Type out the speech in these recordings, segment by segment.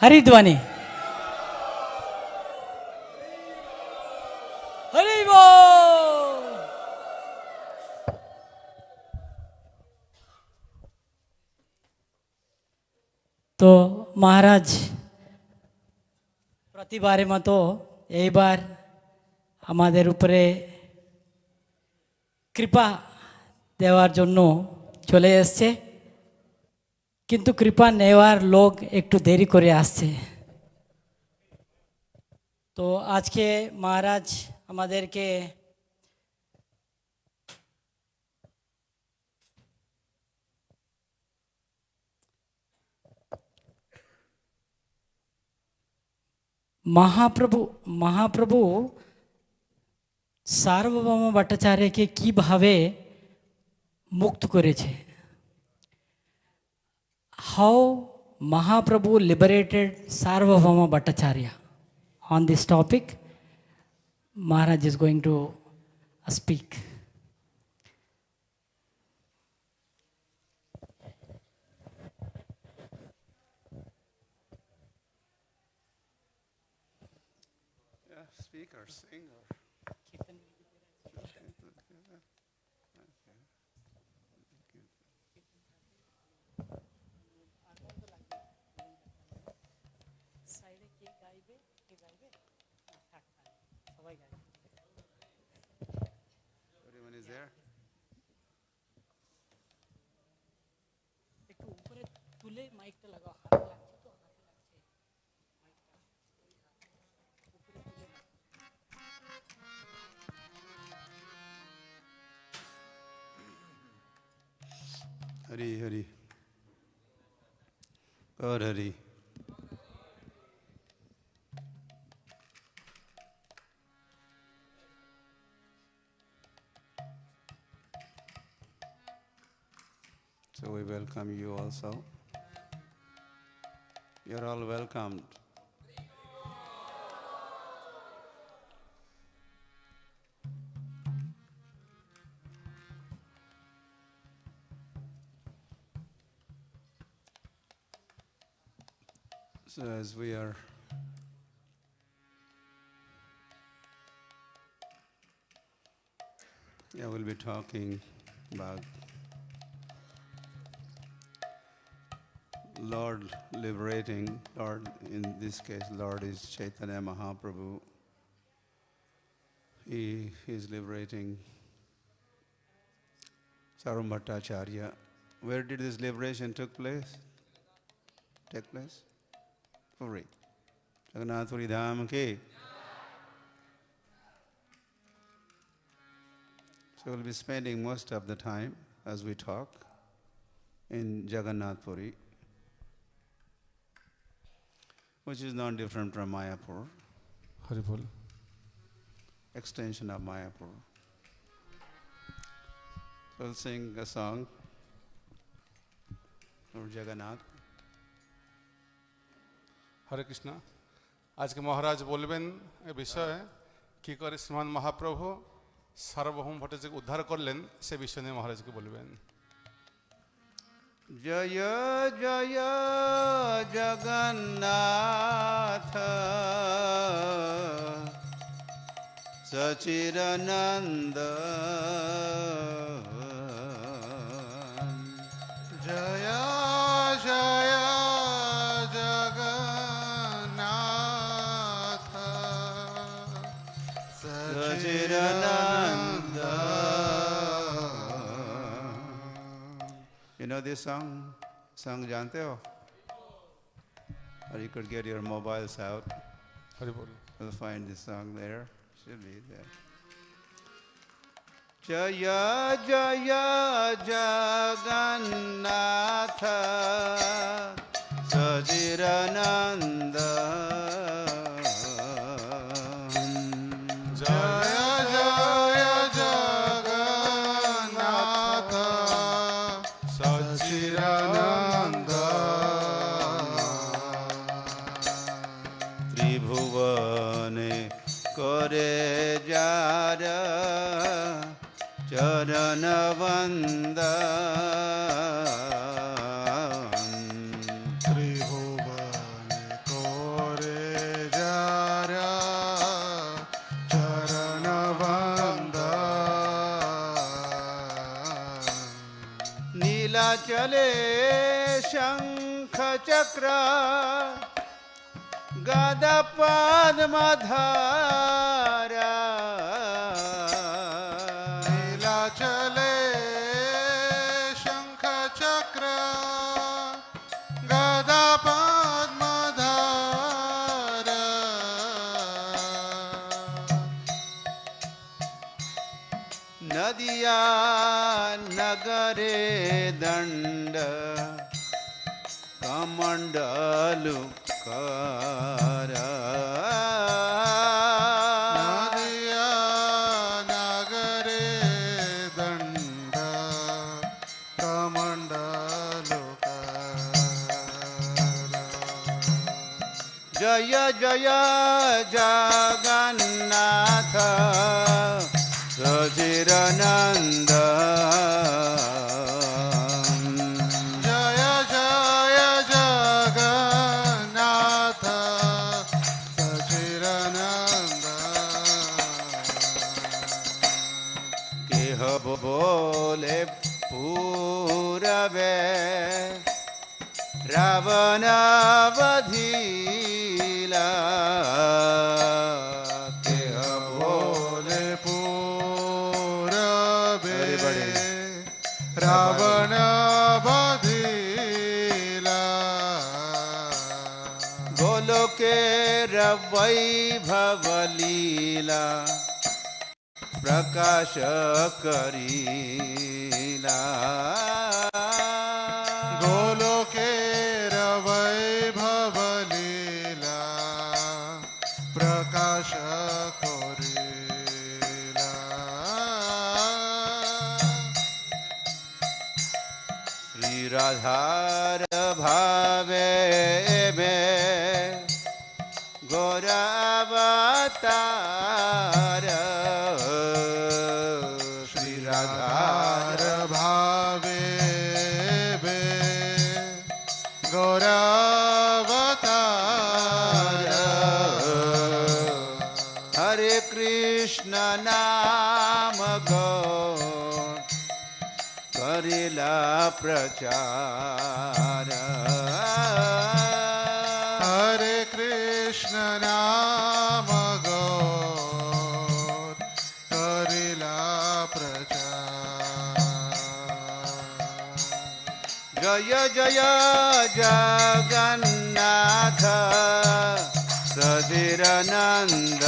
हरिध्वनि हरि बोल। तो महाराज प्रतिबारे मतो এইবার আমাদের উপরে কৃপা দেওয়ার জন্য চলে এসেছে, কিন্তু কৃপা নেওয়ার লোক একটু দেরি করে আসছে। তো আজকে মহারাজ আমাদেরকে মহাপ্রভু সার্বভৌম ভট্টাচার্যকে কিভাবে মুক্ত করেছে, how Mahaprabhu liberated Sarvabhauma Bhattacharya. On this topic, Maharaj is going to speak. Speak or sing or everyone is there? একটু উপরে তুলে মাইকটা লাগাও, হাতে লাগছে তো, হাতে লাগছে মাইকটা, উপরে তুলে। Hari Hari God Hari. So we welcome you also. You're all welcomed. So as we are we'll be talking about Lord liberating. Lord, in this case, Lord is Chaitanya Mahaprabhu. He is liberating Sarvabhauma Bhattacharya. Where did this liberation take place? Puri. Lokanath Swami Dham ke. So we'll be spending most of the time as we talk in Jagannath Puri, which is not different from Mayapur. Haribol. Extension of Mayapur. So we'll sing a song for Jagannath. हरे कृष्णा। आज के महाराज बोलबेन ए विषय कि करे श्रीमान महाप्रभु सार्वभौम भट्टाचार्य को उद्धार करलेन से विषय ने महाराज के बोलबेन। जय जय जगन्नाथ सचिदानंद जय जय Jagannath Sachidanand. You know this song? Song जानते हो? Or you could get your mobiles out. Haribol. You'll find this song there. Should be there. Jaya Jaya Jagannath Sachidananda. जय जय जगन्नाथ सच्चिदानंद. त्रिभुवने करे जार चरण वंदन. त्रिभुवन को नीलाचले शंख चक्र गदा पद्मधारा नीलाचले शंख चक्र गदा पद्मधारा नदिया नगरे दंड कमंडलुकारा नदिया नगरे दंड कमंडलुकारा जय जय जगन्नाथ सचिरानंद जय जय जगन्नाथ सचिरानंद केह बोले पूरबे रावण बधिला केह बोले पूरबे रावण बधिला गोलोके वैभव लीला प्रकाश करीला गोलोके वैभव लीला प्रकाश करीला श्री राधार भावे में गौरावतार श्री राधार भावे बे गौरावतार हरे कृष्ण नाम गौर करिला प्रचार हरे कृष्ण नाम गौर करिला प्रचार जय जय जगन्नाथ सचिरानंद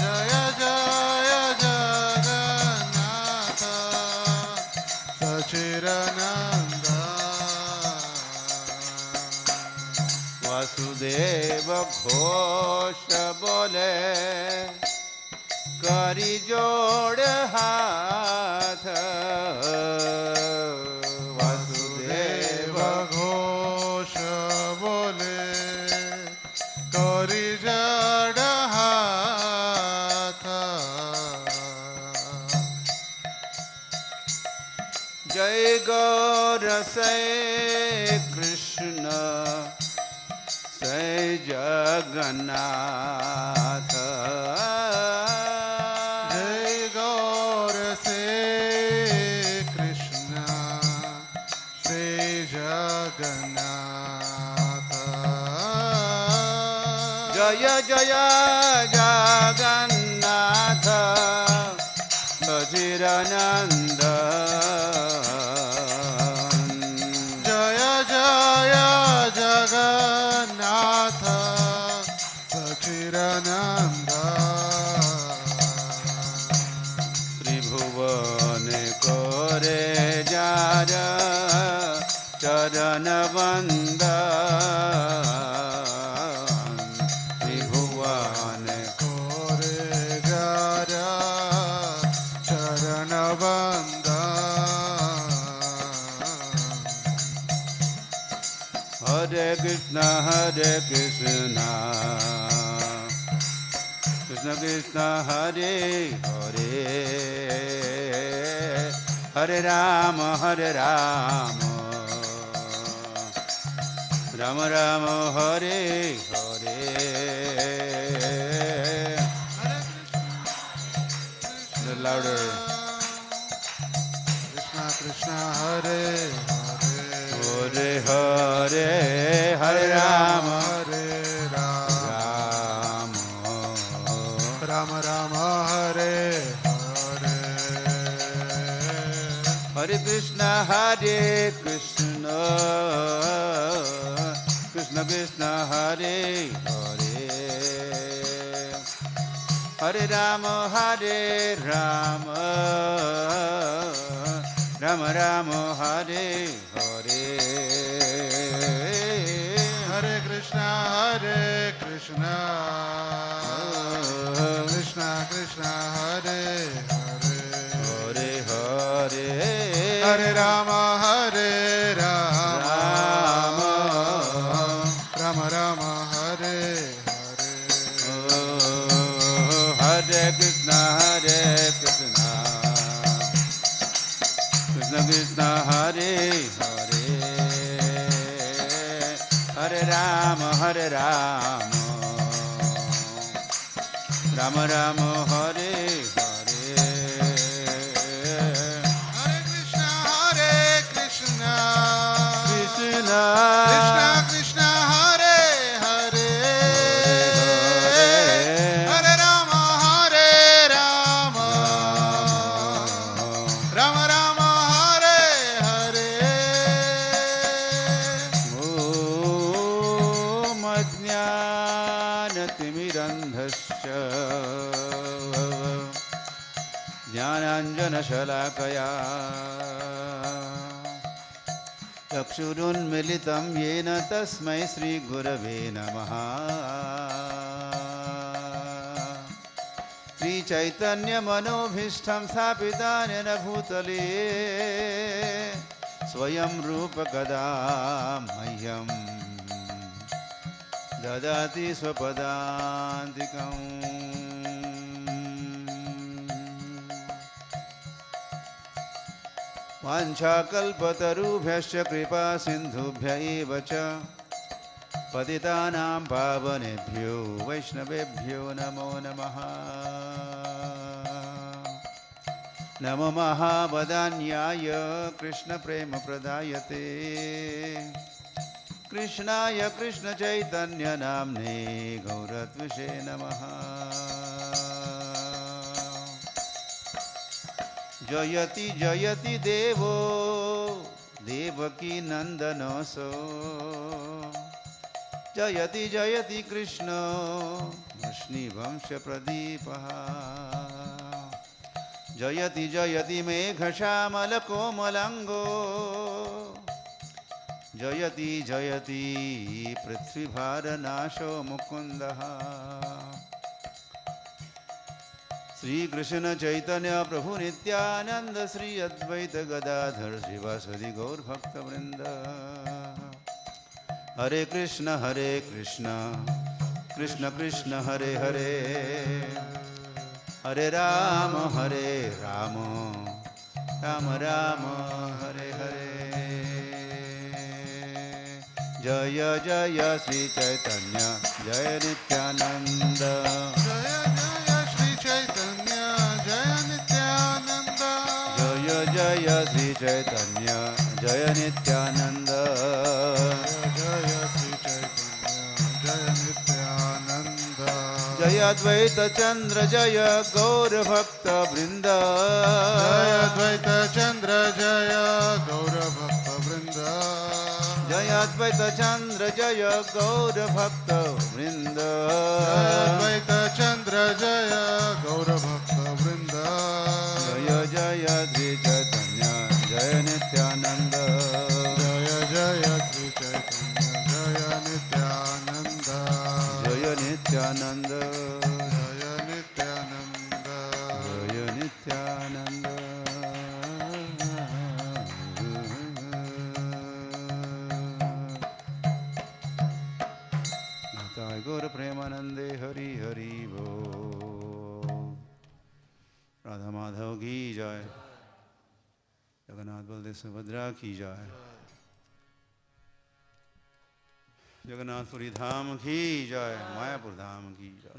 जय जय जगन्नाथ सचिरानंद वासुदेव घोष बोले करी जोड़ हाथ वासुदेव घोष बोले करी जड़ हाथ जय गौर से कृष्ण से जगन्नाथ जय गौर से कृष्ण से जगन्नाथ जय जय जगन्नाथ सचिरानंद जय जय जगन्नाथ सचिरानंद त्रिभुवन कोरे जार चरण बंद त्रिभुवन कोरे गारा चरण बंद हरे Krishna Krishna Krishna Hare Hare Hare Ram Ram Ram Hare Hare louder Krishna, Hare Hare Hare, Hare Rama, Hare Rama, Rama Rama Rama, Hare Hare. Hare Krishna, Hare Krishna, Krishna Krishna, Hare Hare, Hare Rama, Hare Rama, Rama Rama, Hare Hare. Hare Krishna, Krishna Krishna, Hare Hare, Hare Hare, Hare Rama, Hare Rama, Rama Rama, Hare Hare. Hare Krishna, Krishna Krishna, Hare Hare, Hare Rama, Hare Rama, Rama Rama, Hare Hare. Hare Krishna, Krishna Krishna Krishna, Hare Hare, Hare Rama, Hare Rama, Rama Rama, Hare Hare. Om Ajnanatimirandhasya Jnananjanashalakaya Chakshurunmilitam yena tasmai Shri Gurave Namaha. Shri Chaitanya Manobhishtam Sthapitan Yena Bhutale Swayam Rupa Kada Mahyam Dadati Swapadantikam. Vanchakalpatarubhyascha kripa sindhubhya eva cha patitanam pavanebhyo vaishnavebhyo namo namaha. Namo mahavadanyaya Krishna prema pradayate Krishnaya Krishna Chaitanya namne Gauratvishe namaha. Jayati Jayati Devo Devaki Nandanoso Jayati Jayati Krishna Vishni Vamsha Pradipaha Jayati Jayati Meghashamala Komalango Jayati Jayati Prithvibharanasho Mukundaha. Sri Krishna Chaitanya Prabhu Nityananda Sri Advaita Gadadhar Srivasadi Gaur Bhakta Vrinda. Hare Krishna Krishna Krishna Hare Hare, Hare Rama Rama Rama Hare Hare. Jaya Jaya Sri Chaitanya Jaya Nityananda. Jaya Jaya Shri Chaitanya Jaya Nityananda. Jaya Jaya Sri Chaitanya Jaya Nityananda. Jaya Shri Chaitanya Jaya Nityananda. Jaya Advaita Chandra Jaya Gaur Bhakta Vrinda. Jaya Advaita Chandra Jaya Gaura Bhakta Vrinda. Jaya Advaita Chandra Jaya Gaur Bhakta Vrinda. Jaya Advaita Chandra Jaya Gaura Bhakta Vrinda. Jaya Jaya Sri Chaitanya Jaya Nityananda. Jaya Jaya Shri Chaitanya Jaya Nityananda. Jaya Nityananda. Jaya Nityananda. Jaya Nityananda. Natai Gaur Premanande Hari Hari Bo. Radha Madhav ki jai. Jagannath Baldev Subhadra ki jai. Jagannath Puri Dham ki jai. Mayapur Dham ki jai.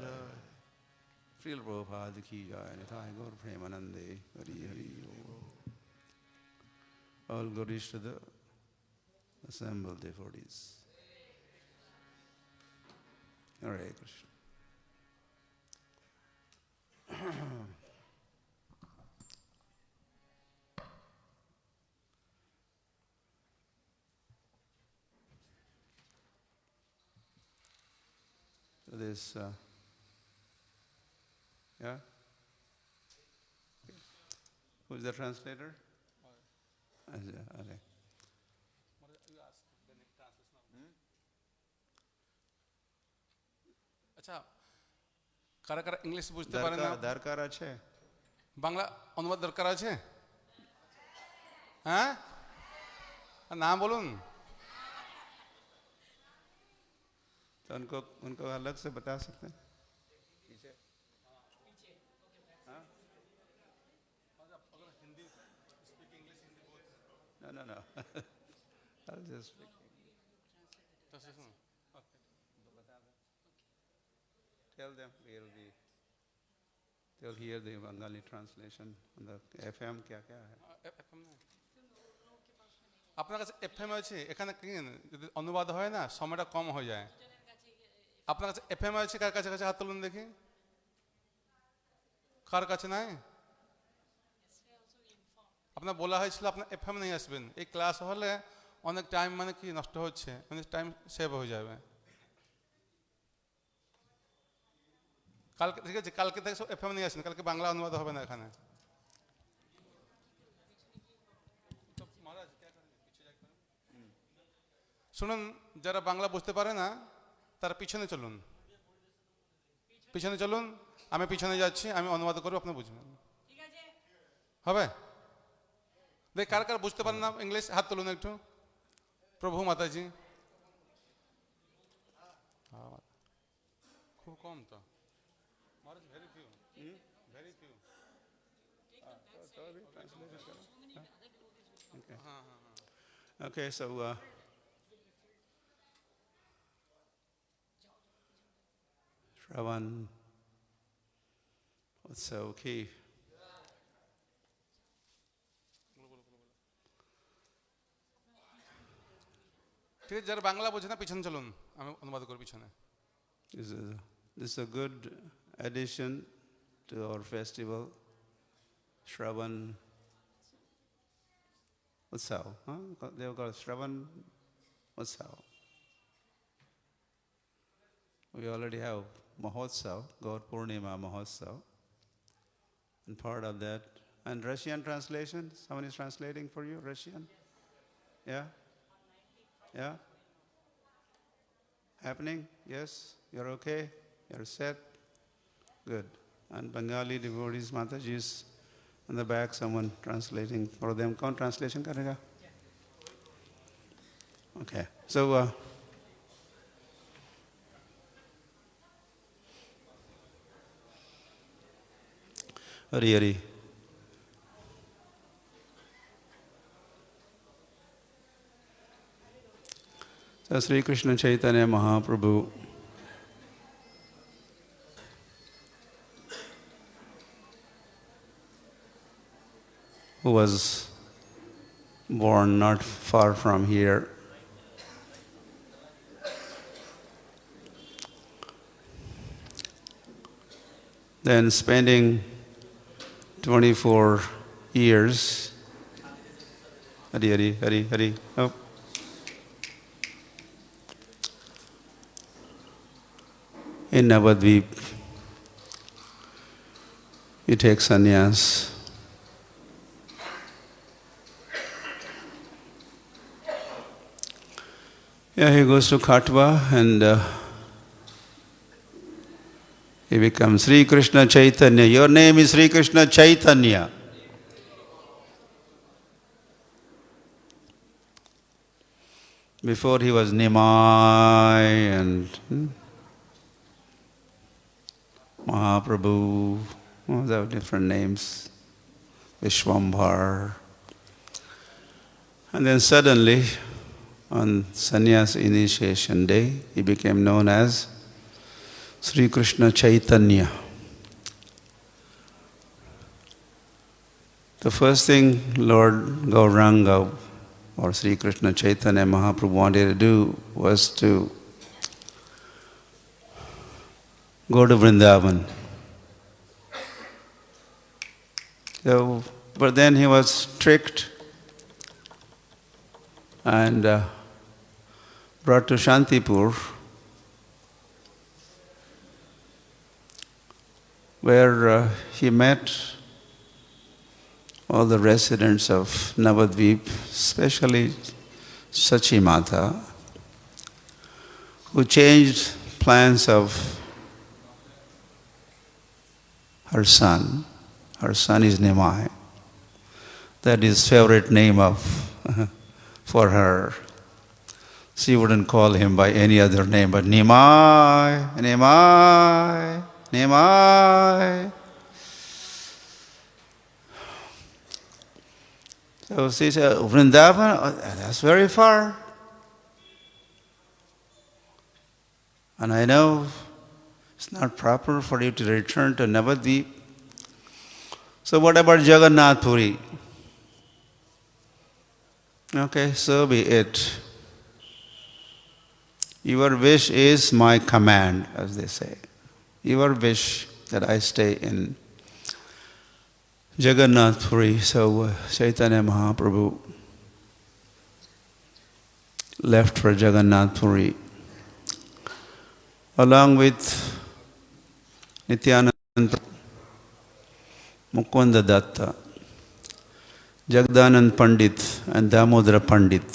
Srila Prabhupada ki jai. Natai Gaur Premanande Hari Hari Bo. All glories to the assembled devotees. Hare Krishna. So this, yeah? Who's the translator? Okay. আচ্ছা কারা কারা English বুঝতে পারে না দরকার আছে বাংলা অনুবাদ দরকার আছে হ্যাঁ না বলুন तो उनको अलग से बता सकते हैं पीछे हाँ no I'll just speak tell them they'll hear the Bengali translation on the FM क्या है আপনার কাছে এফএম আছে এখানে যদি অনুবাদ হয় না সময়টা কম হয়ে যায় আপনার কাছে এফএম আছে কার কাছে কাছে হাত তুলুন দেখি কার কাছে নাই আপনার বলা হয়েছিল আপনার এফএম নিয়ে আসবেন এই ক্লাস হলে অনেক টাইম মানে কি নষ্ট হচ্ছে অনেক টাইম সেভ হয়ে যাবে কালকে ঠিক আছে কালকে থেকে সব এফএম নিয়ে আসবেন কালকে বাংলা অনুবাদ হবে না এখানে শুনুন যারা বাংলা বুঝতে পারে না তারা পিছনে চলুন আমি পিছনে যাচ্ছি আমি অনুবাদ করব আপনি বুঝবেন হবে দেখ কার কার বুঝতে পারেন না ইংলিশ হাত তুলুন একটু প্রভু মাতাজি খুব কম তো Maharaj very few Okay, so Shravan Utsav ki ঠিক আছে যারা বাংলা বোঝে না পিছনে চলুন আমি অনুবাদ করব পিছনে This is a good addition to our festival, Shravan Utsav. They have got Shravan Utsav. We already have Mahotsav, Gaur Purnima Mahotsav, and part of that. And Russian translation, someone is translating for you, Russian? Yeah? Yeah? Happening? Yes? You're okay? You're set? Good. And Bengali devotees, Mataji's in the back, someone translating for them. Kaun translation karega? Okay. So, Hare. So Sri Krishna Chaitanya Mahaprabhu who was born not far from here then spending 24 years Hare oh. In Navadvip he takes sannyas. Yeah, he goes to Khatwa and he becomes Sri Krishna Chaitanya. Your name is Sri Krishna Chaitanya. Before he was Nimai and Mahaprabhu, they have different names, Vishwambar. And then suddenly, on sannyas initiation day, he became known as Sri Krishna Chaitanya. The first thing Lord Gauranga or Sri Krishna Chaitanya Mahaprabhu wanted to do was to go to Vrindavan. So, but then he was tricked and brought to Shantipur, where he met all the residents of Navadvip, especially Sachi Mata, who changed plans of her son. Her son is Nimai. That is favorite name of for her. She wouldn't call him by any other name but Nimai, Nimai, Nimai. So she said, Vrindavan, that's very far. And I know it's not proper for you to return to Navadvip. So what about Jagannath Puri? Okay, so be it. Your wish is my command, as they say. Your wish that I stay in Jagannath Puri. So Chaitanya Mahaprabhu left for Jagannath Puri along with Nityananda, Mukunda Datta, Jagdanand Pandit and Damodara Pandit.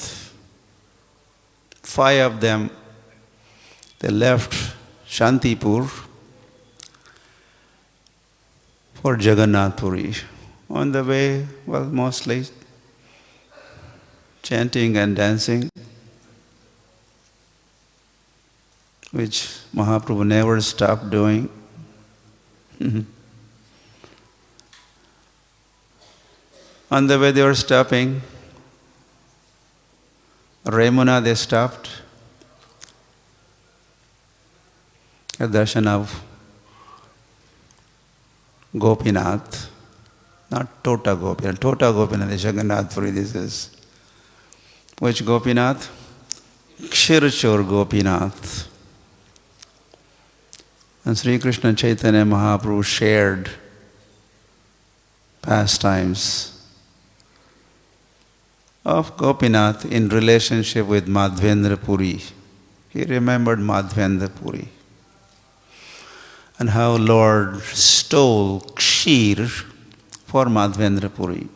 5 of them, they left Shantipur for Jagannath Puri. On the way, well, mostly chanting and dancing, which Mahaprabhu never stopped doing. On the way they were stopping, Ramuna they stopped, a darshan of Gopinath, not Tota Gopinath. Tota Gopinath is Jagannath Puri, this is. Which Gopinath? Kshirachor Gopinath. And Sri Krishna Chaitanya Mahaprabhu shared pastimes of Gopinath in relationship with Madhvendra Puri. He remembered Madhvendra Puri and how Lord stole Kshir for Madhvendra Puri.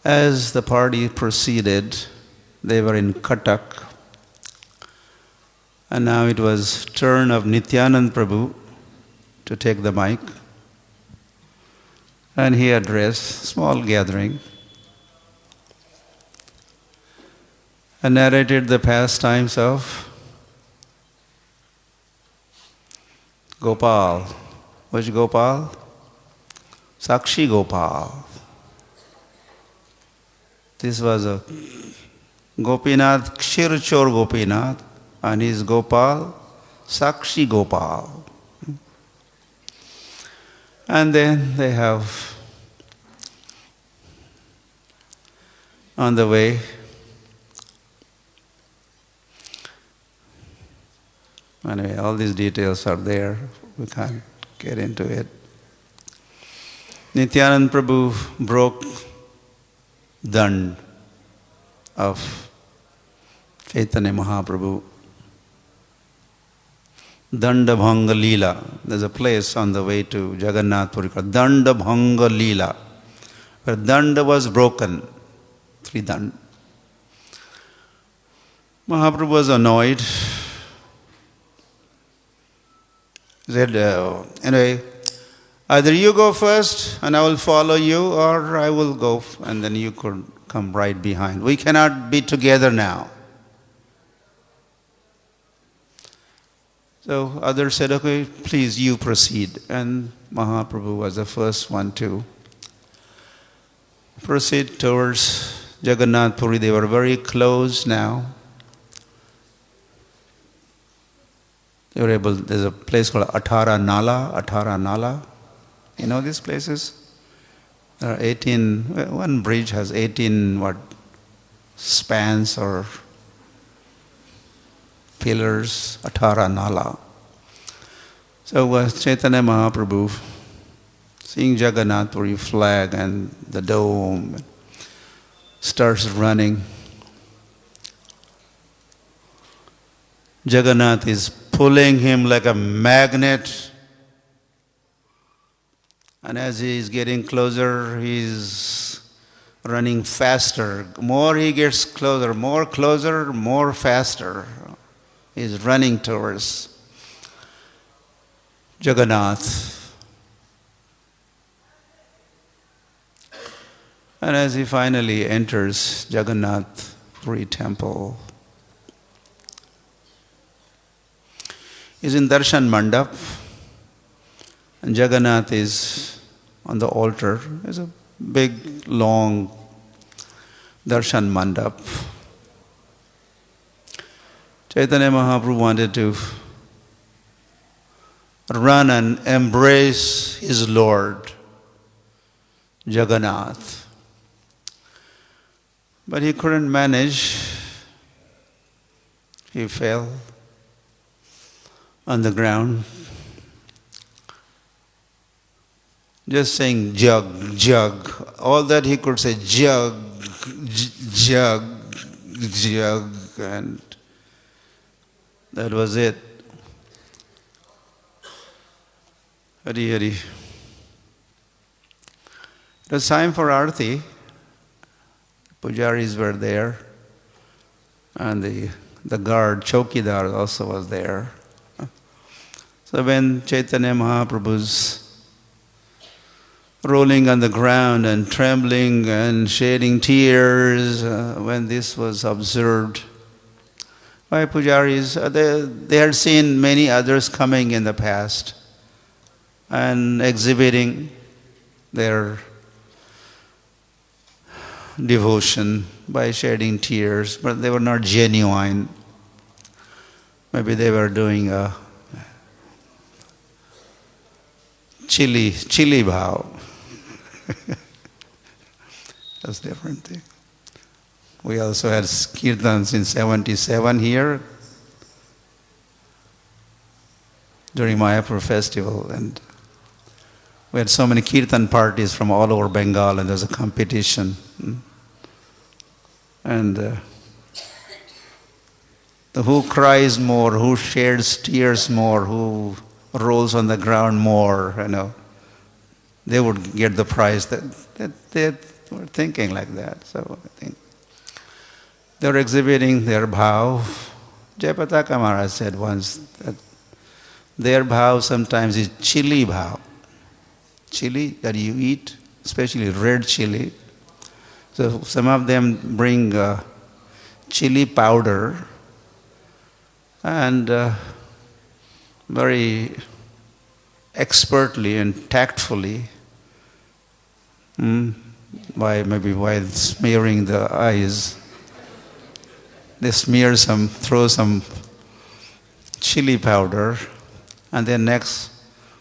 As the party proceeded, they were in Katak, and now it was turn of Nityanand Prabhu to take the mic, and he addressed small gathering and narrated the pastimes of Gopal. Which Gopal? Sakshi Gopal. This was a Gopinath, Kshirchor Gopinath, and his Gopal, Sakshi Gopal. And then they have, on the way, anyway, all these details are there. We can't get into it. Nityanand Prabhu broke dand of Chaitanya Mahaprabhu. Dandabhanga Leela. There's a place on the way to Jagannath Puri called Dandabhanga Leela, where danda was broken. 3 dand. Mahaprabhu was annoyed. He said, anyway, either you go first and I will follow you, or I will go and then you could come right behind. We cannot be together now. So others said, okay, please you proceed. And Mahaprabhu was the first one to proceed towards Jagannath Puri. They were very close now. They were able, there's a place called Athara Nala. You know these places? There are 18, one bridge has 18 spans or pillars, Athara Nala. So Chaitanya Mahaprabhu, seeing Jagannath Puri flag and the dome, starts running. Jagannath is pulling him like a magnet. And as he is getting closer, he is running faster. More he gets closer, more faster. He is running towards Jagannath. And as he finally enters Jagannath Puri temple, he's in Darshan Mandap, and Jagannath is on the altar. There's a big, long Darshan Mandap. Chaitanya Mahaprabhu wanted to run and embrace his Lord, Jagannath. But he couldn't manage. He fell on the ground, just saying jug, jug. All that he could say, jug, jug, jug, and that was it. Hari Hari. It was time for Arati. Pujaris were there, and the guard, Chowkidar, also was there. So when Chaitanya Mahaprabhu's rolling on the ground and trembling and shedding tears, when this was observed by pujaris, they had seen many others coming in the past and exhibiting their devotion by shedding tears, but they were not genuine. Maybe they were doing a chili bhav. That's a different thing. We also had kirtans in 77 here during Mayapur festival, and we had so many kirtan parties from all over Bengal, and there was a competition. And who cries more, who sheds tears more, who rolls on the ground more, they would get the prize. That they were thinking like that. So I think they were exhibiting their bhav. Jayapataka Maharaj said once that their bhav sometimes is chili bhav. Chili that you eat, especially red chili. So some of them bring chili powder and very expertly and tactfully, maybe while smearing the eyes, they throw some chili powder, and then next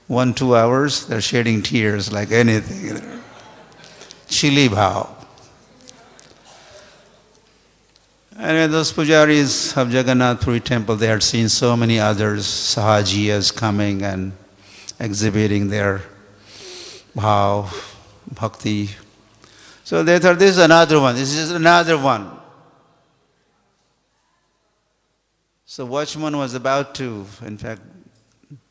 1-2 hours they're shedding tears like anything. Chili bhav. And those pujaris of Jagannath Puri temple, they had seen so many others, sahajiyas coming and exhibiting their bhav, bhakti. So they thought, this is another one, this is another one. So watchman was about to, in fact,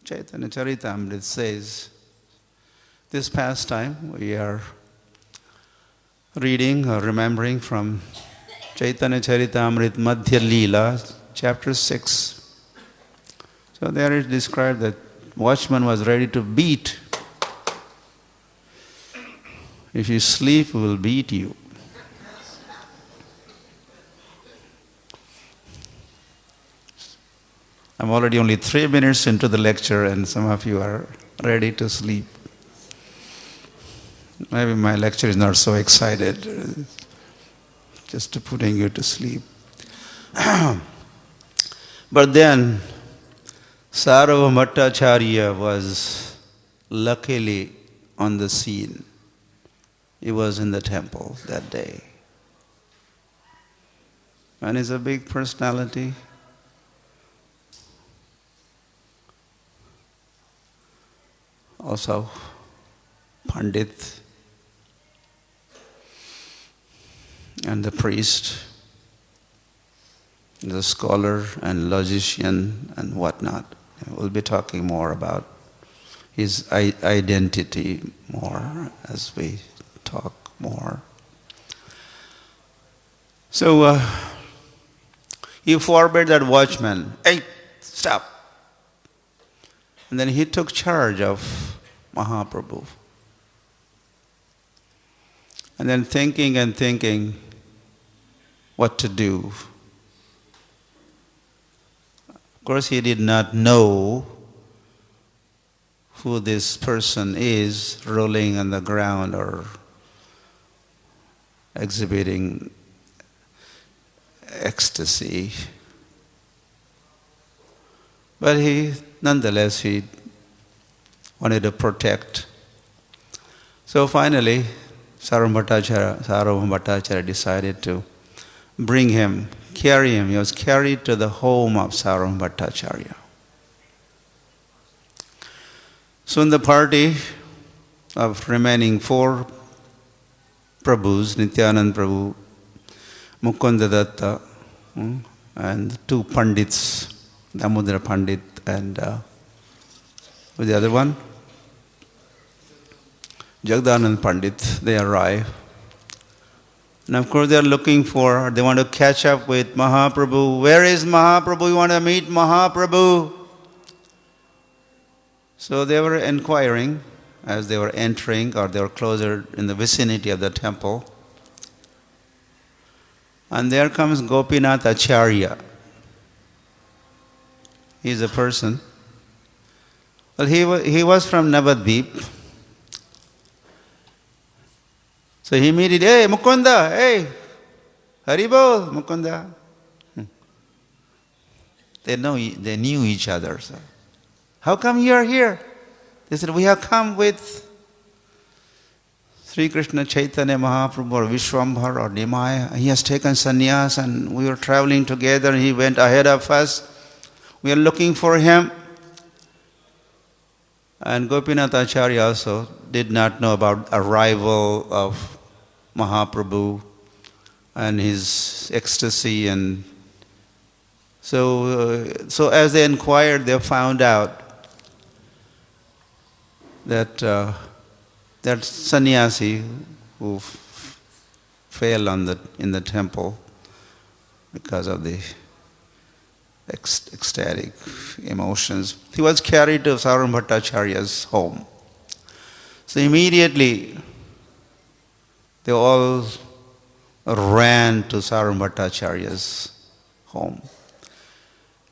Chaitanya Charitamrita says, this pastime we are reading or remembering from Chaitanya Charitamrita Madhya Leela, chapter 6. So there it is described that watchman was ready to beat. If you sleep, we will beat you. I'm already only 3 minutes into the lecture and some of you are ready to sleep. Maybe my lecture is not so excited, just putting you to sleep. But then, Sarva Bhattacharya was luckily on the scene. he was in the temple that day. And he's a big personality. Also, Pandit and the priest, the scholar and logician and whatnot. We'll be talking more about his identity more as we talk more. So he forbade that watchman, "Hey, stop!" And then he took charge of Mahaprabhu. And then thinking what to do. Of course, he did not know who this person is rolling on the ground or exhibiting ecstasy. But nonetheless, he wanted to protect. So finally, Sarvabhauma Bhattacharya decided to carry him. He was carried to the home of Sarvabhauma Bhattacharya. So in the party of remaining 4 Prabhus, Nityanand Prabhu, Mukunda Datta, and 2 Pandits, Damodara Pandit and who's the other one? Jagdanand Pandit, they arrive. And of course they want to catch up with Mahaprabhu. Where is Mahaprabhu? We want to meet Mahaprabhu. So they were inquiring as they were entering, or they were closer in the vicinity of the temple. And there comes Gopinath Acharya. He's a person. Well, he was from Navadvip. So he immediately, "Hey, Mukunda, hey, Haribol, Mukunda." They knew each other. So, "How come you are here?" They said, "We have come with Sri Krishna Chaitanya Mahaprabhu or Vishwambhar or Nimaya. He has taken sannyas and we were traveling together. He went ahead of us. We are looking for him." And Gopinath Acharya also did not know about arrival of Mahaprabhu and his ecstasy. And so as they inquired, they found out that that sannyasi who fell in the temple because of the ecstatic emotions, he was carried to Sarvabhauma Bhattacharya's home. So immediately they all ran to Sarvabhauma Bhattacharya's home.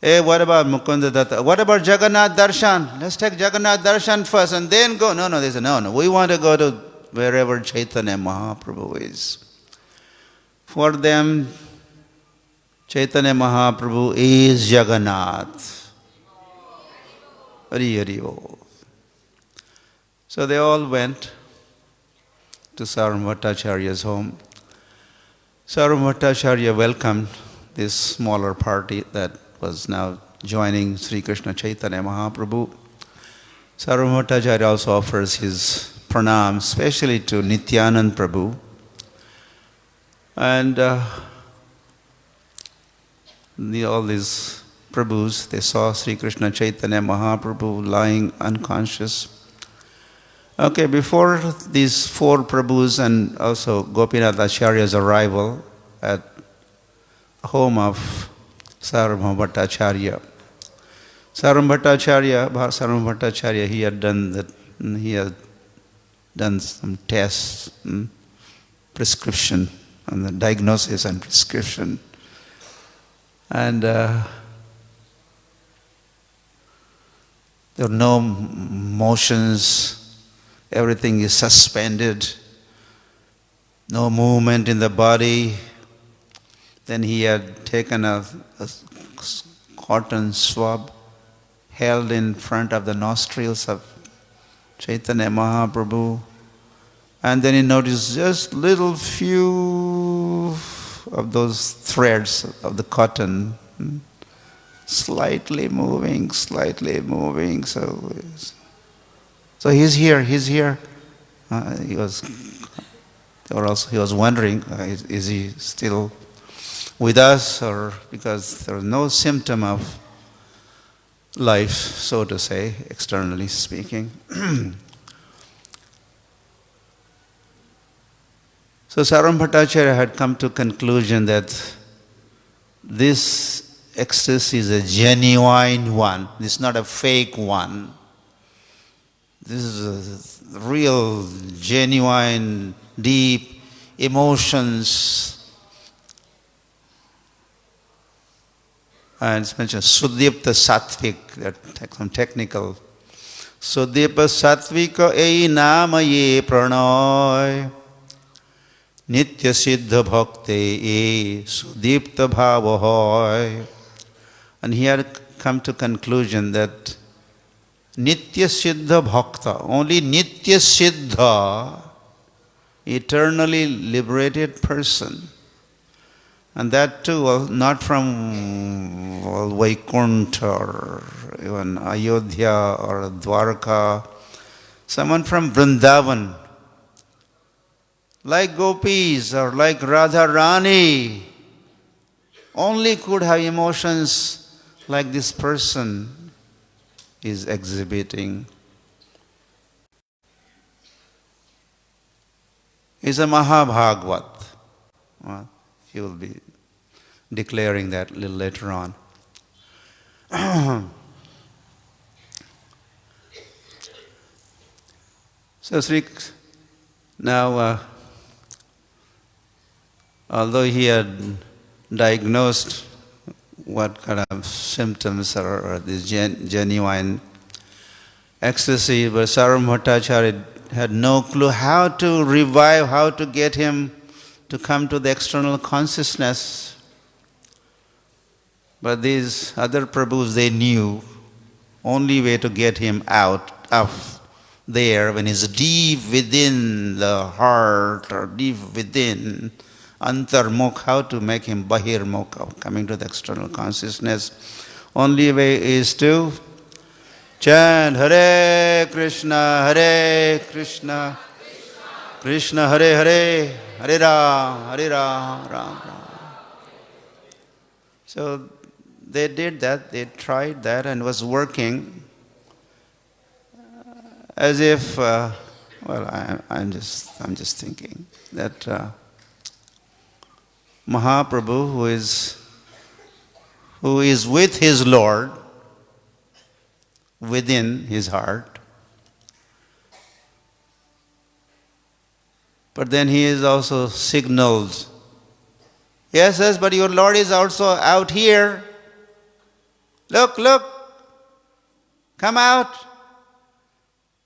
"Hey, what about Mukunda Datta? What about Jagannath Darshan? Let's take Jagannath Darshan first and then go." No, they said, no, we want to go to wherever Chaitanya Mahaprabhu is. For them, Chaitanya Mahaprabhu is Jagannath. Hari Hari Bol. So they all went to Sarvabhauma Bhattacharya's home. Sarvabhauma Bhattacharya welcomed this smaller party that was now joining Sri Krishna Chaitanya Mahaprabhu. Sarvabhauma Bhattacharya also offers his pranam, especially to Nityanand Prabhu. And all these Prabhus, they saw Sri Krishna Chaitanya Mahaprabhu lying unconscious. Okay, before these 4 Prabhus and also Gopinath Acharya's arrival at the home of Sarvabhauma Bhattacharya. Sarvabhauma Bhattacharya, he had done some tests, prescription, and the diagnosis and prescription. And there were no motions, everything is suspended, no movement in the body. Then he had taken a cotton swab, held in front of the nostrils of Chaitanya Mahaprabhu, And then he noticed just little few of those threads of the cotton slightly moving. So he's here. He was wondering, is he still with us, or because there was no symptom of life, so to say, externally speaking. So Sarvam Bhattacharya had come to conclusion that this ecstasy is a genuine one. This is not a fake one. This is a real, genuine, deep emotions. And it's mentioned Sudyipta Sattvik, that's some technical. Sudyipta Sattvika ei namaye pranoy. Nitya Siddha Bhakti e Sudipta Bhavahoy. And he had come to conclusion that Nitya Siddha Bhakta, only Nitya Siddha, eternally liberated person. And that too, not from Vaikuntha or even Ayodhya or Dwarka, someone from Vrindavan, like gopis or like Radharani, only could have emotions like this person is exhibiting. He's a Mahabhagavat. He will be declaring that a little later on. So Sri, now, although he had diagnosed what kind of symptoms are this genuine ecstasy, but Sarvam Bhattacharya had no clue how to revive, how to get him to come to the external consciousness. But these other Prabhus, they knew only way to get him out of there when he's deep within the heart or deep within Antarmukh, how to make him Bahirmukh, coming to the external consciousness. Only way is to chant Hare Krishna, Krishna Hare Hare, Hare Ram, Ram Ram. So they did that, they tried that and was working as if, I'm just thinking that Mahaprabhu, who is with his Lord within his heart, but then he is also signaled, yes, but your Lord is also out here. Look, come out.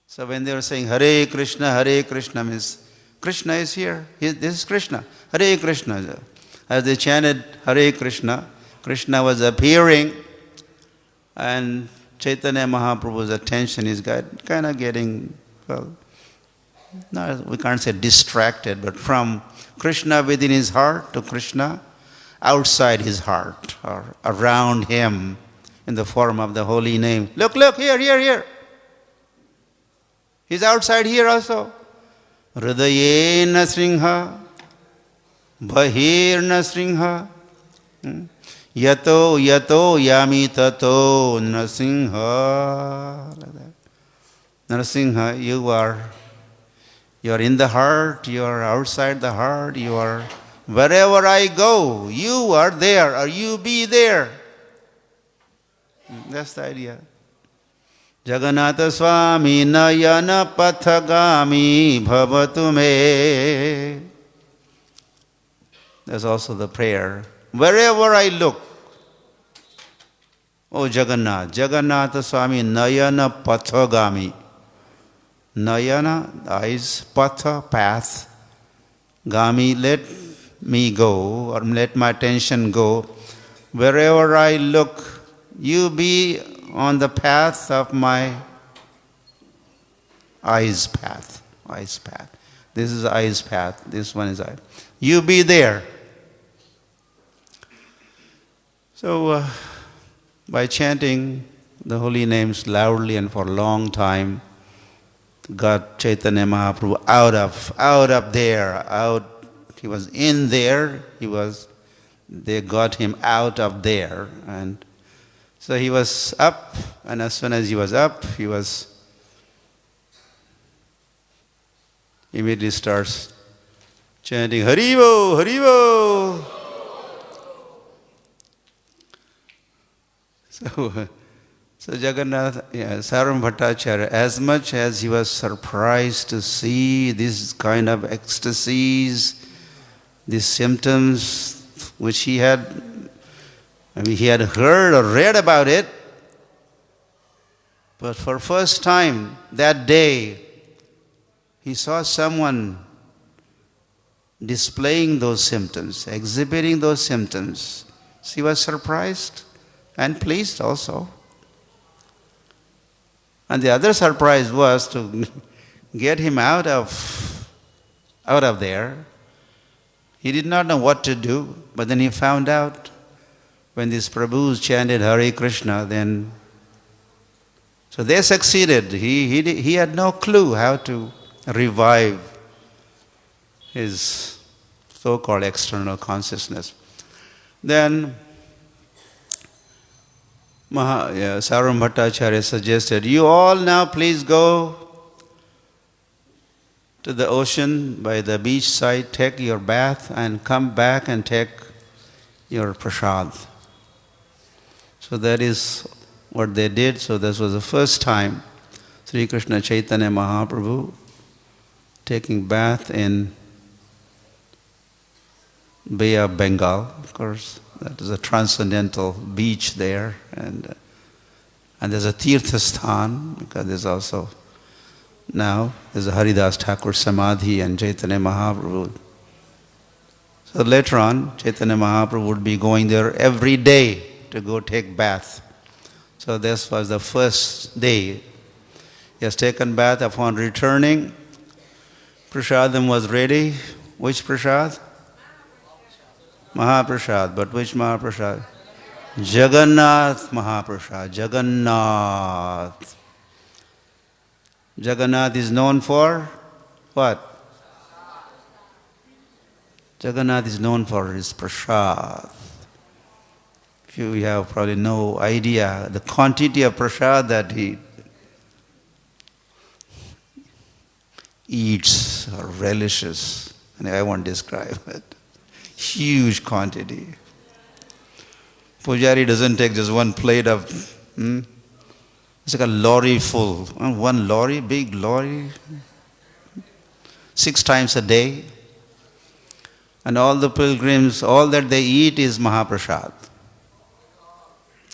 So when they were saying Hare Krishna means Krishna is here. This is Krishna. Hare Krishna. As they chanted Hare Krishna, Krishna was appearing, and Chaitanya Mahaprabhu's attention is kind of getting, we can't say distracted, but from Krishna within his heart to Krishna outside his heart or around him in the form of the holy name. Look, here. He's outside here also. Hridayena Sringha. Bahirna Sringha. Yato yami tato Narsimha. Narsimha, you are in the heart, you are outside the heart, you are wherever I go, you are there, or you be there. That's the idea. Lokanath Swami nayana pathagami bhavatu me. That's also the prayer. Wherever I look, oh Lokanath Swami nayana pathagami. Nayana, eyes, patha, path. Gami, let me go, or let my attention go. Wherever I look, you be on the path of my eyes path. This is I's path. This one is I. You be there. So by chanting the holy names loudly and for a long time, got Chaitanya Mahaprabhu out of there, out. He was in there. They got him out of there, and so he was up. And as soon as he was up, he was immediately starts chanting Haribo, Haribo. So Jagannath, Saram Bhattacharya, as much as he was surprised to see this kind of ecstasies, these symptoms which he had heard or read about it, but for first time that day, he saw someone displaying those symptoms, exhibiting those symptoms. So he was surprised and pleased also. And the other surprise was to get him out of there. He did not know what to do, but then he found out when these Prabhus chanted Hare Krishna, then so they succeeded. He had no clue how to revive his so-called external consciousness. Then Saram Bhattacharya suggested, you all now please go to the ocean by the beach side, take your bath and come back and take your prasad. So that is what they did. So this was the first time Sri Krishna Chaitanya Mahaprabhu taking bath in Bay of Bengal, of course. That is a transcendental beach there, and there's a Tirthasthan, because there's also now there's a Haridas Thakur Samadhi and Chaitanya Mahaprabhu. So later on, Chaitanya Mahaprabhu would be going there every day to go take bath. So this was the first day. He has taken bath. Upon returning, prasadam was ready. Which prasad? Mahaprasad. But which Mahaprasad? Jagannath Mahaprasad. Jagannath. Jagannath is known for what? Jagannath is known for his prasad. You have probably no idea the quantity of prasad that he eats or relishes. And I won't describe it. Huge quantity. Pujari doesn't take just one plate of, it's like a lorry full. One lorry, big lorry, 6 times a day. And all the pilgrims, all that they eat is Mahaprasad.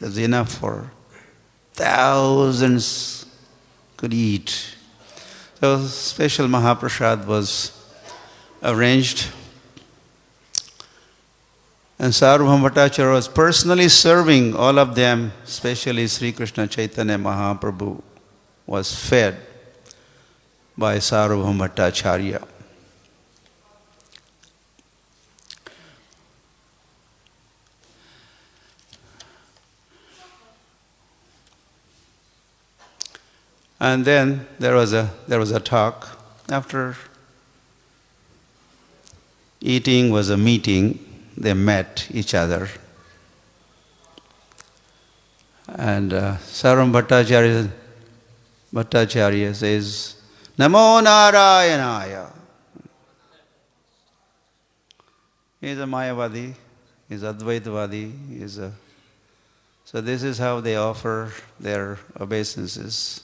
That's enough for thousands could eat. So special Mahaprasad was arranged. And Sarvabhauma Bhattacharya was personally serving all of them, especially Sri Krishna Chaitanya Mahaprabhu was fed by Sarvabhauma Bhattacharya. And then there was a talk. After eating was a meeting. They met each other. And Saram Bhattacharya says, Namo Narayanaya. He is a Mayavadi, he is Advaitavadi, so this is how they offer their obeisances.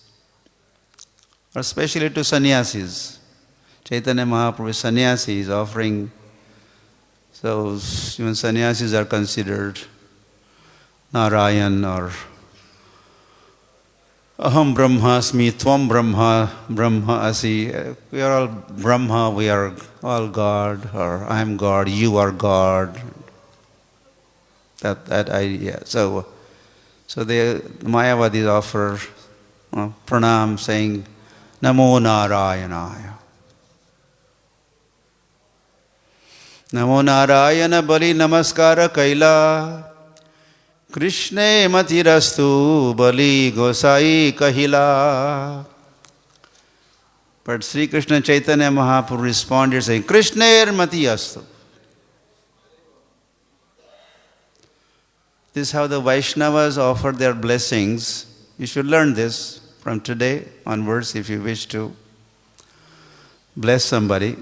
Especially to sannyasis. Chaitanya Mahaprabhu sannyasi is offering. So even sannyasis are considered Narayan or Aham Brahmasmi, Tvam Brahma Asi. We are all Brahma, we are all God, or I am God, you are God. That idea. So the Mayavadis offer pranam saying Namo Narayanaya. Namo Narayana Bali Namaskara Kaila Krishna Matirastu Bali Gosai Kahila. But Sri Krishna Chaitanya Mahaprabhu responded saying, Krishna Matiyastu. This is how the Vaishnavas offer their blessings. You should learn this from today onwards if you wish to bless somebody,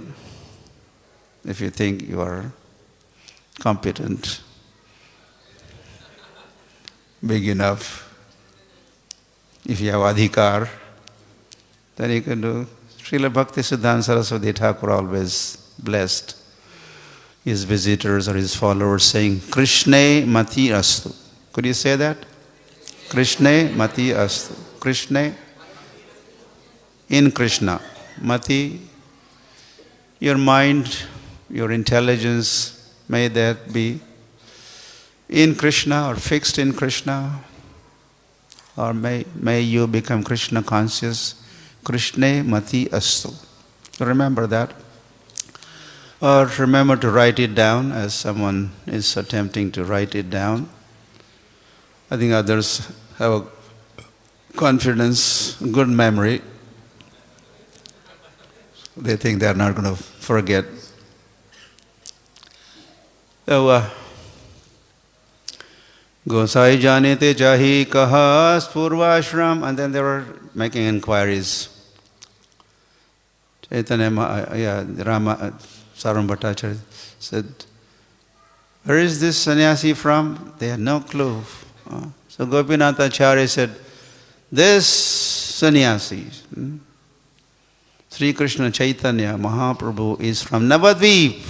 if you think you are competent, big enough. If you have adhikar, then you can do. Srila Bhakti Siddhanta Saraswati Thakur always blessed his visitors or his followers saying, Krishna Mati Astu. Could you say that? Krishna Mati Astu. Krishna in Krishna. Mati, your mind, your intelligence, may that be in Krishna or fixed in Krishna, or may you become Krishna conscious. Krishna Mati Astu. Remember that. Or remember to write it down as someone is attempting to write it down. I think others have a confidence, good memory. They think they're not going to forget. So, Gosai Janete Jahi Kaha Spurvashram, and then they were making inquiries. Chaitanya, Rama, Saram Bhattacharya said, where is this sannyasi from? They had no clue. So Gopinath Acharya said, this sannyasi, Sri Krishna Chaitanya Mahaprabhu, is from Navadvip.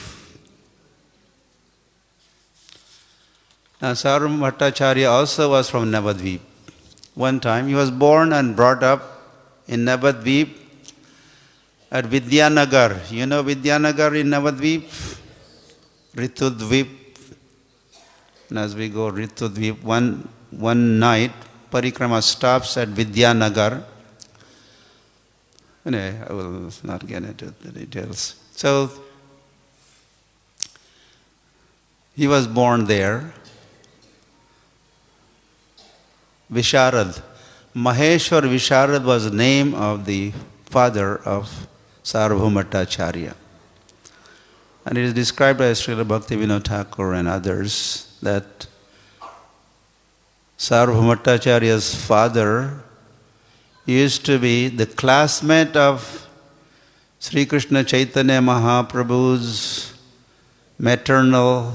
Now Saram Bhattacharya also was from Navadvip. One time he was born and brought up in Navadvip at Vidyanagar. You know Vidyanagar in Navadvip? Ritudvip. And as we go Ritudvip, one night, Parikrama stops at Vidyanagar. Anyway, I will not get into the details. So, he was born there. Visharad. Maheshwar Visharad was the name of the father of Sarvabhaumacharya. And it is described by Srila Bhaktivinoda Thakur and others that Sarvabhaumacharya's father used to be the classmate of Sri Krishna Chaitanya Mahaprabhu's maternal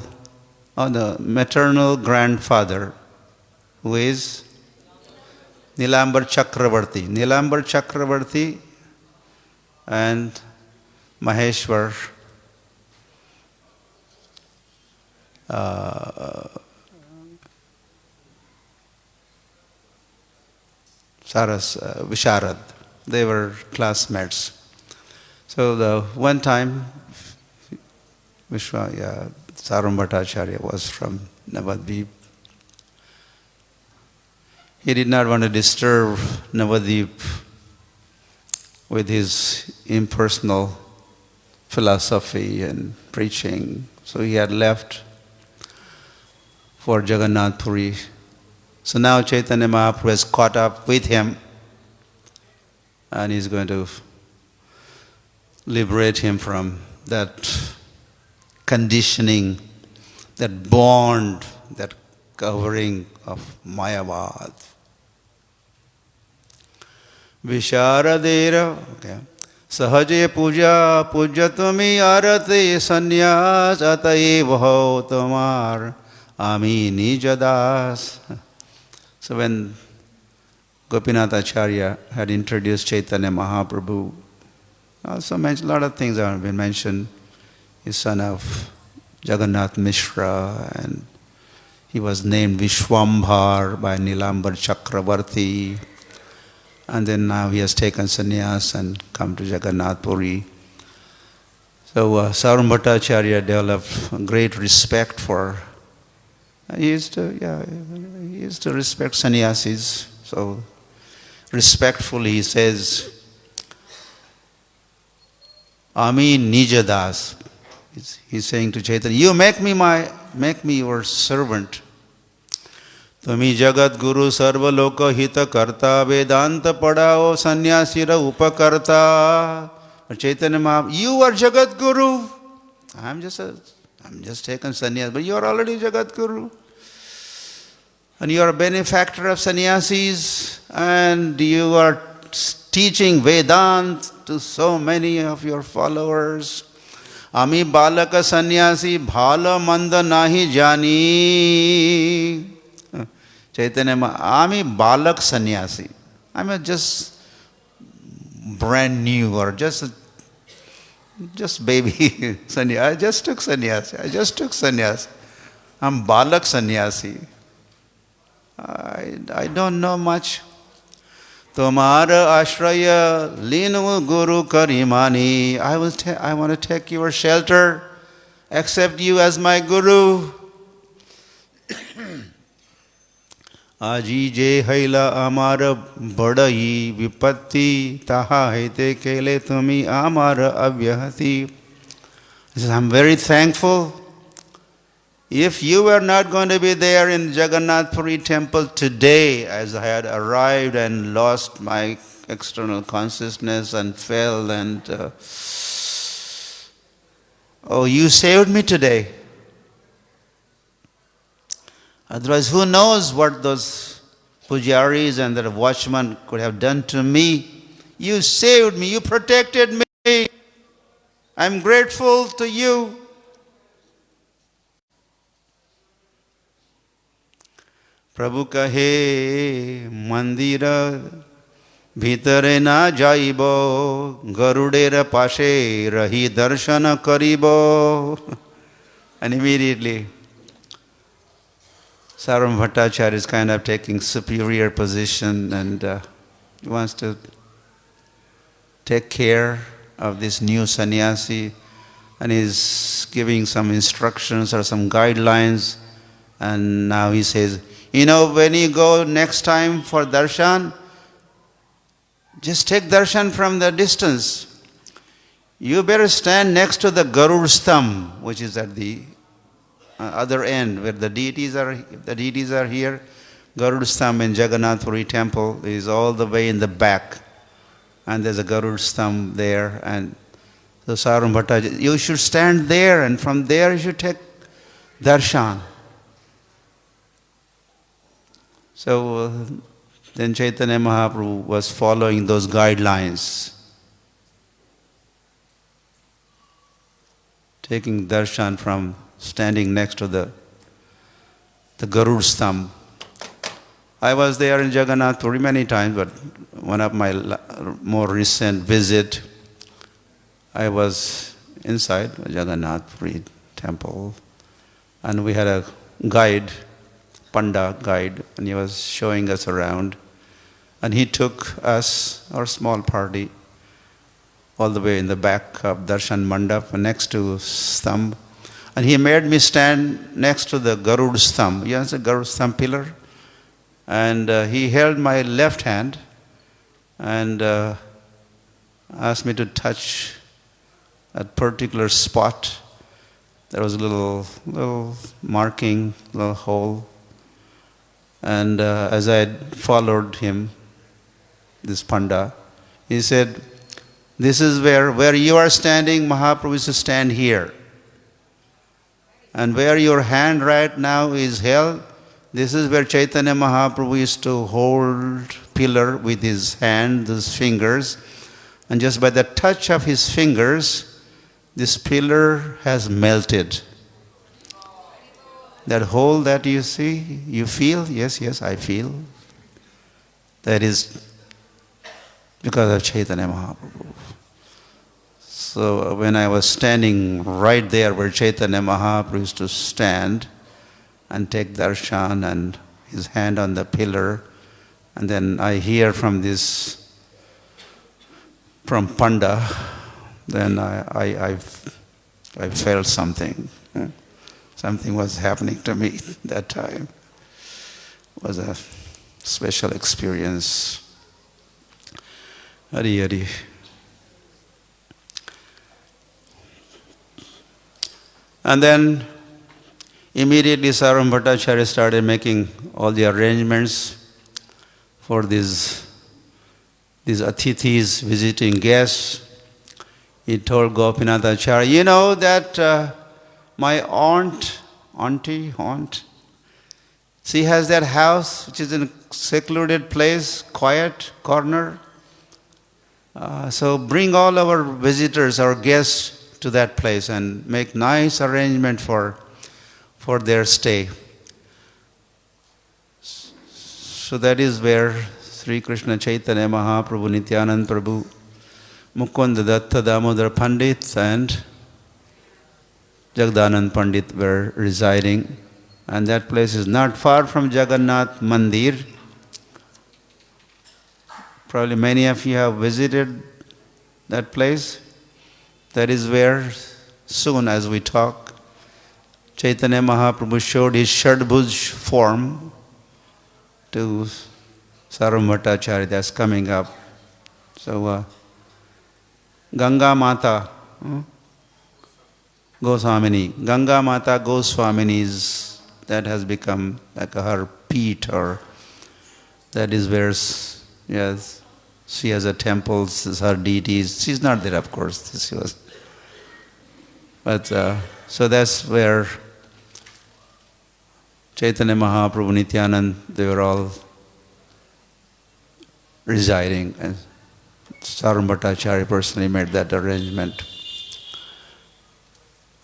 grandfather, who is Nilambar Chakravarti. Nilambar Chakravarti and Maheshwar Visharad. They were classmates. So the one time Saram Bhattacharya was from Navadvip. He did not want to disturb Navadvip with his impersonal philosophy and preaching. So he had left for Jagannath Puri. So now Chaitanya Mahaprabhu has caught up with him and he's going to liberate him from that conditioning, that bond, that covering of Mayavad. Visharadera, okay. Sahaje puja pujatami arate sanyas ataye vaho tomar ami nijadas. So when Gopinath Acharya had introduced Chaitanya Mahaprabhu, also a lot of things have been mentioned. He's son of Jagannath Mishra, and he was named Vishwambhar by Nilambar Chakravarti. And then now he has taken sannyas and come to Jagannath Puri. So Saram Bhattacharya developed great respect for. He used to respect sannyasis. So respectfully he says, Ami Nijadas. He's saying to Chaitanya, you make me your servant. Tumi jagat guru sarva loka hita karta vedanta padao sannyasira upakarta. Chaitanya Mahaprabhu, you are Jagat Guru. I'm just taken sannyas, but you are already Jagat Guru. And you are a benefactor of sannyasis, and you are teaching Vedant to so many of your followers. Ami balaka sannyasi bhala manda nahi jani. Chaitanya Mahaprabhu, Ami balak sannyasi. I'm just brand new or just baby sannyasi. I just took sannyasi. I'm balak sannyasi. I don't know much. Tomara ashraya linu guru karimani. I want to take your shelter, accept you as my guru. Aji je haila amara badai vipatti taha hete kele tumi amara avyahati. He says, I'm very thankful. If you were not going to be there in Jagannath Puri temple today, as I had arrived and lost my external consciousness and fell and you saved me today. Otherwise, who knows what those pujaris and the watchmen could have done to me. You saved me, you protected me. I'm grateful to you. Prabhu kahe mandira bhitare na jaibo garudera pashe rahi darshana karibo. And immediately Saram Bhattacharya is kind of taking superior position and he wants to take care of this new sannyasi and is giving some instructions or some guidelines. And now he says, when you go next time for darshan, just take darshan from the distance. You better stand next to the Garud Stham, which is at the other end where the deities are. If the deities are here, Garud Stham in Jagannath Puri temple is all the way in the back. And there's a Garud Stham there. And so Saram Bhattacharya, you should stand there and from there you should take darshan. So then Chaitanya Mahaprabhu was following those guidelines, taking darshan from standing next to the Garud Stham. I was there in Jagannath Puri many times, but one of my more recent visit, I was inside Jagannath Puri temple, and we had a guide, Panda guide, and he was showing us around. And he took us, our small party, all the way in the back of Darshan Mandap, next to Stham. And he made me stand next to the Garud Stham. You know the Garud Stham pillar? And he held my left hand and asked me to touch a particular spot. There was a little marking, little hole. And as I followed him, this Panda, he said, this is where you are standing, Mahaprabhu is to stand here. And where your hand right now is held, this is where Chaitanya Mahaprabhu is to hold pillar with his hand, his fingers. And just by the touch of his fingers, this pillar has melted. That hole that you see, you feel? Yes, I feel. That is because of Chaitanya Mahaprabhu. So when I was standing right there where Chaitanya Mahaprabhu used to stand and take darshan and his hand on the pillar, and then I hear from Panda, then I felt something. Something was happening to me that time. It was a special experience. Hare. And then immediately Sarvam Bhattacharya started making all the arrangements for these atithis, visiting guests. He told Gopinath Acharya, you know that my aunt, she has that house which is in a secluded place, quiet corner. So bring all our visitors, our guests to that place and make nice arrangement for their stay. So that is where Sri Krishna Chaitanya Mahaprabhu, Nityanand Prabhu, Mukunda Datta Damodar Pandit and Jagdanand Pandit were residing. And that place is not far from Jagannath Mandir. Probably many of you have visited that place. That is where, soon as we talk, Chaitanya Mahaprabhu showed his Shadbhuj form to Sarvam Bhattacharya. That's coming up. So, Ganga Mata Goswamini. Ganga Mata Goswamini is, that has become like her peat, or that is where, yes, she has a temple, her deities. She's not there, of course. She was. But, so that's where Chaitanya Mahaprabhu, Nityanand, they were all residing. And Sarvam Bhattacharya personally made that arrangement.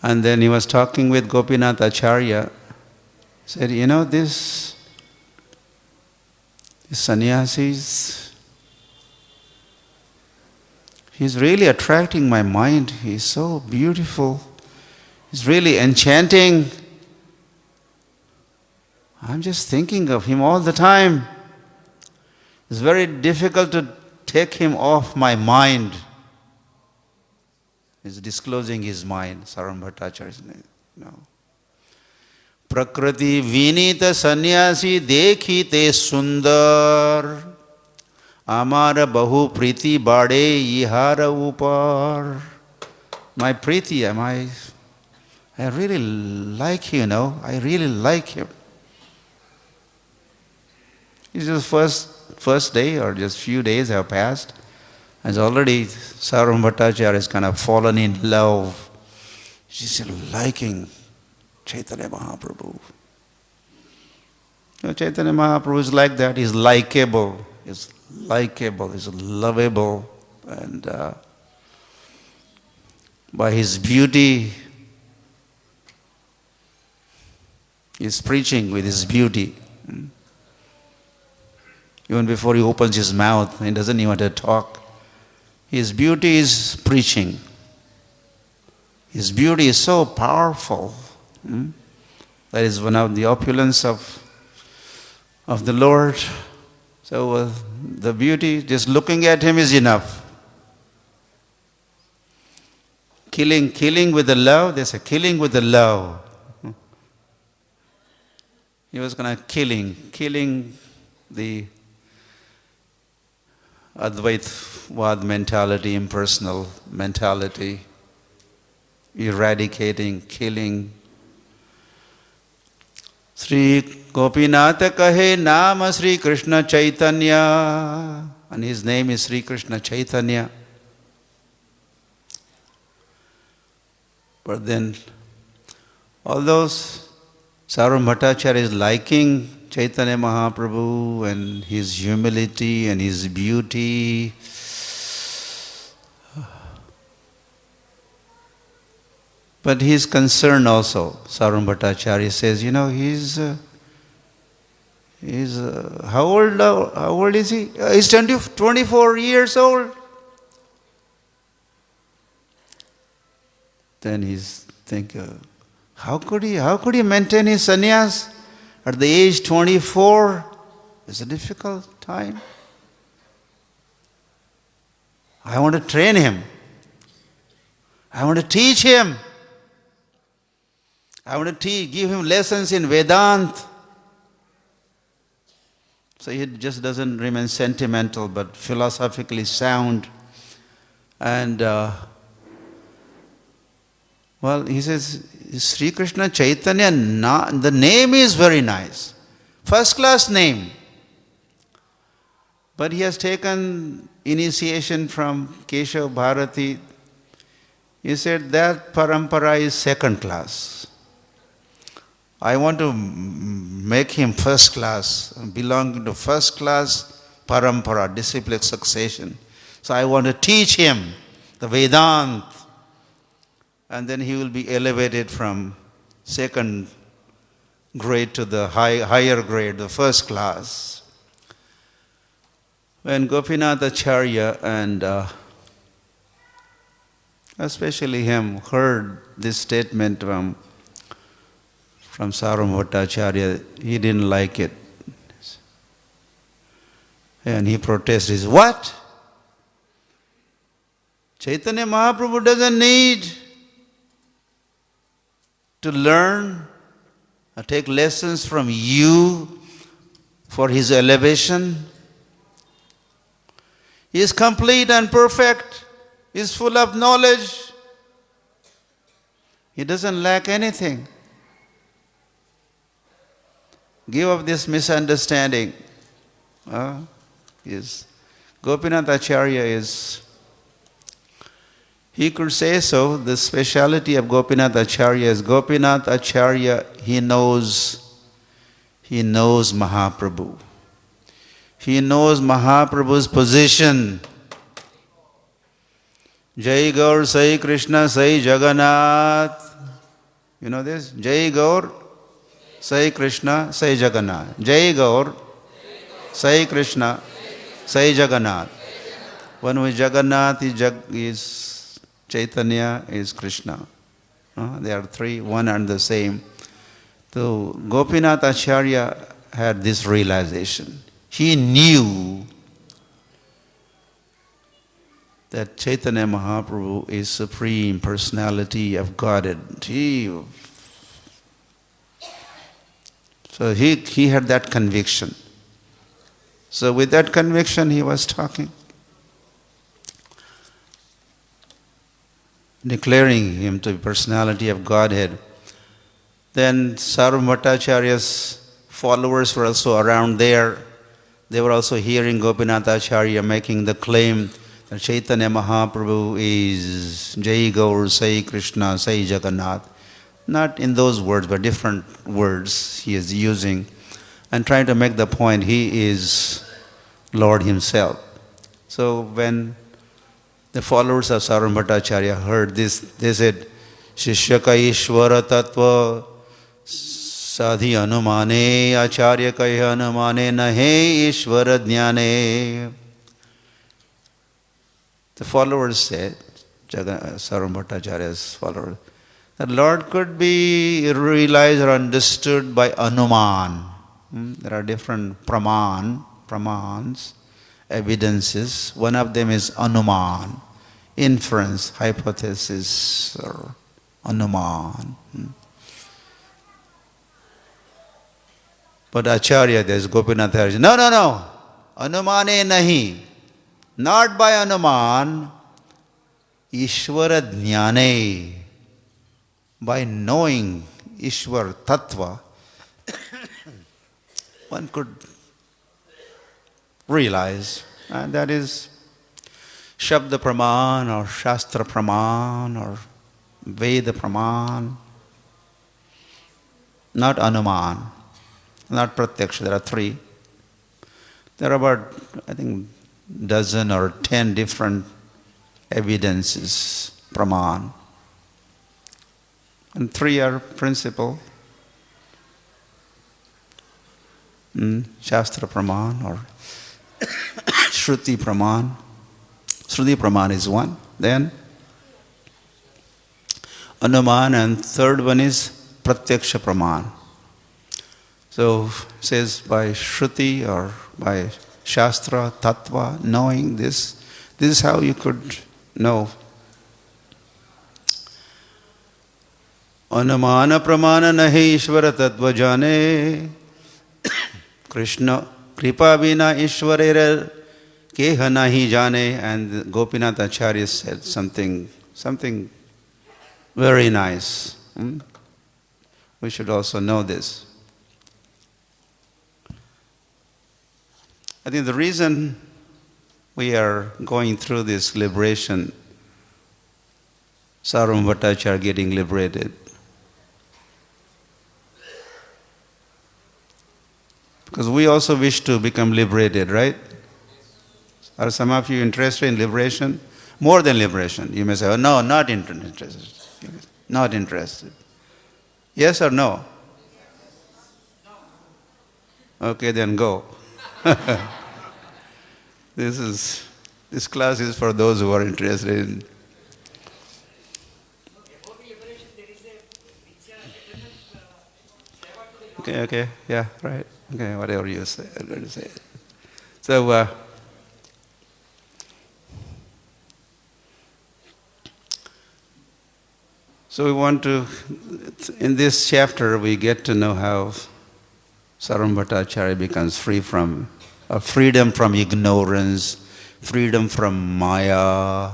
And then he was talking with Gopinath Acharya. Said, you know, these sannyasis, he's really attracting my mind. He's so beautiful. He's really enchanting. I'm just thinking of him all the time. It's very difficult to take him off my mind. He's disclosing his mind, Sarvam Bhattacharya's name. No. Prakriti vinita sannyasi dekhite sundar amara bahu priti bade ihara upar. My priti, I really like you, I really like him. It's just first day or just few days have passed. And already Sarvam Bhattacharya has kind of fallen in love. She's liking Chaitanya Mahaprabhu. Chaitanya Mahaprabhu is like that. He's likable. He's lovable. And by his beauty, he's preaching with his beauty. Even before he opens his mouth, he doesn't even want to talk. His beauty is preaching. His beauty is so powerful. That is one of the opulence of the Lord. So the beauty, just looking at him is enough. Killing with the love, there's a killing with the love. He was kind of killing the Advaitvad mentality, impersonal mentality, eradicating, killing. Sri Gopinatha kahe nama Sri Krishna Chaitanya, and his name is Sri Krishna Chaitanya. But then, although Sarvam Bhattacharya is liking Chaitanya Mahaprabhu and his humility and his beauty, but he is concerned also. Sarvam Bhattacharya says, he's how old is he? He's 24 years old. Then he's thinking, how could he maintain his sannyas at the age 24? It's a difficult time. I want to train him. I want to teach him. I want to give him lessons in Vedanta. So he just doesn't remain sentimental, but philosophically sound. And Well, he says, Sri Krishna Chaitanya, the name is very nice. First class name. But he has taken initiation from Keshav Bharati. He said that parampara is second class. I want to make him first class, belonging to first class parampara, disciplic succession. So I want to teach him the Vedanta, and then he will be elevated from second grade to the higher grade, the first class. When Gopinath Acharya and especially him heard this statement from Sarvabhauma Acharya, he didn't like it. And he protested, what? Chaitanya Mahaprabhu doesn't need to learn or take lessons from you for his elevation. He is complete and perfect. He is full of knowledge. He doesn't lack anything. Give up this misunderstanding. Gopinath Acharya is, he could say so, the speciality of Gopinath Acharya is Gopinath Acharya, he knows Mahaprabhu. He knows Mahaprabhu's position. Jai Gaur, Sai Krishna, Sai Jagannath. You know this? Jai Gaur, Sai Krishna, Sai Jagannath. Jai Gaur, Sai Krishna, Sai Jagannath. One who is Jagannath is Chaitanya, is Krishna. They are three, one and the same. So Gopinath Acharya had this realization. He knew that Chaitanya Mahaprabhu is Supreme Personality of Godhead. So he had that conviction. So with that conviction he was talking, declaring him to be Personality of Godhead. Then Sarvabhauma Acharya's followers were also around there. They were also hearing Gopinath Acharya making the claim that Chaitanya Mahaprabhu is Jai Gaur, Sai Krishna, Sai Jagannath. Not in those words, but different words he is using, and trying to make the point he is Lord himself. So when the followers of Sarvabhauma Acharya heard this, they said, Shishyaka Ishvara Tattva Sadhi Anumane Acharya Kaya Anumane Nahe Ishvara Jnane. The followers said, Sarvabhauma Acharya's followers, that Lord could be realized or understood by Anuman. There are different pramans, evidences. One of them is Anuman, inference, hypothesis, or Anuman. But Acharya, there is Gopinath Acharya, no, Anumane nahi. Not by Anuman, Ishvara Jnane. By knowing Ishwar Tattva, one could realize, and that is Shabda Praman or Shastra Praman or Veda Praman, not Anuman, not Pratyaksha. There are three. There are about, I think, dozen or 10 different evidences, Praman. And three are principal. Shastra Praman or Shruti Praman. Shruti Praman is one. Then Anuman, and third one is Pratyaksha Praman. So it says by Shruti or by Shastra, Tattva, knowing this is how you could know. Anumana pramana nahi Ishvara tattva jane. Krishna kripa bina Ishvarera keha nahi jane. And Gopinath Acharya said something Very nice. We should also know this. I think the reason we are going through this liberation, Sarvam Bhattacharya getting liberated, because we also wish to become liberated, right? Are some of you interested in liberation? More than liberation. You may say, oh, no, not interested. Not interested. Yes or no? Okay, then go. This class is for those who are interested in. Okay, yeah, right. Okay, whatever you say, I'm going to say. So we want to, in this chapter, we get to know how Sarvam Bhattacharya becomes freedom from ignorance, freedom from maya,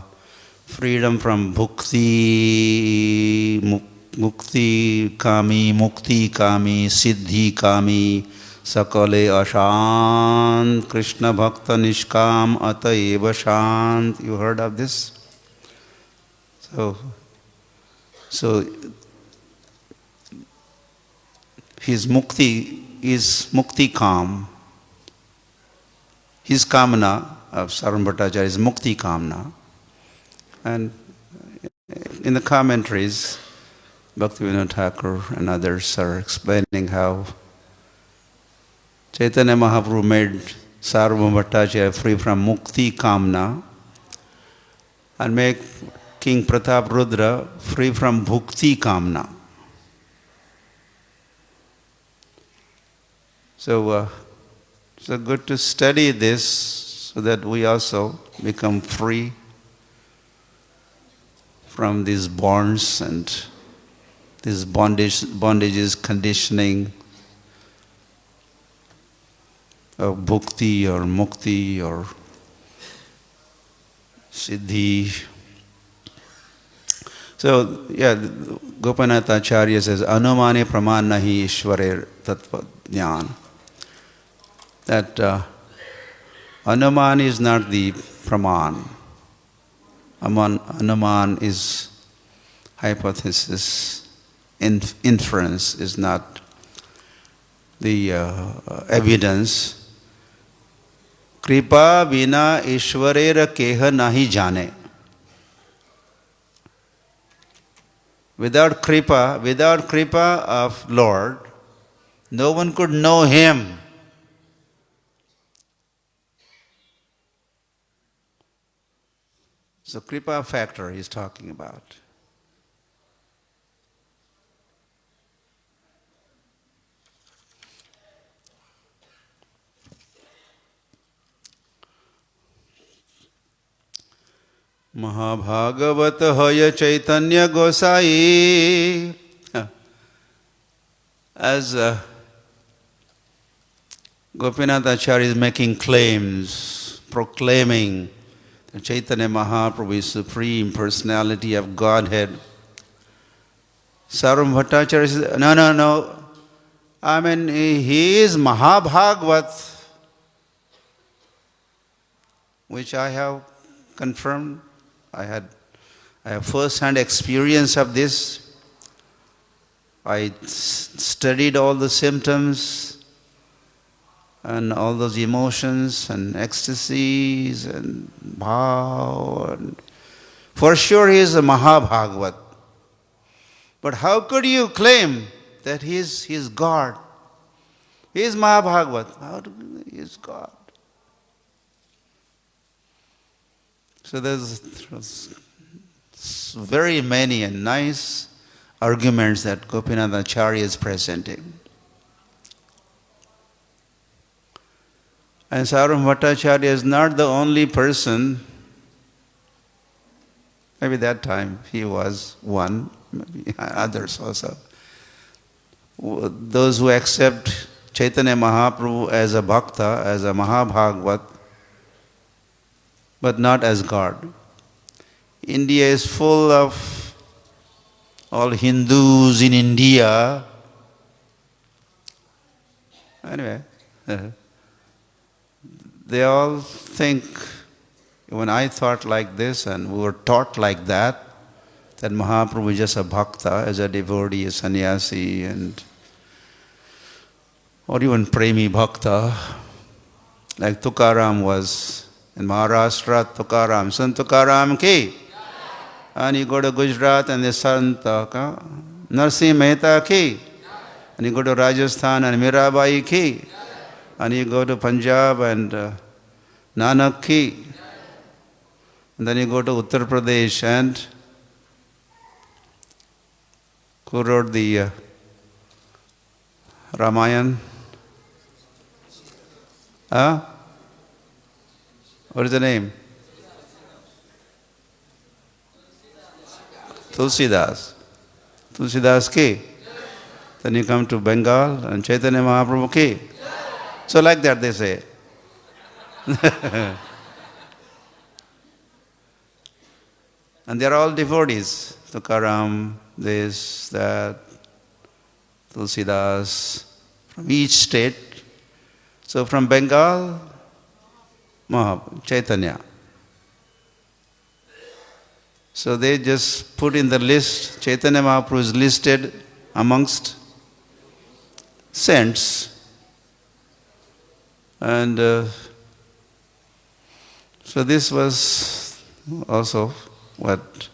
freedom from mukti kami, siddhi kami, sakale ashant, Krishna bhakta nishkam ataeva shant. You heard of this? So his mukti is mukti kam. His kamana of Sarvam Bhattacharya is mukti kamana. And in the commentaries, Bhaktivinoda Thakur and others are explaining how Chaitanya Mahaprabhu made Sarvam Bhattacharya free from mukti kamana and make King Pratap Rudra free from bhukti kamana. So good to study this so that we also become free from these bonds and these bondages, conditioning of bhukti or mukti or siddhi. So, yeah, Gopinath Acharya says, Anumane praman nahi ishware tattva jnana. That Anuman is not the praman. Anuman is hypothesis. Inference is not the evidence. Kripa vina ishwarera keha nahi jane. Without kripa of Lord, no one could know Him. So kripa factor he's talking about. Mahabhagavat Haya Chaitanya Gosai. As Gopinath Acharya is making claims, proclaiming that Chaitanya Mahaprabhu is Supreme Personality of Godhead, Sarvam Bhattacharya says, no. I mean, he is Mahabhagavat, which I have confirmed. I have first-hand experience of this. I studied all the symptoms and all those emotions and ecstasies and bhav. And for sure he is a Mahabhagavat. But how could you claim that he is God? He is Mahabhagavat. How do he is God? So there's very many and nice arguments that Gopinath Acharya is presenting. And Sarvam Bhattacharya is not the only person, maybe that time he was one, maybe others also. Those who accept Chaitanya Mahaprabhu as a bhakta, as a Mahabhagavat, but not as God. India is full of all Hindus in India. Anyway, they all think, when I thought like this and we were taught like that Mahaprabhu is just a bhakta, as a devotee, a sannyasi, or even premi bhakta, like Tukaram was in Maharashtra. Tukaram, Sant Tukaram ki. And you go to Gujarat and the Sant Narsimha Mehta ki. And you go to Rajasthan and Mirabai ki. And you go to Punjab and Nanak ki. And then you go to Uttar Pradesh and who wrote the Ramayana? What is the name? Tulsidas. Tulsidas ki. Then you come to Bengal and Chaitanya Mahaprabhu ki. So like that they say. And they are all devotees. Tukaram, this, that, Tulsidas, from each state. So from Bengal, Chaitanya. So they just put in the list, Chaitanya Mahaprabhu is listed amongst saints. And so this was also what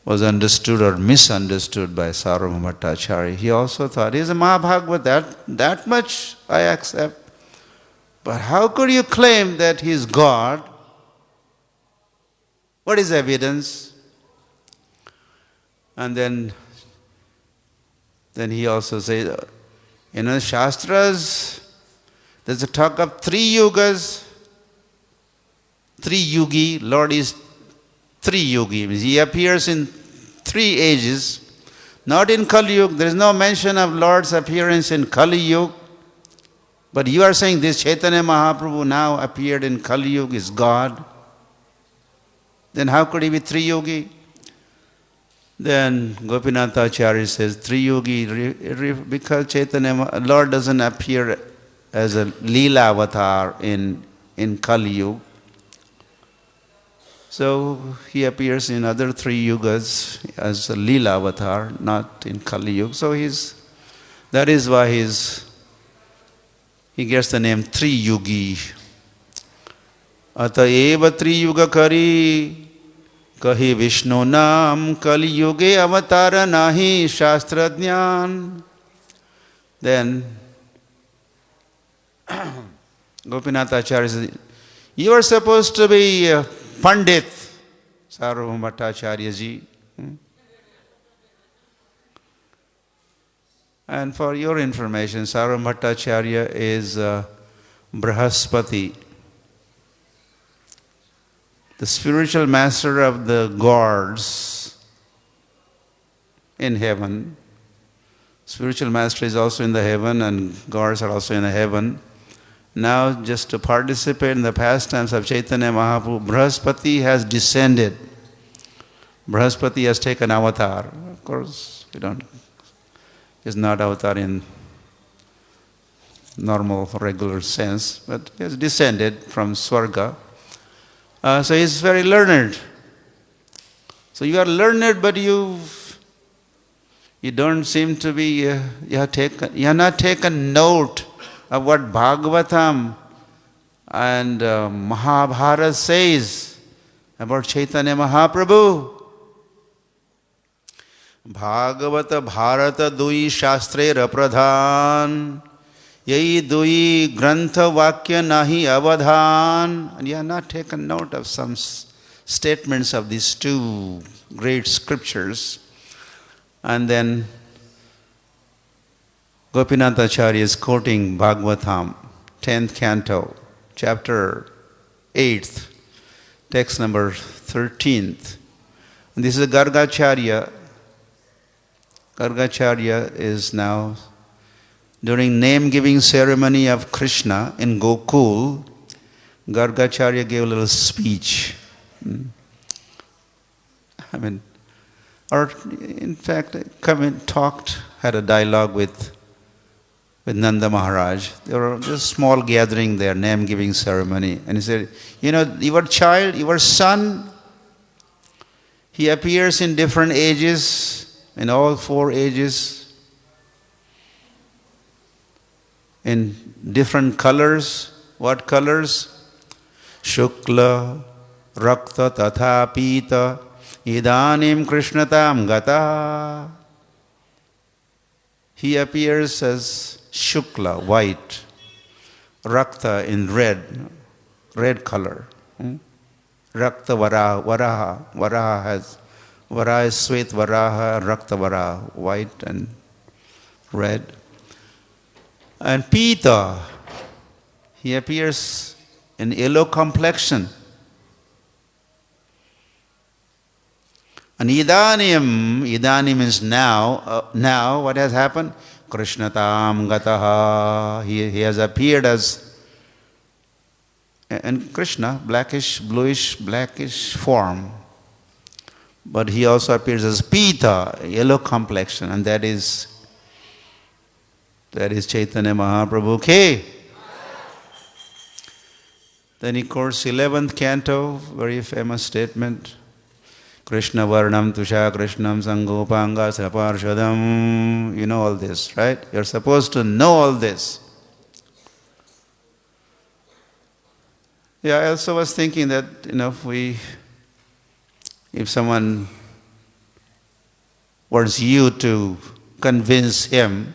was understood or misunderstood by Sarvabhauma Bhattacharya. He also thought, he is a Mahabhagavad, that much I accept. But how could you claim that he is God? What is evidence? And then he also says, Shastras, there's a talk of 3 yugas, 3 yugi, Lord is 3 yugi, means he appears in 3 ages, not in Kali Yuga. There is no mention of Lord's appearance in Kali Yuga. But you are saying this Chaitanya Mahaprabhu now appeared in Kali Yuga is God. Then how could he be 3 yogi? Then Gopinath Acharya says 3 yogi because Chaitanya Lord doesn't appear as a Leela avatar in Kali Yuga. So he appears in other 3 yugas as a Leela avatar, not in Kali Yuga. So that is why he gets the name 3 yogi. Ataeva 3 yuga kari kahi Vishnu naam Kali yuge avatara nahi shastra jnana. Then Gopinath Acharya says, you are supposed to be Pandit, Sarvabhauma Bhattacharya ji. And for your information, Sarvabhauma Bhattacharya is Brahaspati, the spiritual master of the gods in heaven. Spiritual master is also in the heaven and gods are also in the heaven. Now, just to participate in the pastimes of Chaitanya Mahaprabhu, Brahaspati has descended. Brahaspati has taken avatar. Of course, he's not avatar in normal, regular sense, but he has descended from Swarga. So he's very learned. So you are learned, but you don't seem to be, you have not taken note of what Bhagavatam and Mahabharata says about Chaitanya Mahaprabhu. Bhagavata Bharata Dui Shastrera Pradhan Yai Dui Grantha Vakya Nahi Avadhan. And you have not taken note of some statements of these 2 great scriptures. And then Gopinath Acharya is quoting Bhagavatam, 10th canto, chapter 8th, text number 13th. And this is Gargacharya. Gargacharya is now, during name-giving ceremony of Krishna in Gokul, Gargacharya gave a little speech. or in fact, come and talked, had a dialogue with Nanda Maharaj. There were just small gathering there, name-giving ceremony. And he said, you know, your child, your son, he appears in different ages, in all 4 ages, in different colors. What colors? Shukla, Rakta, Tatha, Pita, Idanim Krishnatam Gata. He appears as Shukla, white, Rakta in red color. Rakta Varaha, Varaha is Svet Varaha, Rakta Varaha, white and red. And Pita, he appears in yellow complexion. And Idanim is now. Now what has happened? Krishnatam Gataha. He has appeared as, and Krishna, blackish, bluish, blackish form. But he also appears as Pita, yellow complexion, and that is Chaitanya Mahaprabhu K. Then he quotes 11th canto, very famous statement. Krishna Varnam Tusha Krishnam Sangopanga Sraparshadam. You know all this, right? You're supposed to know all this. Yeah, I also was thinking that, you know, if someone wants you to convince him,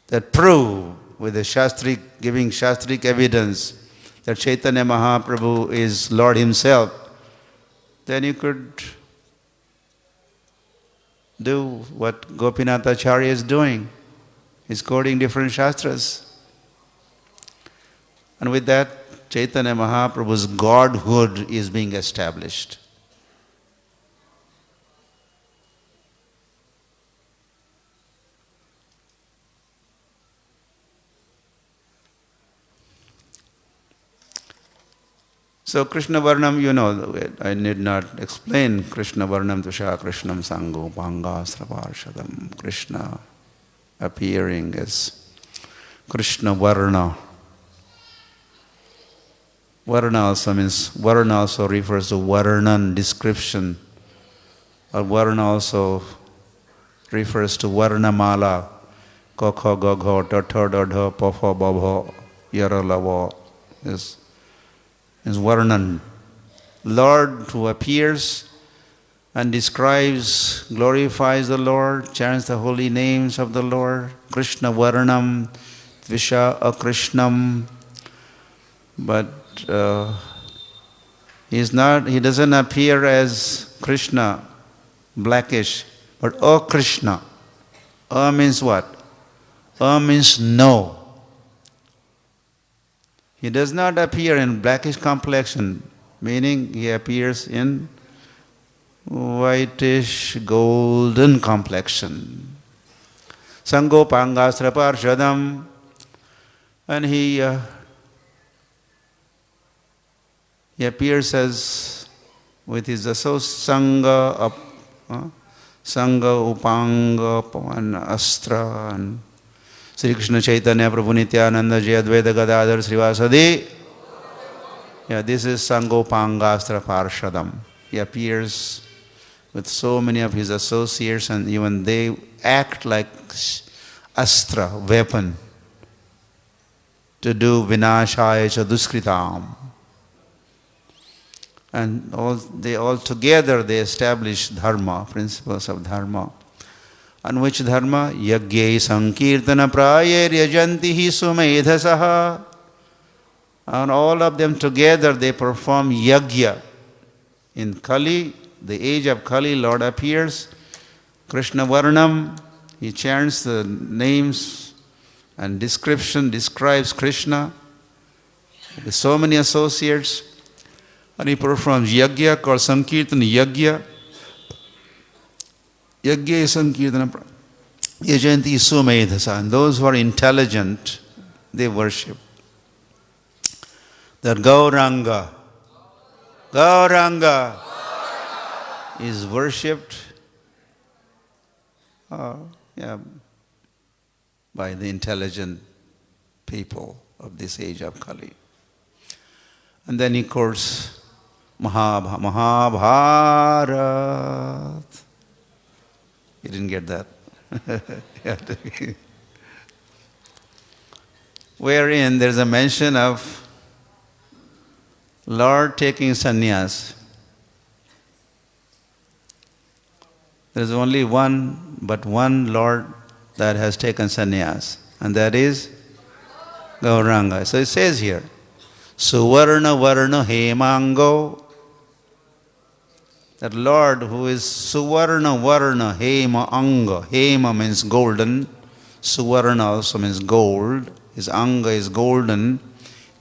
that prove with the giving Shastric evidence that Chaitanya Mahaprabhu is Lord Himself, then you could do what Gopinath Acharya is doing. He's quoting different Shastras. And with that, Chaitanya Mahaprabhu's godhood is being established. So Krishna Varnam, you know, I need not explain Krishna Varnam Tusha Krishnam Sango Panga Sraparshadam. Krishna appearing as Krishna Varna. Varna also refers to Varnan, description. Or Varna also refers to Varnamala. Kokho, Gogho, Tatho, Dadho, Popho, Babho, Yara, Lavo. Yes. Is Varnan, Lord who appears and describes, glorifies the Lord, chants the holy names of the Lord. Krishna Varnam, Visha Akrishnam. But he doesn't appear as Krishna, blackish, but O Krishna. O means what? O means no. He does not appear in blackish complexion, meaning he appears in whitish golden complexion. Sango Pangasra Parshadam, and he appears as with his Sangha, Sangha, Upanga, and Astra, and Sri Krishna Chaitanya Prabhu Nityananda Jai Advaita Gadadhar Srivasadi. Yeah, this is Sangopangastra Parshadam. He appears with so many of his associates, and even they act like astra, weapon, to do vinashaya cha duskritam. And they all together they establish dharma, principles of dharma. And which dharma? Yagye sankirtana prayer yajanti hi sumedhasaha. And all of them together they perform yagya. In Kali, the age of Kali, Lord appears. Krishna Varnam, he chants the names and describes Krishna with so many associates. And he performs yagya called Sankirtan Yagya. Yagya Sankirtana Yajanti Sumedhasa. And those who are intelligent, they worship. That Gauranga is worshipped yeah, by the intelligent people of this age of Kali. And then he quotes Mahabharat. You didn't get that. Wherein there's a mention of Lord taking sannyas. There's only one Lord that has taken sannyas, and that is Gauranga. So it says here, Suvarna Varna Hemango, that Lord who is Suvarna Varna Hema Anga. Hema means golden, Suvarna also means gold, his Anga is golden.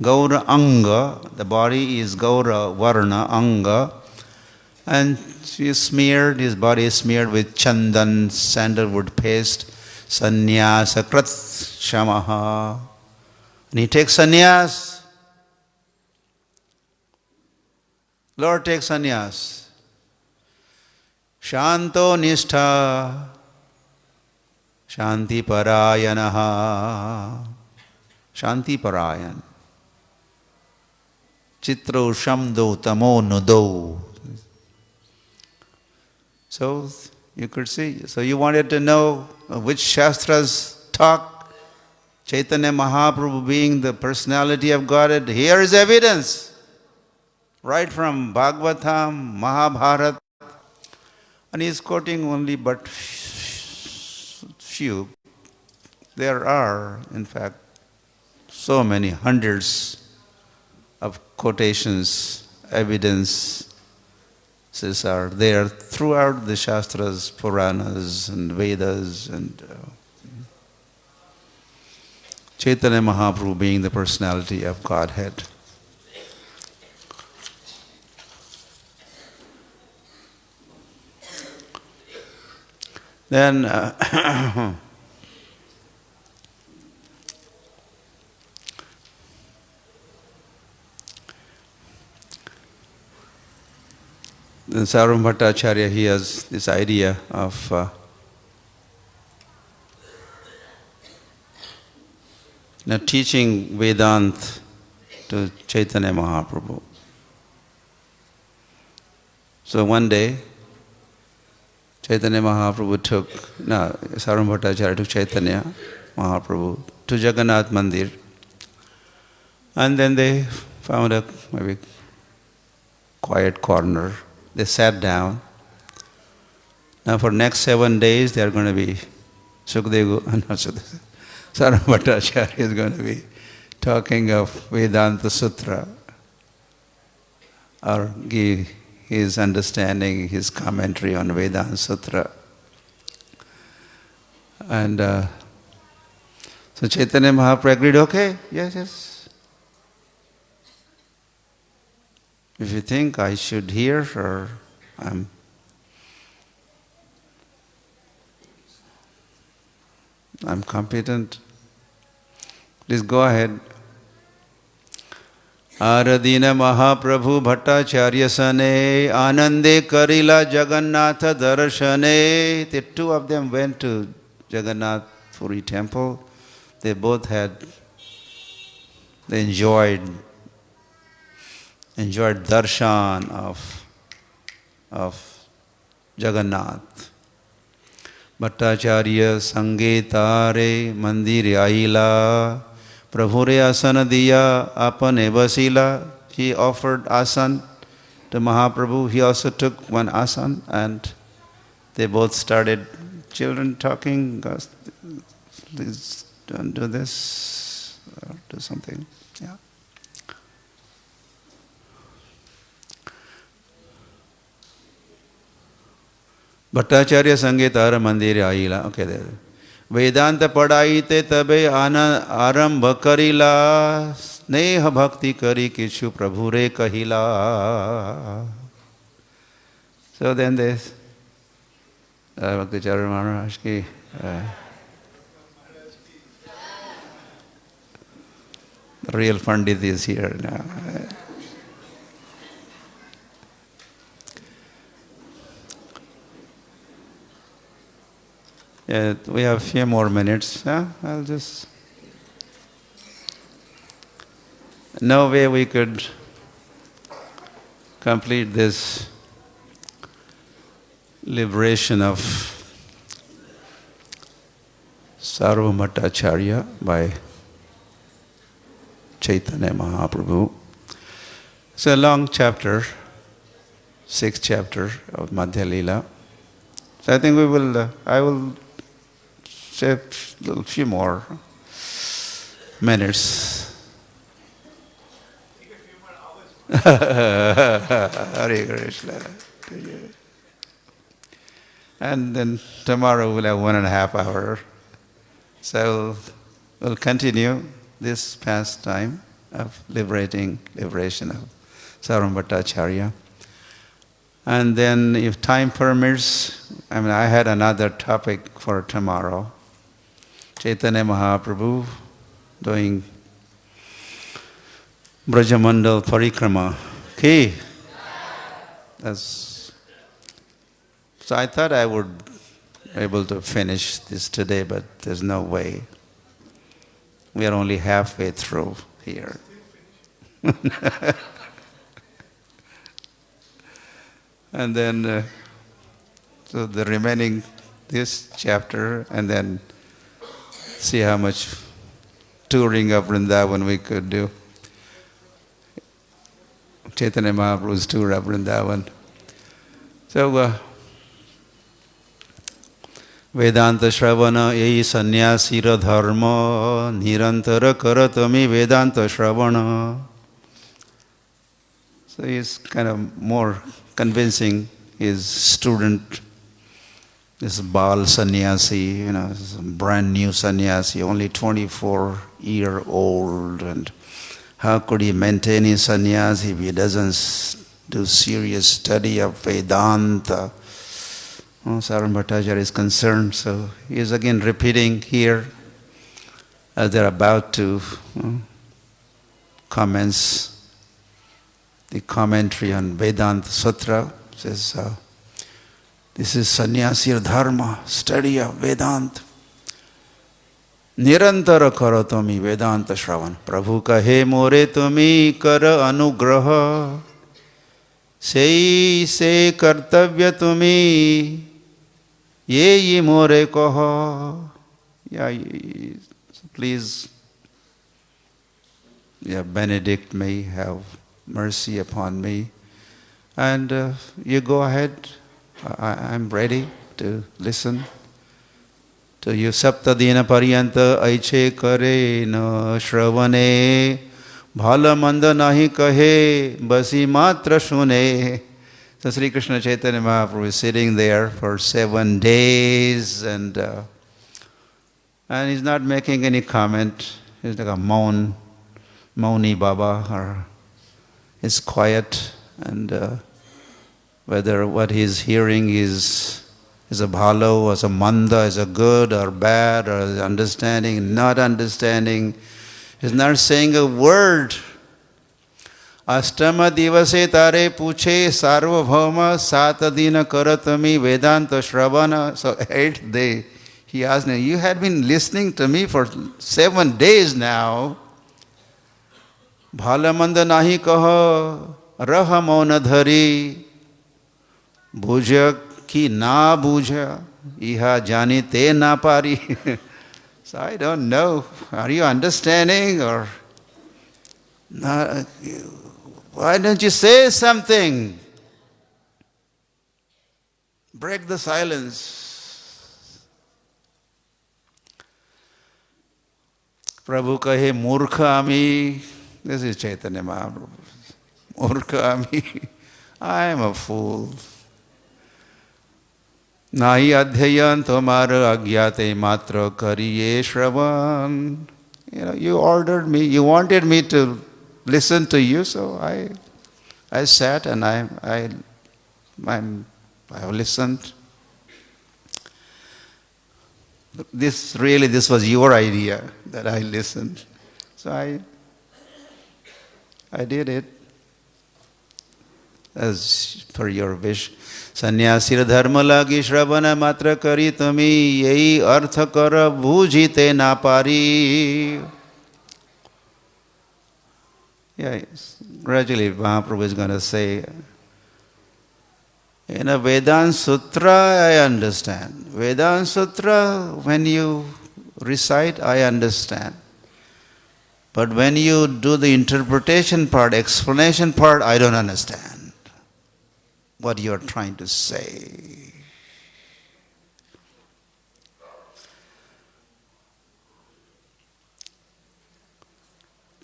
Gaura Anga, the body is Gaura Varna Anga, and his body is smeared with chandan, sandalwood paste, sannyasa krat shamaha. And he takes sannyas. Lord takes sannyas. Shanto nishtha, shanti parayanaha, shanti parayan. Chitro shamdo tamo nudo. So you could see. So you wanted to know which Shastras talk Chaitanya Mahaprabhu being the personality of Godhead. Here is evidence. Right from Bhagavatam, Mahabharata. And he is quoting only but few. There are, in fact, so many hundreds of quotations, evidences are there throughout the Shastras, Puranas and Vedas, and Chaitanya Mahaprabhu being the personality of Godhead. Then Then Sarvam Bhattacharya, he has this idea of teaching Vedant to Chaitanya Mahaprabhu. So one day, Sarvam Bhattacharya took Chaitanya Mahaprabhu to Jagannath Mandir, and then they found a maybe quiet corner. They sat down. Now for next 7 days they are going to be Sarvam Bhattacharya is going to be talking of Vedanta Sutra, or give his understanding, his commentary on Vedanta Sutra. And so Chaitanya Mahaprabhu agreed, okay, yes. If you think I should hear, or I'm competent, please go ahead. Aradina Mahaprabhu Bhattacharya Sane Anande Karila Jagannatha Darshane. The two of them went to Jagannath Puri temple. They enjoyed darshan of Jagannath. Bhattacharya Sangetare Mandire Aila Prabhure Asana Diya Apane Vasila. He offered asan to Mahaprabhu. He also took one asan, and they both started, children talking, please don't do this, or do something. Yeah. Bhattacharya Sangetara Mandire Aila. Okay, there. Vedanta padai te tabe arambha karila sneha bhakti kari kichu prabhure kahila. So then this Bhakti Charu Maharaj ki the real Pandit is here now. Yeah, we have a few more minutes. Huh? I'll just... No way we could complete this liberation of Sarvamata by Chaitanya Mahaprabhu. It's a long chapter, 6th chapter of Madhya Leela. So I think I will say a few more minutes. Hare Krishna. And then tomorrow we'll have 1.5 hours. So we'll continue this pastime of liberation of Sarvamata. And then if time permits, I had another topic for tomorrow. Chaitanya Mahaprabhu doing Brajamandal Parikrama. Okay. So I thought I would be able to finish this today, but there's no way. We are only halfway through here. And then, so the remaining, this chapter, and then see how much touring of Vrindavan we could do. Chaitanya Mahaprabhu's tour of Vrindavan. So, Vedanta Sravana ei sannyasira dharma nirantara karatami Vedanta Sravana. So he's kind of more convincing his student, this Bal sannyasi, this brand new sannyasi, only 24-year-old, and how could he maintain his sannyas if he doesn't do serious study of Vedanta? Sarvamata is concerned, so he is again repeating here as they're about to commence the commentary on Vedanta Sutra. Says, this is sannyasir dharma, study of Vedanta. Nirantara karo tumi Vedanta Shravan. Prabhu kahe more tumi kara anugraha. Sei se kartavya tumi ye more kaha. Please, Benedict may have mercy upon me. And you go ahead. I'm ready to listen to you. Saptadina paryanta aiche kare na shravane bhala manda nahi kahe basi matra shune. So Sri Krishna Chaitanya Mahaprabhu is sitting there for 7 days and he's not making any comment. He's like a Mauni Baba, or he's quiet, and whether what he's hearing is a bhalo, or is a manda, is a good or bad, or is understanding, not understanding, he's not saying a word. Ashtama divase tare puche sarvabhauma satadina karatami Vedanta Shravana. So 8th day, he asked me, you had been listening to me for 7 days now. Bhala manda nahi kaha raha mauna dhari bhuja ki na bhuja iha jani te na pari. So I don't know. Are you understanding or not? Why don't you say something? Break the silence. Prabhu kahe murkha ami. This is Chaitanya Mahaprabhu. Murkha ami. I am a fool. Nahi adhyayan tomara agyate matra kariye shravan. You ordered me, you wanted me to listen to you, so I sat and I have listened. This was your idea that I listened. So I did it. as per your wish. Sannyasir dharma lagi Sravana matra kari tumi yei artha kara bhujite na pari. Yes, gradually Mahaprabhu is going to say, in a Vedanta Sutra I understand. Vedanta Sutra, when you recite, I understand. But when you do the interpretation part, explanation part, I don't understand what you are trying to say.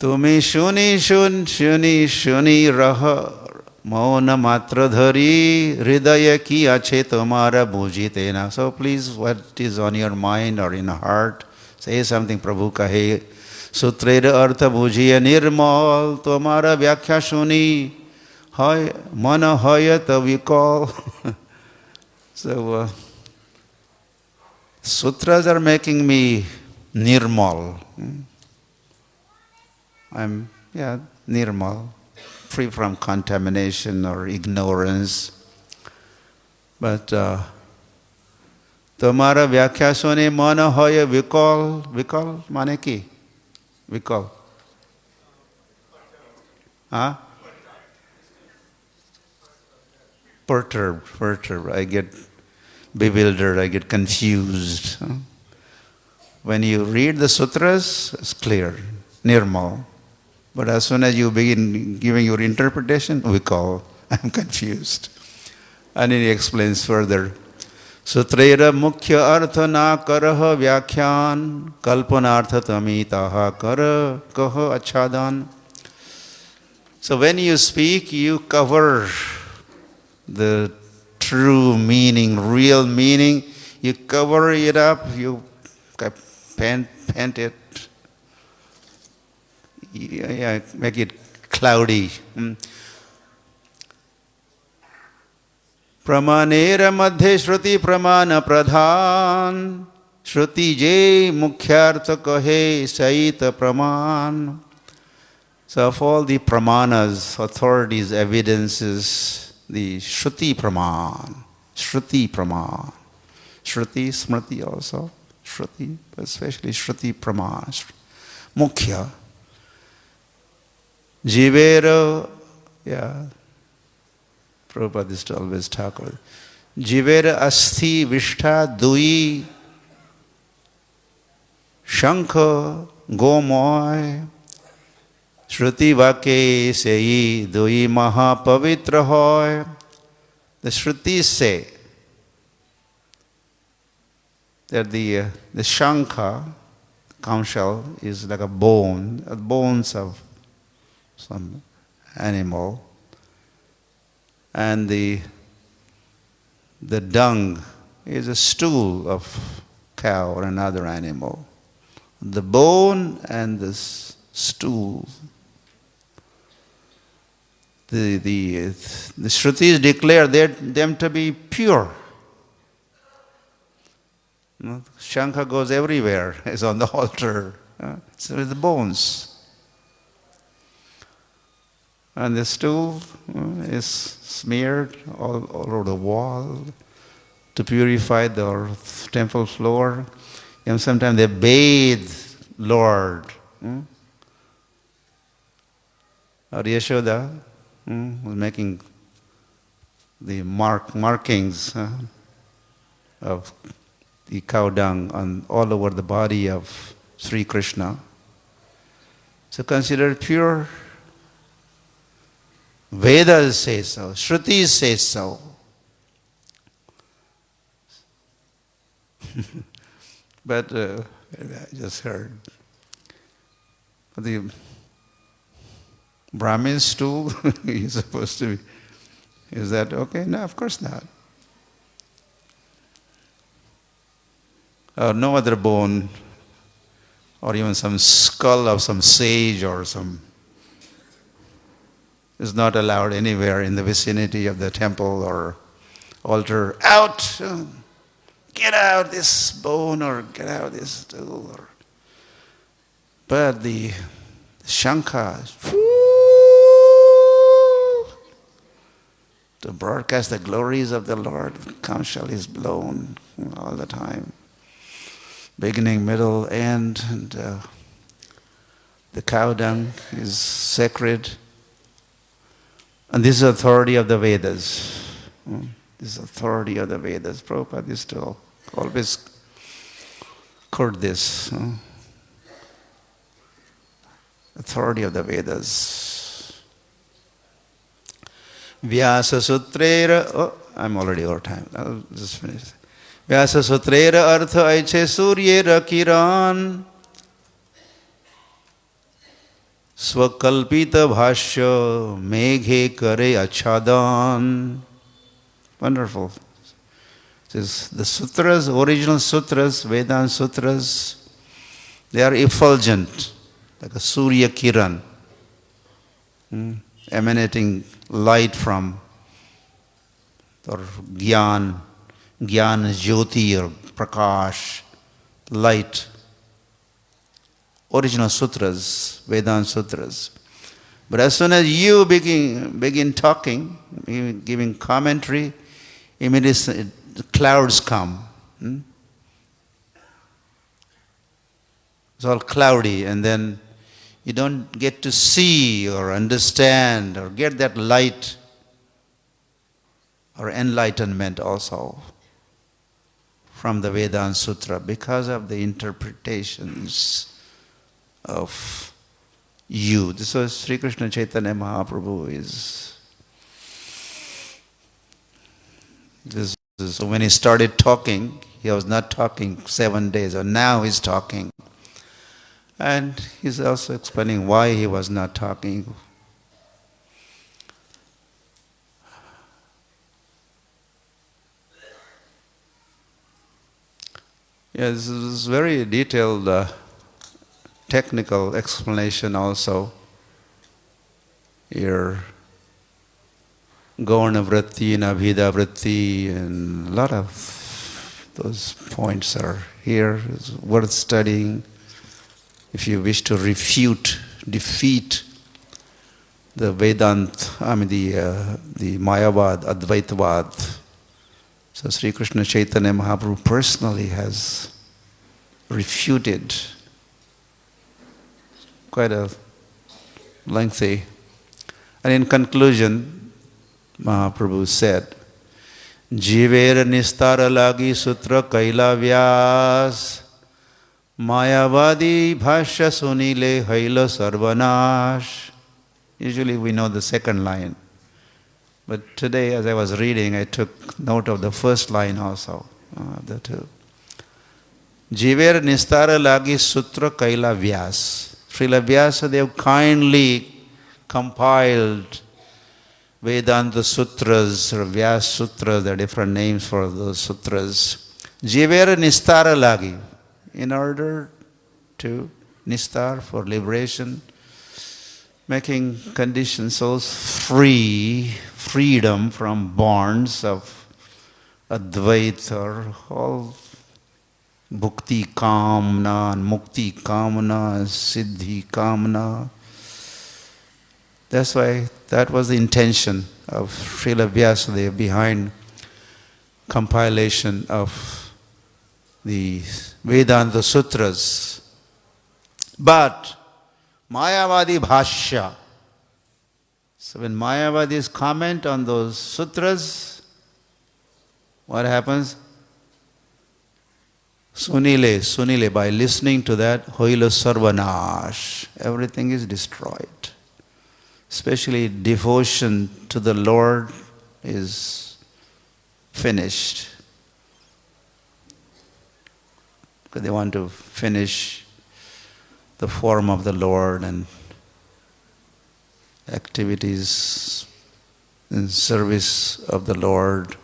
Tumi shuni raha mauna matra dhari hridaya ki ache tumara bhujite na. So please, what is on your mind or in heart, say something. Prabhu kahe sutrera artha bhujiya nirmal tumara vyakhya shuni hay mana hayat vikal. So sutras are making me nirmal. I'm, nirmal, free from contamination or ignorance. But Tomara vyakhya sune mana hoya vikal. Vikal mane ki? Vikal. Huh? Perturbed. I get bewildered, I get confused. When you read the sutras, it's clear, nirmal. But as soon as you begin giving your interpretation, vikal, I'm confused. And he explains further. Sutrera mukhya artha na karaha vyakhyan kalpanartha tamitaha kara kaha achadan. So when you speak, you cover the true meaning, real meaning. You cover it up, you paint it, make it cloudy. Pramanera madhe shruti pramana pradhan shruti je mukhyartha kahe saita praman. So of all the pramanas, authorities, evidences, the shruti praman, shruti, smriti also, shruti, but especially shruti praman, mukhya. Jivera, Prabhupada used to always talk about Jivera asti vishtha dui shankha gomoy shruti vake sei dui maha pavitra hoy. The Shrutis say that the shankha, conch shell, is like a bone, bones of some animal. And the dung is a stool of cow or another animal. The bone and the stool. The Shrutis declare them to be pure. Shankha goes everywhere, is on the altar. So with the bones. And the stool is smeared all over the wall to purify the temple floor. And sometimes they bathe Lord. Or Yashoda was making the markings of the cow dung on all over the body of Sri Krishna. So considered pure. Vedas say so, Shrutis say so. But I just heard the Brahmin stool is supposed to be. Is that okay? No, of course not. No other bone, or even some skull of some sage or some, is not allowed anywhere in the vicinity of the temple or altar. Out! Get out this bone or get out this stool. But the shankha, to broadcast the glories of the Lord. Conch shell is blown all the time. Beginning, middle, end, and the cow dung is sacred. And this is authority of the Vedas. This is authority of the Vedas. Prabhupada used to always quote this. Authority of the Vedas. Vyasa Sutrera. I'm already over time. I'll just finish. Vyasa Sutrera Artha Aiche Suryera Kiran Swakalpita Bhashya Meghe Kare Achadan. Wonderful. This, the sutras, original sutras, Vedanta sutras, they are effulgent, like a Surya Kiran, emanating light from, or Gyan Jyoti or Prakash, light. Original sutras, Vedanta sutras. But as soon as you begin talking, giving commentary, immediately clouds come. It's all cloudy, and then you don't get to see or understand or get that light or enlightenment also from the Vedanta Sutra because of the interpretations of you. This was Sri Krishna Chaitanya Mahaprabhu so when he started talking, he was not talking 7 days, or now he's talking. And he's also explaining why he was not talking. Yeah, this is very detailed technical explanation also. Here, Gauna Vritti and Abhida Vritti, and a lot of those points are here. It's worth studying if you wish to defeat the Vedanta, the Mayavad, Advaitavad. So Sri Krishna Chaitanya Mahaprabhu personally has refuted quite a lengthy. And in conclusion, Mahaprabhu said, Jiver nistara lagi sutra kaila vyas Mayavadi bhashya sunile haila sarvanash. Usually we know the second line. But today, as I was reading, I took note of the first line also. The two. Jiver nistara lagi sutra kaila vyas. Srila Vyasa, they have kindly compiled Vedanta Sutras or Vyas Sutras, there are different names for those sutras. Jivera Nistara Lagi, in order to Nistar, for liberation, making conditioned souls freedom from bonds of Advaita or all Bhukti Kamna and Mukti Kamna, Siddhi Kamna. That's why that was the intention of Srila Vyasadeva behind compilation of the Vedanta Sutras. But Mayavadi Bhashya. So when Mayavadis comment on those sutras, what happens? Sunile, by listening to that, Hoila Sarvanash, everything is destroyed. Especially devotion to the Lord is finished. Because they want to finish the form of the Lord and activities in service of the Lord.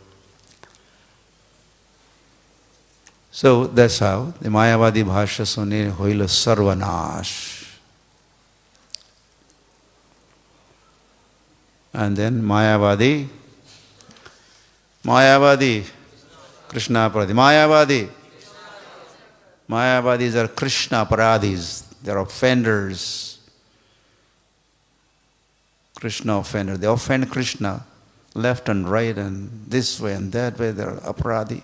So that's how the Mayavadi Bhashya Suni Hoila Sarvanash. And then Mayavadi, Krishna Paradhi. Mayavadis are Krishna Paradhis. They are offenders. Krishna offender. They offend Krishna. left and right and this way and that way. They're aparadhi.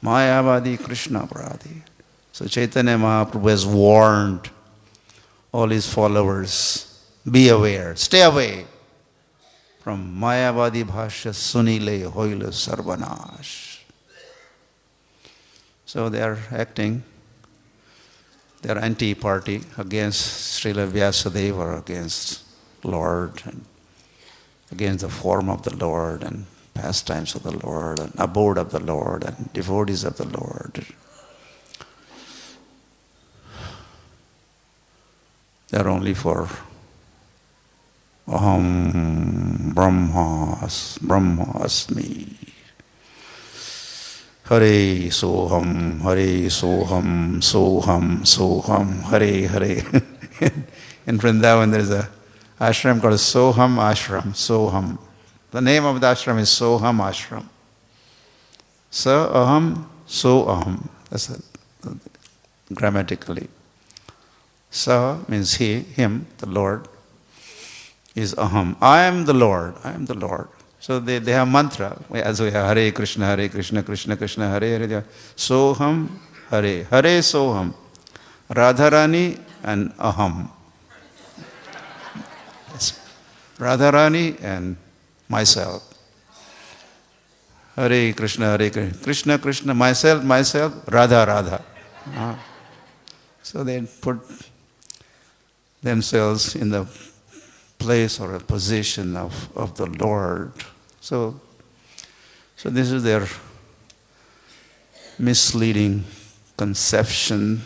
Mayavadi, Krishna aparadhi. So Chaitanya Mahaprabhu has warned all his followers, be aware, stay away from Mayavadi Bhashya Sunile Hoile Sarvanash. So they are acting, they are anti-party against Srila Vyasadeva or against Lord and against the form of the Lord and pastimes of the Lord and abode of the Lord and devotees of the Lord. They are only for Aham Brahmasmi. Hare Soham, Hare Soham, Soham, Soham, Hare Hare. In Vrindavan there is a ashram called Soham Ashram, Soham. The name of the ashram is Soham Ashram. Sa Aham, So Aham. That's it, grammatically. Sa means he, him, the Lord, is Aham. I am the Lord, I am the Lord. So they have mantra, as we have Hare Krishna, Krishna Krishna, Hare Hare. Soham, Hare, Hare Soham. Radharani and Aham. Radharani and myself. Hare Krishna, Krishna Krishna, myself, Radha, Radha. So they put themselves in the place or a position of the Lord. So this is their misleading conception.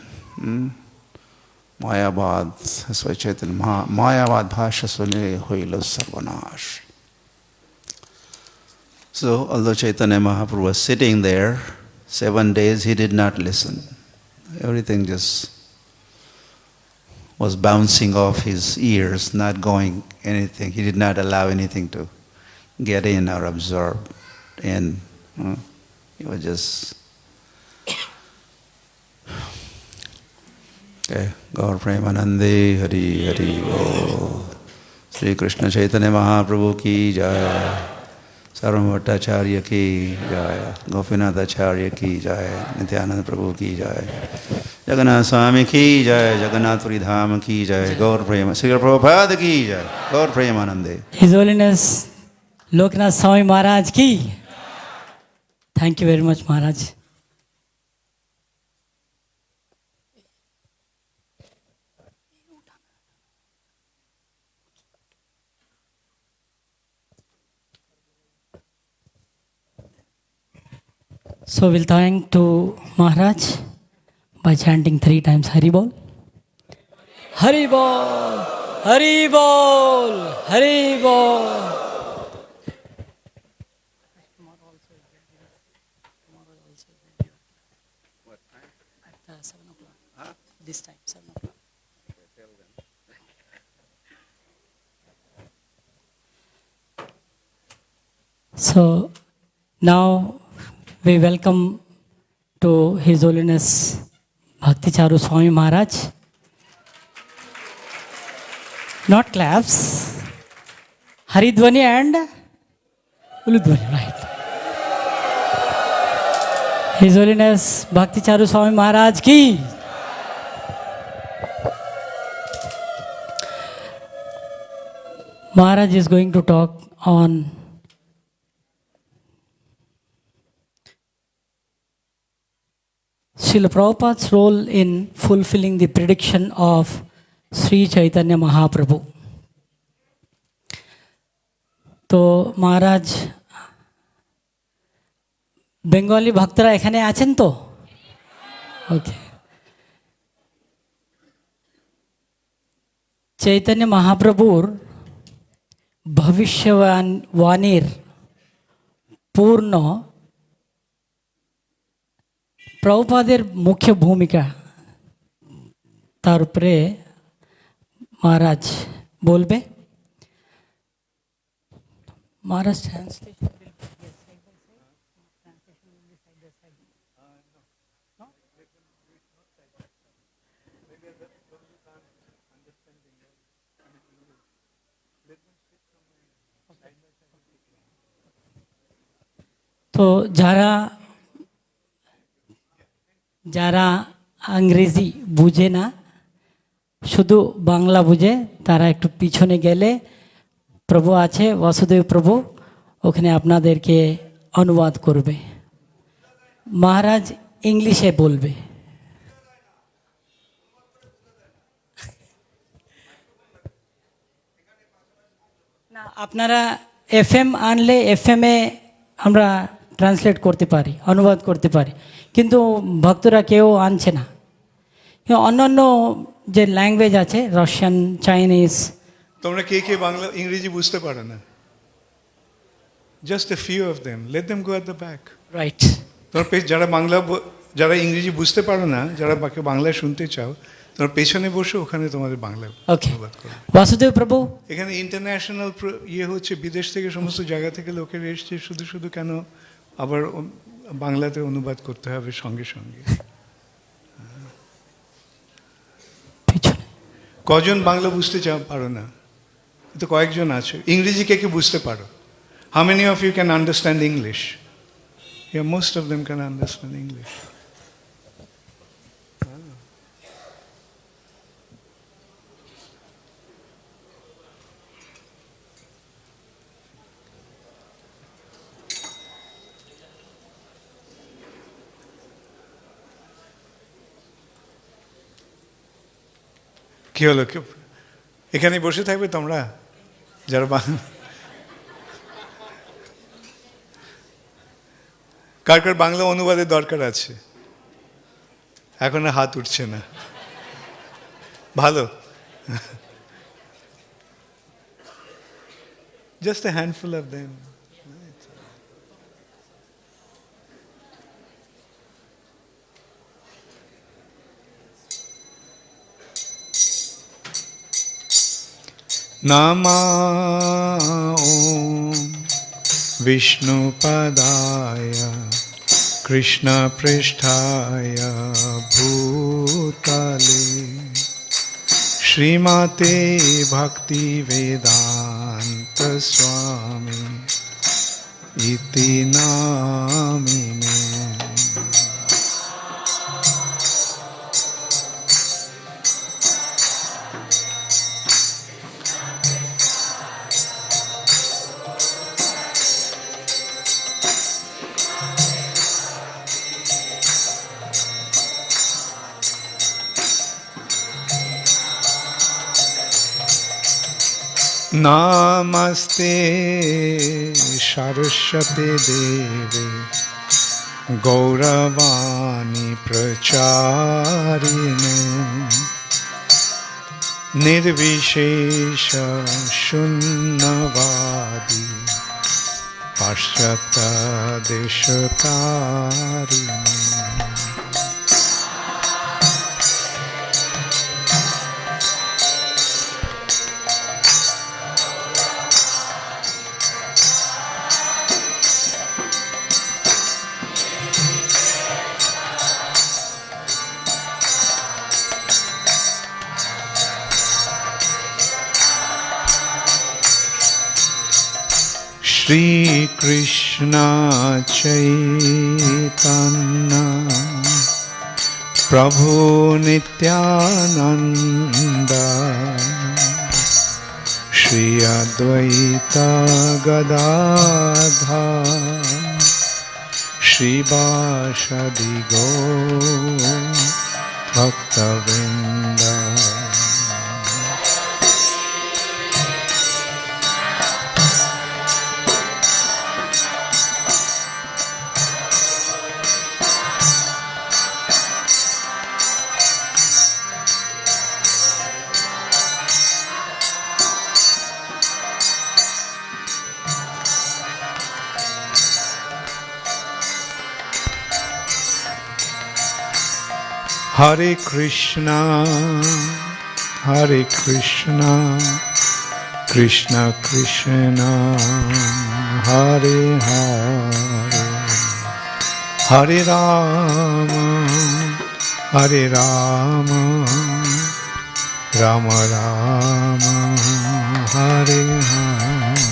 Mayavad, that's why Chaitanya Mayavad Bhasha Sune Hoila Sarvanash. So although Chaitanya Mahaprabhu was sitting there 7 days, he did not listen. Everything just was bouncing off his ears, not going anything. He did not allow anything to get in or absorb in. He was just... Okay, Gaur Premanande, Hari Hari Bol. Sri Krishna Chaitanya Mahaprabhu ki jai. Sarvam Bhattacharya ki jai. Gopinath Acharya ki jai. Nityananda Prabhu ki jai. Jagannath Swami ki jai. Jagannath Puri Dham ki jai. Gaur Premanande. Sri Prabhupada ki jai. Gaur Premanande. His Holiness Lokanath Swami Maharaj ki. Thank you very much, Maharaj. So we'll thank to Maharaj by chanting 3 times Hari Bol. Hari Bol, Hari Bol, Hari Bol. At 7 o'clock. This time, 7 o'clock. So now we welcome to His Holiness Bhakti Charu Swami Maharaj. Not claps. Haridwani and Uludwani, right. His Holiness Bhakti Charu Swami Maharaj ki. Maharaj is going to talk on Srila Prabhupada's role in fulfilling the prediction of Sri Chaitanya Mahaprabhu. তো মহারাজ Bengali ভক্তরা এখানে আছেন তো? ওকে। চৈতন্য মহাপ্রভুর ভবিষ্যবাণীর পূর্ণ প্রভুপাদের মুখ্য ভূমিকা তার উপরে মহারাজ বলবে। মহারাজ ট্রান্সলেশন তো যারা যারা ইংরেজি বুঝে না, শুধু বাংলা বুঝে, তারা একটু পিছনে গেলে প্রভু আছে, বাসুদেব প্রভু, ওখানে আপনাদেরকে অনুবাদ করবে। মহারাজ ইংলিশে বলবে। না, আপনারা FM আনলে FM-এ আমরা ট্রান্সলেট করতে পারি, অনুবাদ করতে পারি, কিন্তু ভক্তরা কেউ আনছে না। অন্যান্য যে ল্যাঙ্গুয়েজ আছে, রাশিয়ান, চাইনিজ। তোমরা কে কে বাংলা ইংরেজি বুঝতে পারো না? Just a few of them, let them go at the back. Right. তোমরা যারা যারা ইংরেজি বুঝতে পারো না, যারা বাকি বাংলায় শুনতে চাও, তোমরা পেছনে বসে ওখানে তোমাদের বাংলা অনুবাদ করো। বাসুদেব প্রভু, এখানে ইন্টারন্যাশনাল হচ্ছে, বিদেশ থেকে সমস্ত জায়গা থেকে লোকেরা এসছে, শুধু শুধু কেন আবার বাংলাতে অনুবাদ করতে হবে সঙ্গে সঙ্গে? কজন বাংলা বুঝতে পারো না? তো কয়েকজন আছো। ইংরেজি কে কে বুঝতে পারো? How many of you can understand English? Yeah, most of them can understand English. কি হলো? এখানে বসে থাকবে তোমরা যারা কার কার বাংলা অনুবাদের দরকার আছে? এখন হাত উঠছে না। ভালো, just a handful of them. नामा ओम विष्णुपदाय कृष्णपृष्ठाय भूतले श्रीमते भक्ति वेदांत स्वामी इति नामिने। नमस्ते सरस्वती देवे गौरवाणी प्रचारिणे निर्विशेष शून्यवादी पाश्चात्य देशतारिणे। श्री कृष्ण चैतन्य प्रभु नित्यानंद श्री अद्वैत गदाधर श्रीवासदि गौर भक्तवृंद। Hare Krishna, Krishna Krishna, Hare Hare, Hare Rama, Rama Rama, Hare Hare।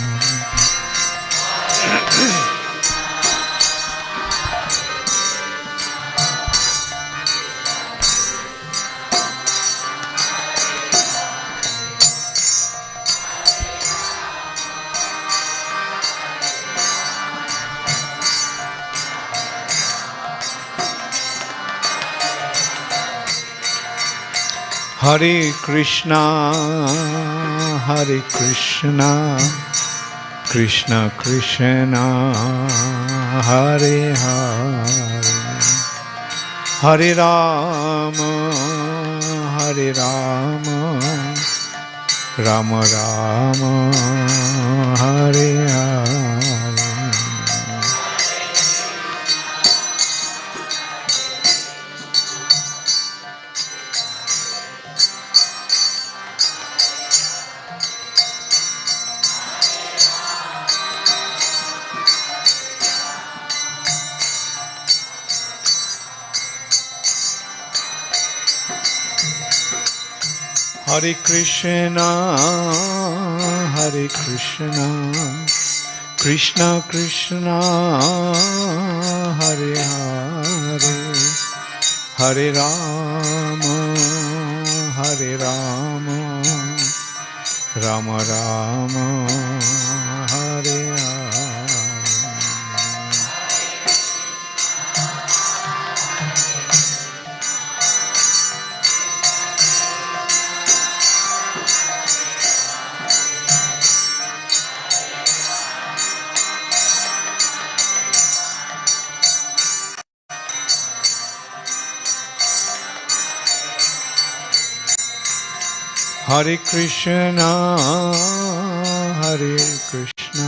Hare Krishna, Hare Krishna, Krishna Krishna, Hare Hare, Hare Rama, Hare Rama, Rama Rama, Hare Hare. Hare Krishna, Hare Krishna, Krishna Krishna, Hare Hare, Hare Rama, Hare Rama, Rama Rama, Hare Hare. Hare Krishna, Hare Krishna,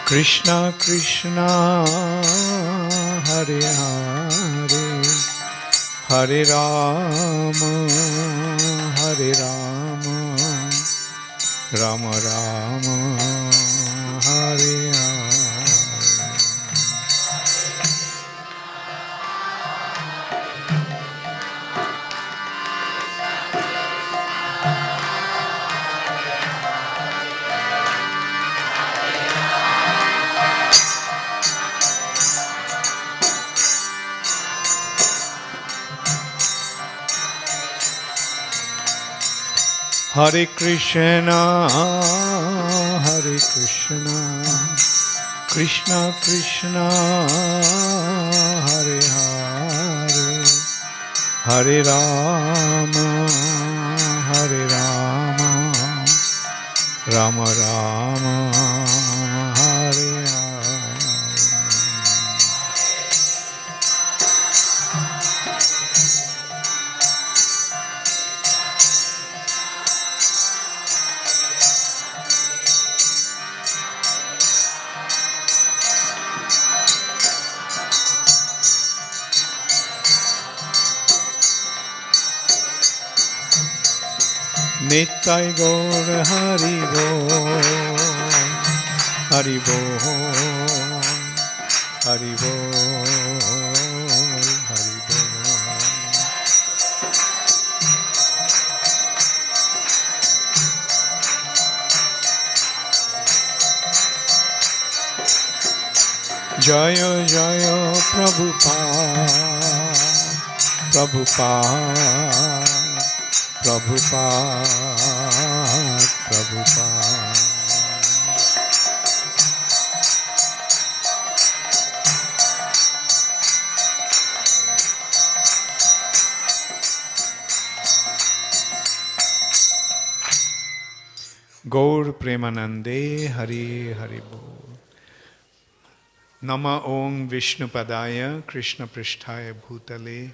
Krishna Krishna, Hare Hare, Hare Rama, Hare Rama, Rama Rama, Hare Hare. Hare Krishna, Hare Krishna, Krishna Krishna, Hare Hare, Hare Rama, Hare Rama, Rama Rama, Hare Hare. Nittai Gaur Hari Bol, Hari Bol, Hari Bol, Hari Bol. Jaya Jaya Prabhupada, Prabhupada, Prabhupada, Prabhupada. Gaur Premanande Hari Hari Bol. Nama Om Vishnu Padaya Krishna Pristhaya Bhutale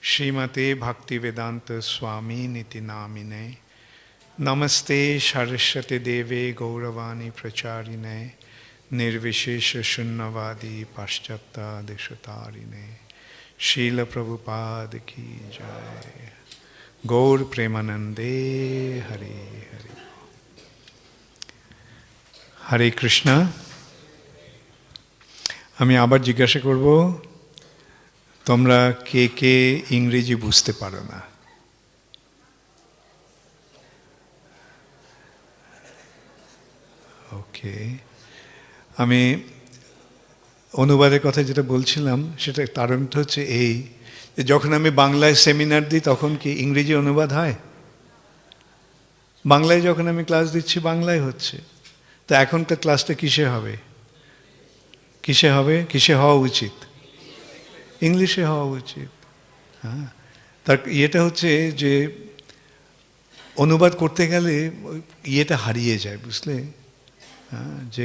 Srimate Bhakti Vedanta Swami Niti Namine Namaste Saraswati Deve Gauravani Pracharine Nirvishesha Shunnavadi Paschata Deshatarine Srila Prabhupada Ki Jai Gaur Premanande Hari Hari Hare Krishna. আমি আবার জিজ্ঞাসা করব, তোমরা কে কে ইংরেজি বুঝতে পারো না? ওকে, আমি অনুবাদের কথা যেটা বলছিলাম সেটা কারণটা হচ্ছে এই যে যখন আমি বাংলায় সেমিনার দিই তখন কি ইংরেজি অনুবাদ হয়? বাংলায় যখন আমি ক্লাস দিচ্ছি বাংলায় হচ্ছে, তো এখনকার ক্লাসটা কিসে হবে? কিসে হবে? কিসে হওয়া উচিত? ইংলিশে হওয়া উচিত। হ্যাঁ, তার ইয়েটা হচ্ছে যে অনুবাদ করতে গেলে ইয়েটা হারিয়ে যায়, বুঝলে, যে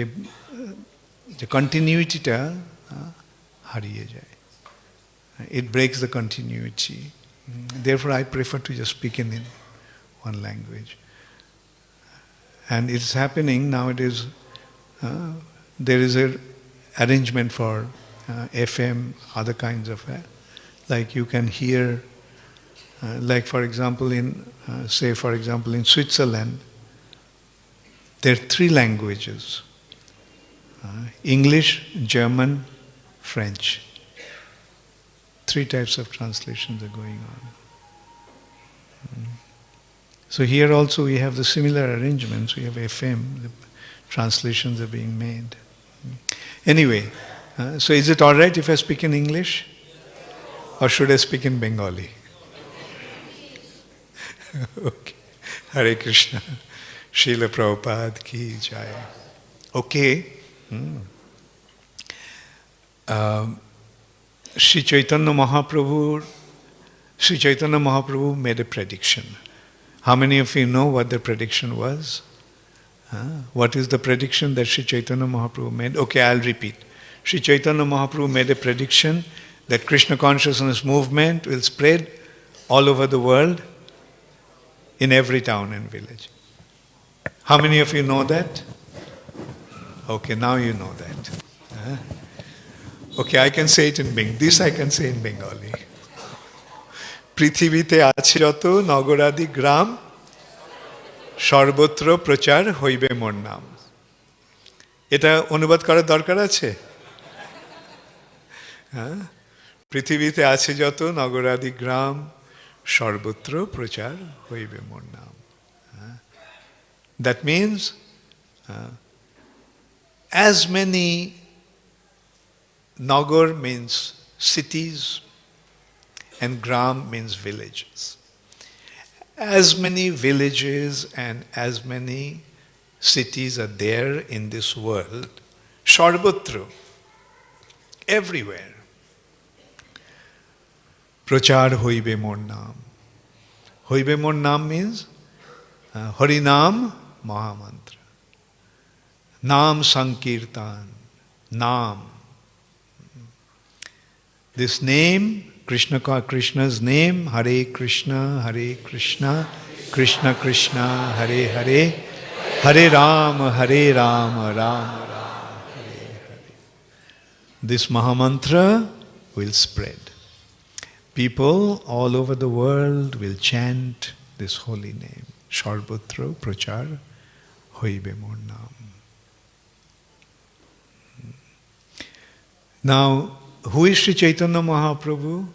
যে কন্টিনিউটিটা হারিয়ে যায়। It breaks the continuity. Therefore, I prefer to just speak in one language. And it's happening nowadays. There is an arrangement for FM, other kinds of, like you can hear, like for example in Switzerland, there are 3 languages: English, German, French. 3 types of translations are going on. So here also we have the similar arrangements. We have FM, the translations are being made. Anyway, so is it all right if I speak in English? Or should I speak in Bengali? Okay. Hare Krishna. Srila Prabhupada ki jai. Okay. Sri Chaitanya Mahaprabhu made a prediction. How many of you know what the prediction was? What is the prediction that Sri Chaitanya Mahaprabhu made? Okay, I'll repeat. Sri Chaitanya Mahaprabhu made a prediction that Krishna consciousness movement will spread all over the world in every town and village. How many of you know that? Okay, now you know that. Okay, I can say it in Bengali. This I can say in Bengali. পৃথিবীতে আছে যত নগরাদি গ্রাম, সর্বত্র প্রচার হইবে মোর নাম। এটা অনুবাদ করার দরকার আছে? পৃথিবীতে আছে যত নগরাদি গ্রাম, সর্বত্র প্রচার হইবে মোর নাম। That means as many, Nagar means cities and Gram means villages. As many villages and as many cities are there in this world, Sarvatra, everywhere. Prachar hoibe mor naam. Hoibe mor naam means Harinam Mahamantra. Naam Sankirtan. Naam. This name, Krishna's name, Hare Krishna, Krishna Krishna, Hare Hare, Hare Rama, Rama Rama, Hare Hare. This Mahamantra will spread. People all over the world will chant this holy name. Sarvatra prachar hoibe mor naam. Now, who is Sri Chaitanya Mahaprabhu?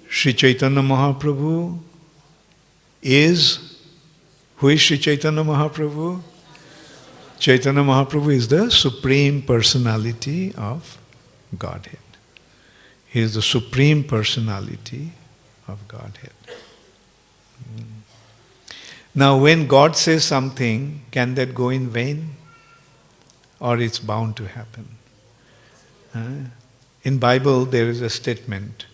Sri Chaitanya Mahaprabhu is, who is Sri Chaitanya Mahaprabhu? Chaitanya Mahaprabhu is the Supreme Personality of Godhead. He is the Supreme Personality of Godhead. Now when God says something, can that go in vain? Or it's bound to happen? In Bible there is a statement.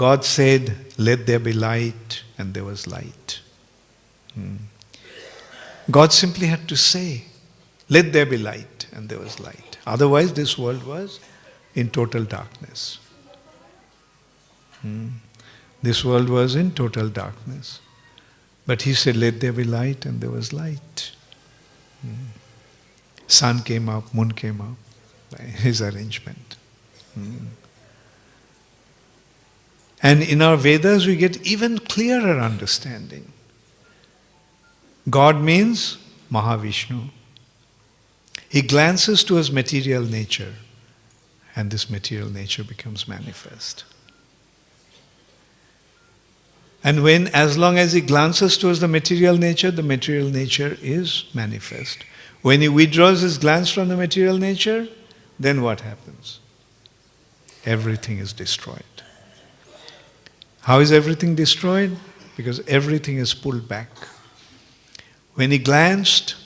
God said, "Let there be light," and there was light. God simply had to say, "Let there be light," and there was light. Otherwise this world was in total darkness. This world was in total darkness. But he said, "Let there be light," and there was light. Sun came up, moon came up by his arrangement. And in our Vedas we get even clearer understanding. God means Mahavishnu. He glances to his material nature and this material nature becomes manifest. And when, as long as he glances towards the material nature is manifest. When he withdraws his glance from the material nature, then what happens? Everything is destroyed. How is everything destroyed? Because everything is pulled back. When he glanced,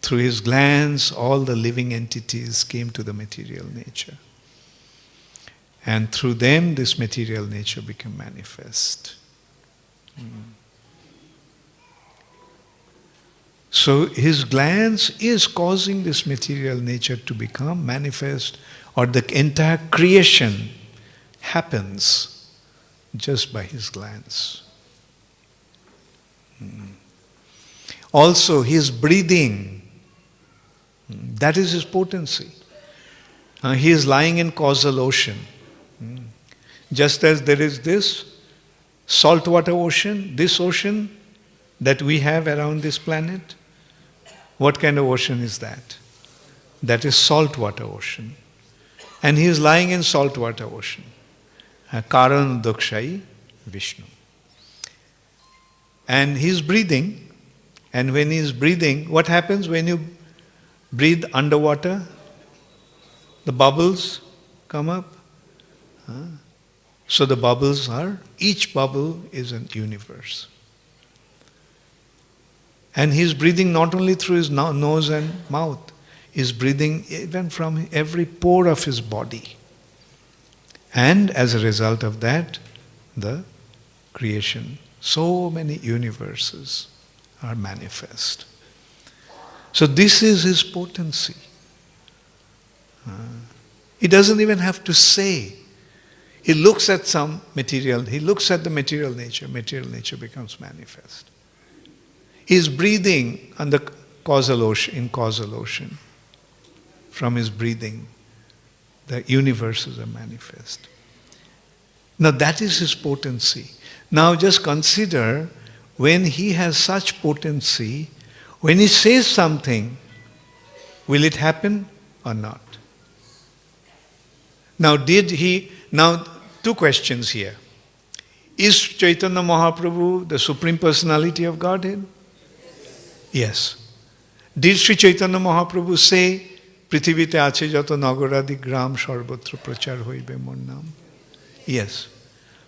through his glance, all the living entities came to the material nature. And through them, this material nature became manifest. So his glance is causing this material nature to become manifest, or the entire creation happens just by his glance. Also his breathing, that is his potency. He is lying in causal ocean. Just as there is this saltwater ocean, this ocean that we have around this planet, what kind of ocean is that? That is saltwater ocean. And he is lying in saltwater ocean. Karan Dakshai Vishnu. And he is breathing. And when he is breathing, what happens when you breathe underwater? The bubbles come up. So the bubbles are, each bubble is a universe. And he is breathing not only through his nose and mouth, he is breathing even from every pore of his body. And as a result of that, the creation, so many universes are manifest. So this is his potency. He doesn't even have to say. He looks at some material, he looks at the material nature becomes manifest. He is breathing on the causal ocean, in causal ocean. From his breathing, the universes are manifest. Now that is his potency. Now just consider, when he has such potency, when he says something, will it happen or not? Now two questions here. Is Chaitanya Mahaprabhu the Supreme Personality of Godhead? Yes. Did Sri Chaitanya Mahaprabhu say, Prithivite ache jato nagaradi gram sarvatra prachar hoibe mor naam? Yes.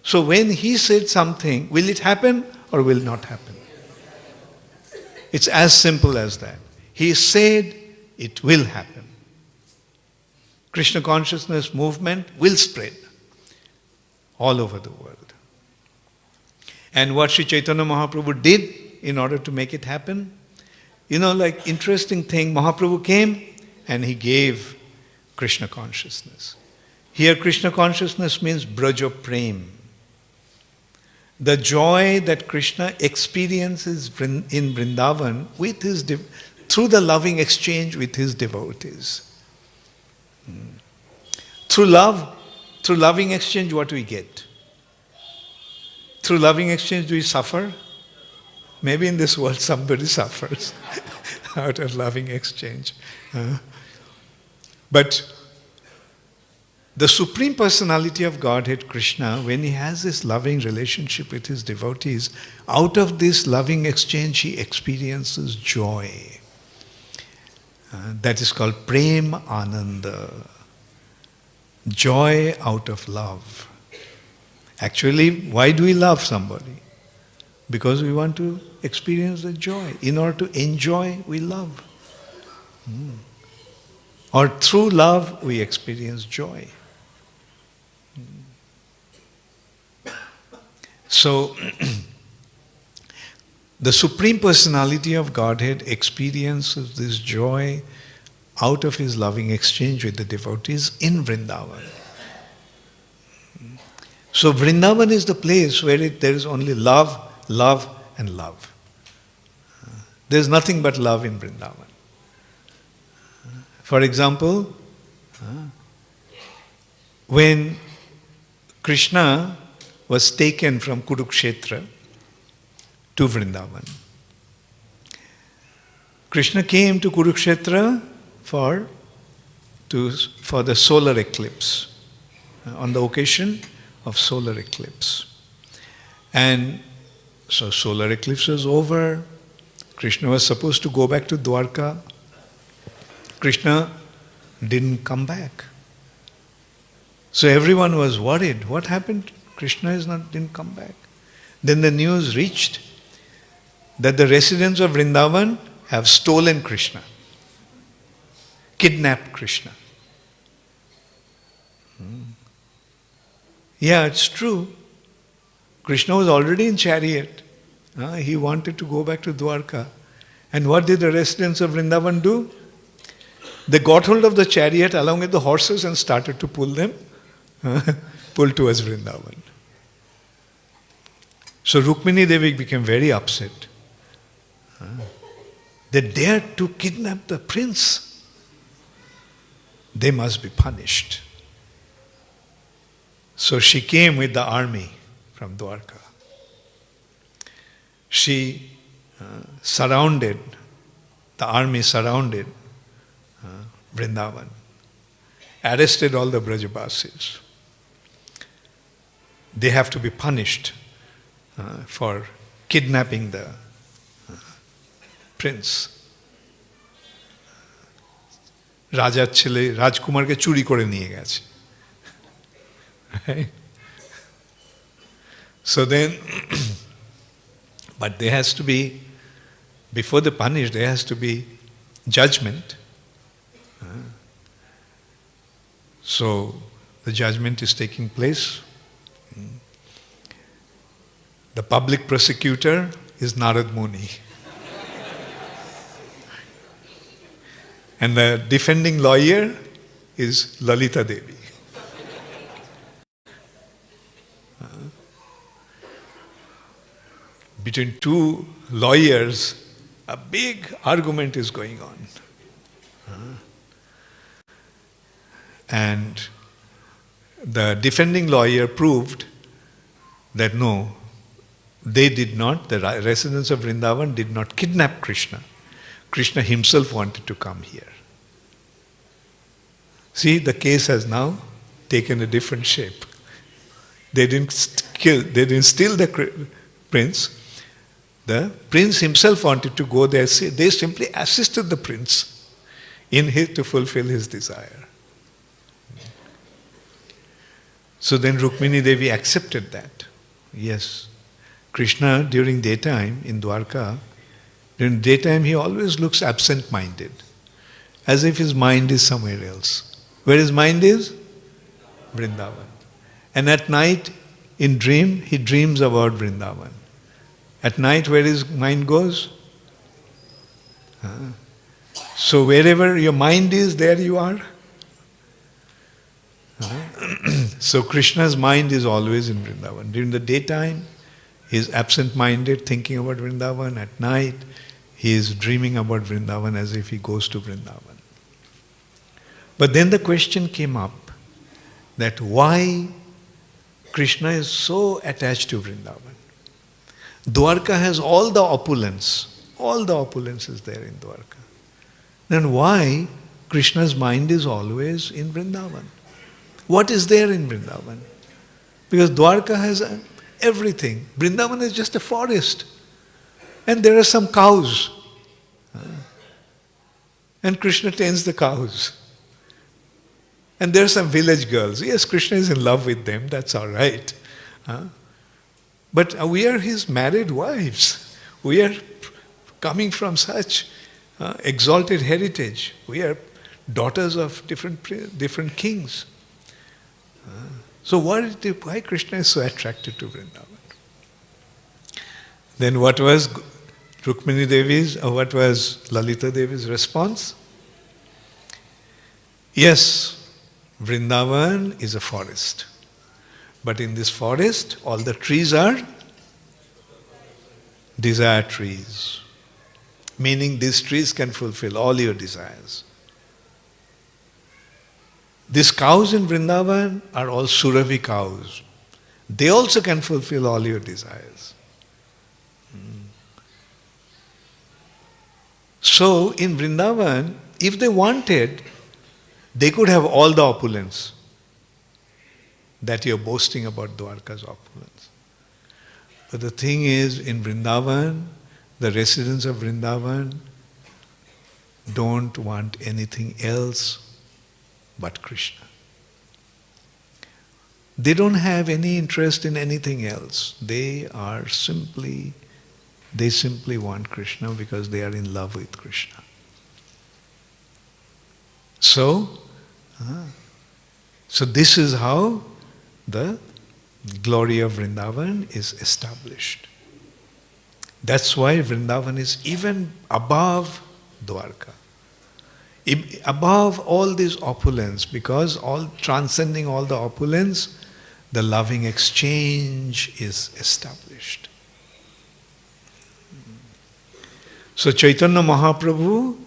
So when he said something, will it happen or will not happen? It's as simple as that. He said it will happen. Krishna consciousness movement will spread all over the world. And what Sri Chaitanya Mahaprabhu did in order to make it happen, like interesting thing, Mahaprabhu came and he gave Krishna consciousness. Here Krishna consciousness means Braja Prem. The joy that Krishna experiences in Vrindavan with through the loving exchange with his devotees. Through loving exchange, what do we get? Through loving exchange, do we suffer? Maybe in this world somebody suffers out of loving exchange. But the Supreme Personality of Godhead, Krishna, when he has this loving relationship with his devotees, out of this loving exchange he experiences joy. That is called Prem Ananda. Joy out of love. Actually, why do we love somebody? Because we want to experience the joy. In order to enjoy, we love. Or through love, we experience joy. So, the Supreme Personality of Godhead experiences this joy out of his loving exchange with the devotees in Vrindavan. So Vrindavan is the place where there is only love, love and love. There is nothing but love in Vrindavan. For example, when Krishna was taken from Kurukshetra to Vrindavan, Krishna came to Kurukshetra for the solar eclipse, on the occasion of solar eclipse. And so solar eclipse was over. Krishna was supposed to go back to Dwarka. Krishna didn't come back. So everyone was worried. What happened? Krishna didn't come back. Then the news reached that the residents of Vrindavan have stolen Krishna, kidnapped Krishna. Yeah, it's true. Krishna was already in chariot. He wanted to go back to Dwarka. And what did the residents of Vrindavan do? They got hold of the chariot along with the horses and started to pull them, pull towards Vrindavan. So Rukmini Devi became very upset. They dared to kidnap the prince. They must be punished. So she came with the army from Dwarka. The army surrounded Vrindavan, arrested all the Brajabasis. They have to be punished for kidnapping the prince. রাজার ছেলে রাজকুমারকে চুরি করে নিয়ে গেছে. Right? So then, but there has to be, before they punish, there has to be judgment. So the judgment is taking place. The public prosecutor is Narad Muni. And the defending lawyer is Lalita Devi. Between two lawyers, a big argument is going on. And the defending lawyer proved that no, they did not, the residents of Vrindavan did not kidnap Krishna. Krishna himself wanted to come here. See, the case has now taken a different shape. They didn't steal the prince. The prince himself wanted to go there. They simply assisted the prince to fulfill his desire. So then Rukmini Devi accepted that. Yes, Krishna during daytime in Dwarka, during daytime he always looks absent-minded, as if his mind is somewhere else. Where his mind is? Vrindavan. And at night, in dream, he dreams about Vrindavan. At night, where his mind goes? So wherever your mind is, there you are. So Krishna's mind is always in Vrindavan. During the daytime, he is absent-minded, thinking about Vrindavan. At night, he is dreaming about Vrindavan as if he goes to Vrindavan. But then the question came up that why Krishna is so attached to Vrindavan. Dwarka has all the opulence. All the opulence is there in Dwarka. Then why Krishna's mind is always in Vrindavan? What is there in Vrindavan? Because Dwarka has everything. Vrindavan is just a forest. And there are some cows. And Krishna tends the cows. And there are some village girls. Yes, Krishna is in love with them, that's all right. But we are his married wives. We are coming from such exalted heritage. We are daughters of different kings. So why Krishna is so attracted to Vrindavan? Then what was Rukmini Devi's, or what was Lalita Devi's response? Yes, Vrindavan is a forest. But in this forest, all the trees are desire trees. Meaning these trees can fulfill all your desires. These cows in Vrindavan are all Surabhi cows. They also can fulfill all your desires. So in Vrindavan, if they wanted, they could have all the opulence that you're boasting about Dwarka's opulence. But the thing is, in Vrindavan, the residents of Vrindavan don't want anything else but Krishna. They don't have any interest in anything else. They simply want Krishna because they are in love with Krishna. So this is how the glory of Vrindavan is established. That's why Vrindavan is even above Dwarka. Above all these opulence, because all transcending all the opulence, the loving exchange is established. So Chaitanya Mahaprabhu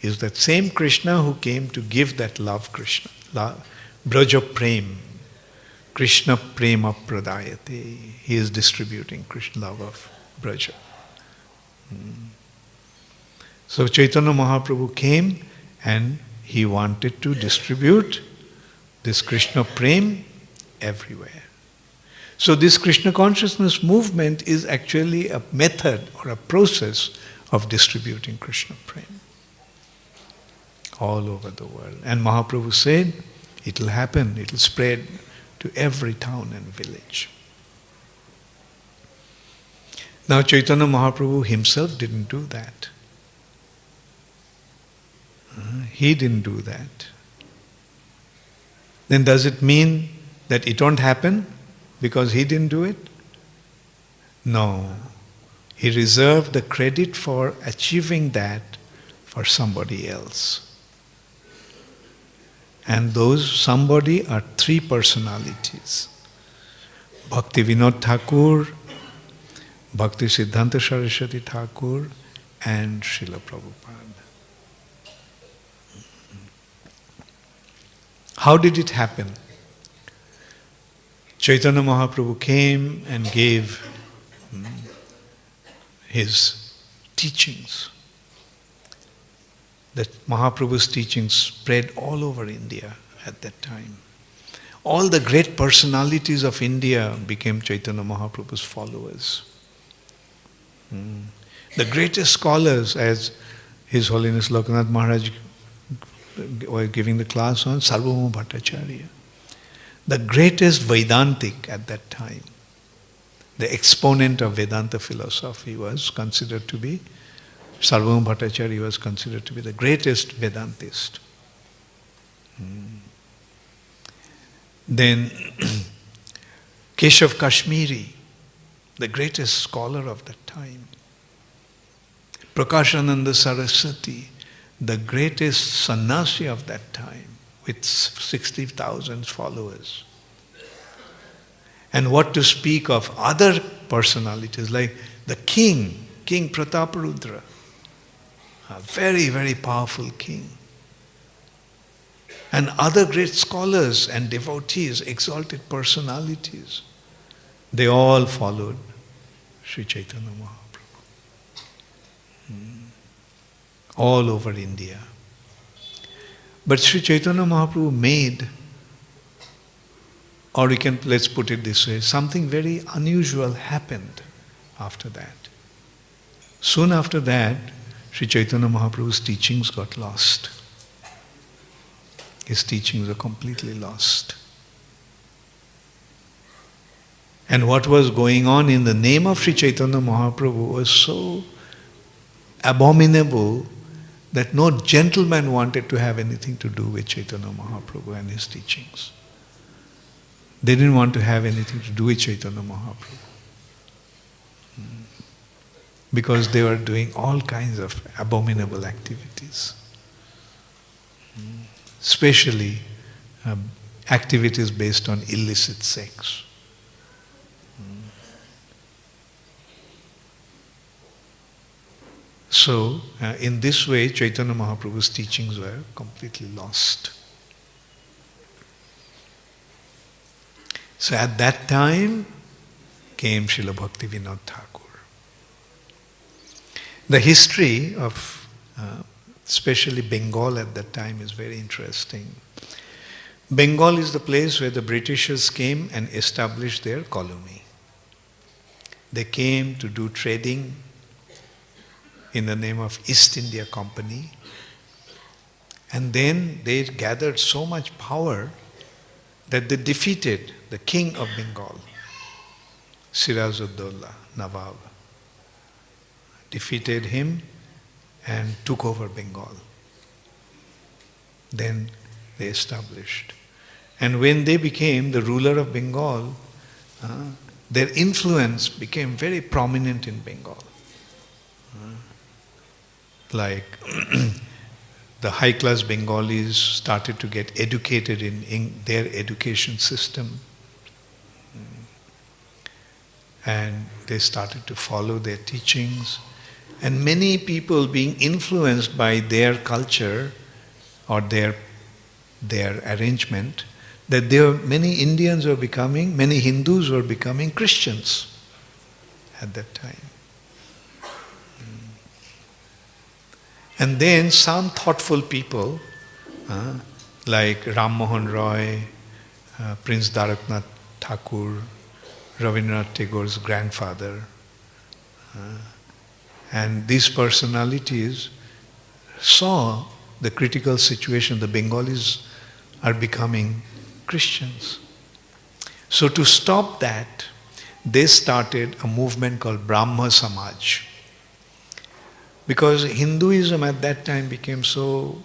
is that same Krishna who came to give that love Krishna, Braja Prem, Krishna Prema Pradayate. He is distributing Krishna love of Braja. So Chaitanya Mahaprabhu came and he wanted to distribute this Krishna Prem everywhere. So this Krishna consciousness movement is actually a method or a process of distributing Krishna Prem all over the world. And Mahaprabhu said, it will happen, it will spread to every town and village. Now Chaitanya Mahaprabhu himself didn't do that. He didn't do that. Then does it mean that it won't happen because he didn't do it? No. He reserved the credit for achieving that for somebody else. And those somebody are three personalities. Bhakti Vinod Thakur, Bhakti Siddhanta Saraswati Thakur, and Srila Prabhupada. How did it happen? Chaitanya Mahaprabhu came and gave his teachings. That Mahaprabhu's teachings spread all over India at that time. All the great personalities of India became Chaitanya Mahaprabhu's followers. The greatest scholars, as His Holiness Lokanath Maharaj was giving the class on, Sarvabhauma Bhattacharya. The greatest Vedantic at that time, the exponent of Vedanta philosophy was considered to be, Sarvabhauma Bhattacharya was considered to be the greatest Vedantist. Then Keshav Kashmiri, the greatest scholar of that time. Prakashananda Saraswati, the greatest sannyasi of that time, with 60,000 followers. And what to speak of other personalities like the king, King Prataparudra, a very, very powerful king. And other great scholars and devotees, exalted personalities, they all followed Sri Chaitanya Mahaprabhu. All over India. But Sri Chaitanya Mahaprabhu made, or let's put it this way, something very unusual happened after that. Soon after that, Sri Chaitanya Mahaprabhu's teachings got lost. His teachings were completely lost. And what was going on in the name of Sri Chaitanya Mahaprabhu was so abominable that no gentleman wanted to have anything to do with Chaitanya Mahaprabhu and his teachings. They didn't want to have anything to do with Chaitanya Mahaprabhu. Because they were doing all kinds of abominable activities. Especially activities based on illicit sex. So, in this way, Chaitanya Mahaprabhu's teachings were completely lost. So at that time came Srila Bhakti Vinod Thakur. The history of especially Bengal at that time is very interesting. Bengal is the place where the Britishers came and established their colony. They came to do trading in the name of East India Company. And then they gathered so much power that they defeated the king of Bengal, Siraj-ud-Dowla, Nawab. Defeated him and took over Bengal. Then they established. And when they became the ruler of Bengal, their influence became very prominent in Bengal. like the high-class Bengalis started to get educated in their education system. And they started to follow their teachings. And many people being influenced by their culture or their arrangement, that many Indians were becoming, many Hindus were becoming Christians at that time. And then some thoughtful people, like Ram Mohan Roy, Prince Daraknath Thakur, Rabindranath Tagore's grandfather, and these personalities saw the critical situation. The Bengalis are becoming Christians. So to stop that, they started a movement called Brahma Samaj. Because Hinduism at that time became so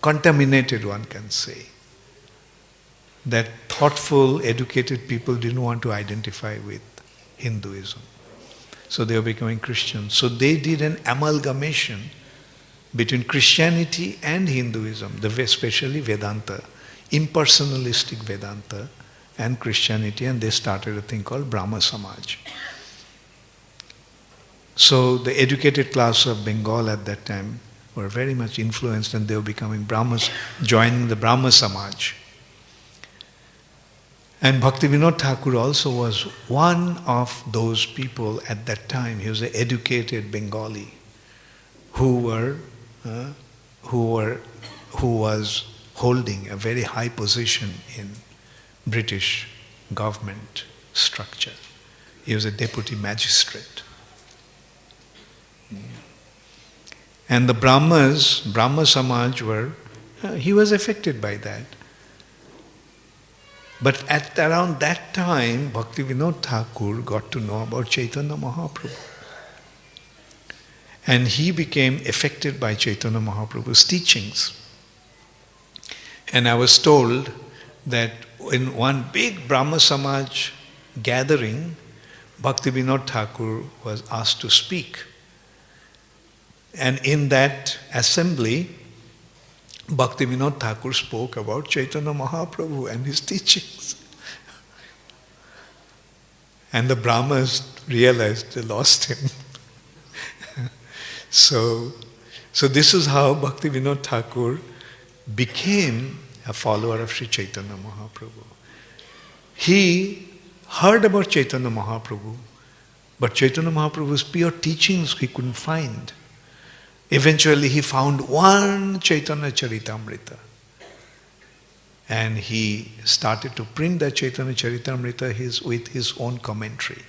contaminated, one can say, that thoughtful, educated people didn't want to identify with Hinduism. So they were becoming Christians. So they did an amalgamation between Christianity and Hinduism, especially Vedanta, impersonalistic Vedanta and Christianity, and they started a thing called Brahma Samaj. So the educated class of Bengal at that time were very much influenced, and they were becoming Brahmas, joining the Brahma Samaj. And Bhaktivinoda Thakur also was one of those people at that time. He was an educated Bengali who was holding a very high position in British government structure. He was a deputy magistrate. And the Brahma Samaj he was affected by that. But at around that time, Bhaktivinoda Thakur got to know about Chaitanya Mahaprabhu. And he became affected by Chaitanya Mahaprabhu's teachings. And I was told that in one big Brahma Samaj gathering, Bhaktivinoda Thakur was asked to speak. And in that assembly, Bhaktivinoda Thakur spoke about Chaitanya Mahaprabhu and his teachings. And the Brahmas realized they lost him. So this is how Bhaktivinoda Thakur became a follower of Sri Chaitanya Mahaprabhu. He heard about Chaitanya Mahaprabhu, but Chaitanya Mahaprabhu's pure teachings he couldn't find. Eventually he found one Chaitanya Charitamrita. And he started to print that Chaitanya Charitamrita with his own commentary.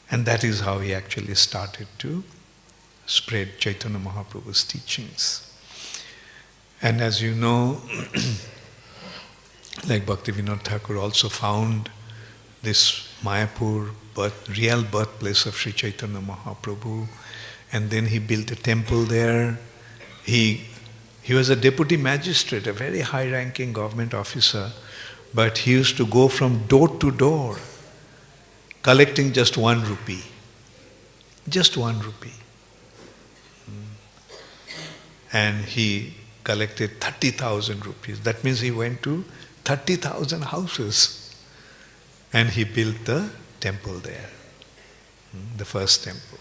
And that is how he actually started to spread Chaitanya Mahaprabhu's teachings. And as you know, like Bhaktivinoda Thakur also found this Mayapur, real birthplace of Sri Chaitanya Mahaprabhu, and then he built a temple there. He was a deputy magistrate, a very high-ranking government officer, but he used to go from door to door, collecting just 1 rupee. Just 1 rupee. And he collected 30,000 rupees. That means he went to 30,000 houses. And he built the temple there, the first temple,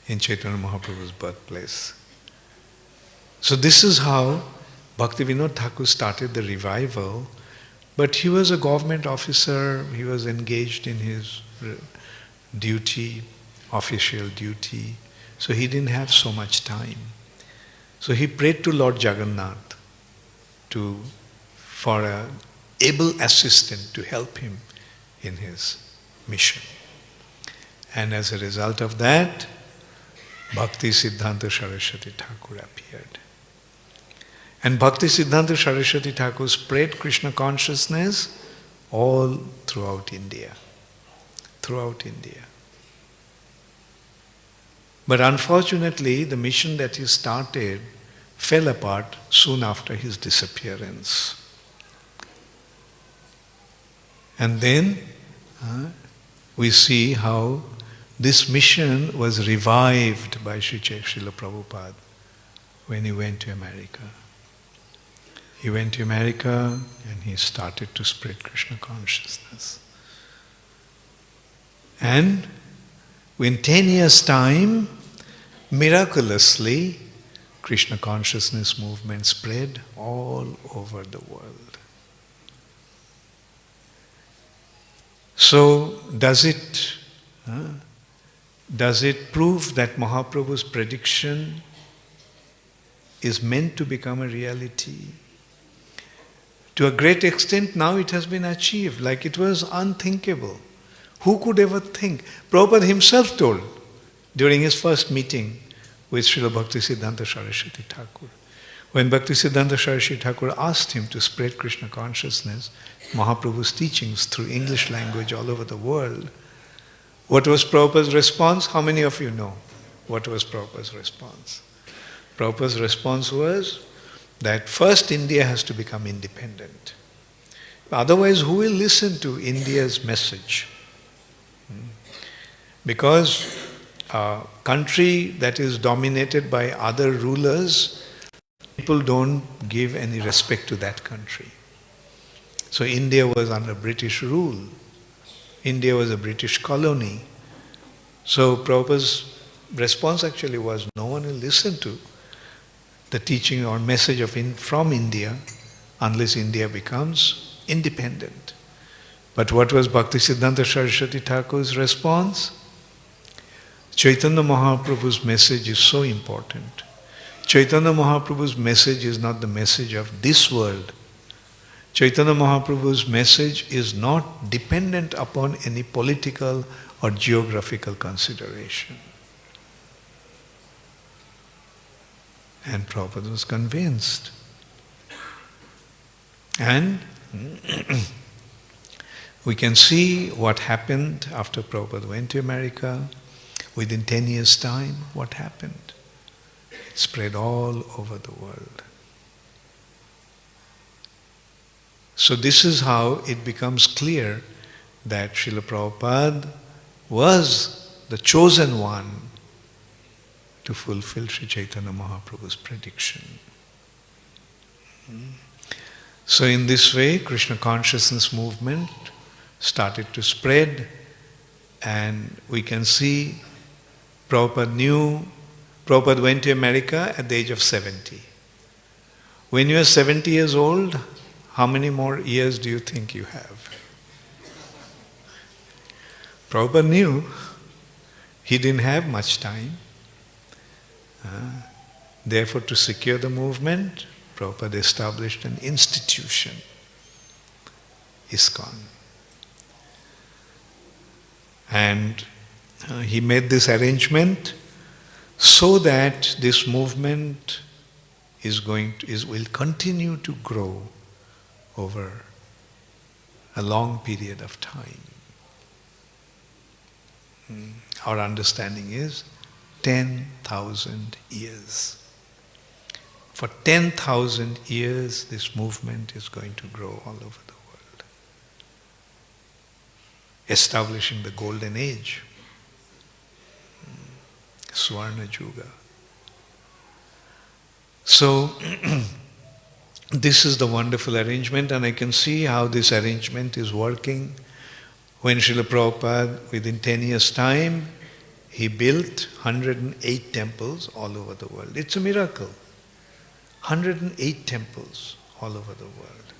in Chaitanya Mahaprabhu's birthplace. So this is how Bhaktivinoda Thakur started the revival, but he was a government officer, he was engaged in his duty, official duty, so he didn't have so much time. So he prayed to Lord Jagannath for an able assistant to help him in his mission. And as a result of that, Bhakti Siddhanta Saraswati Thakur appeared. And Bhakti Siddhanta Saraswati Thakur spread Krishna consciousness all throughout India. Throughout India. But unfortunately, the mission that he started fell apart soon after his disappearance. And then we see how this mission was revived by Srila Prabhupada when he went to America. He went to America and he started to spread Krishna consciousness. And in 10 years' time, miraculously, Krishna consciousness movement spread all over the world. So, does it prove that Mahaprabhu's prediction is meant to become a reality? To a great extent, now it has been achieved, like it was unthinkable. Who could ever think? Prabhupada himself told during his first meeting with Srila Bhaktisiddhanta Saraswati Thakur. When Bhaktisiddhanta Saraswati Thakur asked him to spread Krishna consciousness, Mahaprabhu's teachings through English language all over the world, what was Prabhupada's response? How many of you know what was Prabhupada's response? Prabhupada's response was that first India has to become independent. Otherwise, who will listen to India's message? Because a country that is dominated by other rulers, people don't give any respect to that country. So India was under British rule. India was a British colony. So Prabhupada's response actually was, no one will listen to the teaching or message from India unless India becomes independent. But what was Bhaktisiddhanta Saraswati Thakur's response? Chaitanya Mahaprabhu's message is so important. Chaitanya Mahaprabhu's message is not the message of this world. Chaitanya Mahaprabhu's message is not dependent upon any political or geographical consideration. And Prabhupada was convinced. And we can see what happened after Prabhupada went to America. Within 10 years' time, what happened? It spread all over the world. So this is how it becomes clear that Srila Prabhupada was the chosen one to fulfill Sri Chaitanya Mahaprabhu's prediction. So in this way, Krishna consciousness movement started to spread, and we can see Prabhupada went to America at the age of 70. When you are 70 years old, how many more years do you think you have? Prabhupada knew he didn't have much time. Therefore, to secure the movement, Prabhupada established an institution, ISKCON. And he made this arrangement so that this movement will continue to grow over a long period of time. Our understanding is 10,000 years. For 10,000 years, this movement is going to grow all over the world, establishing the golden age, Swarna Juga. So, this is the wonderful arrangement, and I can see how this arrangement is working. When Srila Prabhupada, within 10 years' time, he built 108 temples all over the world. It's a miracle. 108 temples all over the world.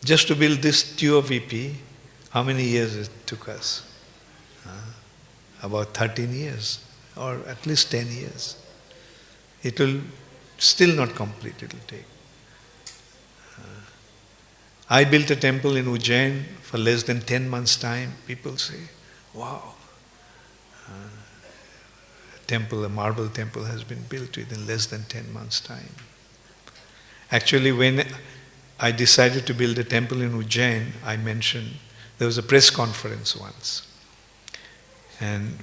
Just to build this TOVP, how many years it took us? About 13 years, or at least 10 years. It will still not complete, it will take. I built a temple in Ujjain for less than 10 months' time. People say, wow, a marble temple has been built within less than 10 months' time. Actually, when I decided to build a temple in Ujjain, I mentioned, there was a press conference once. And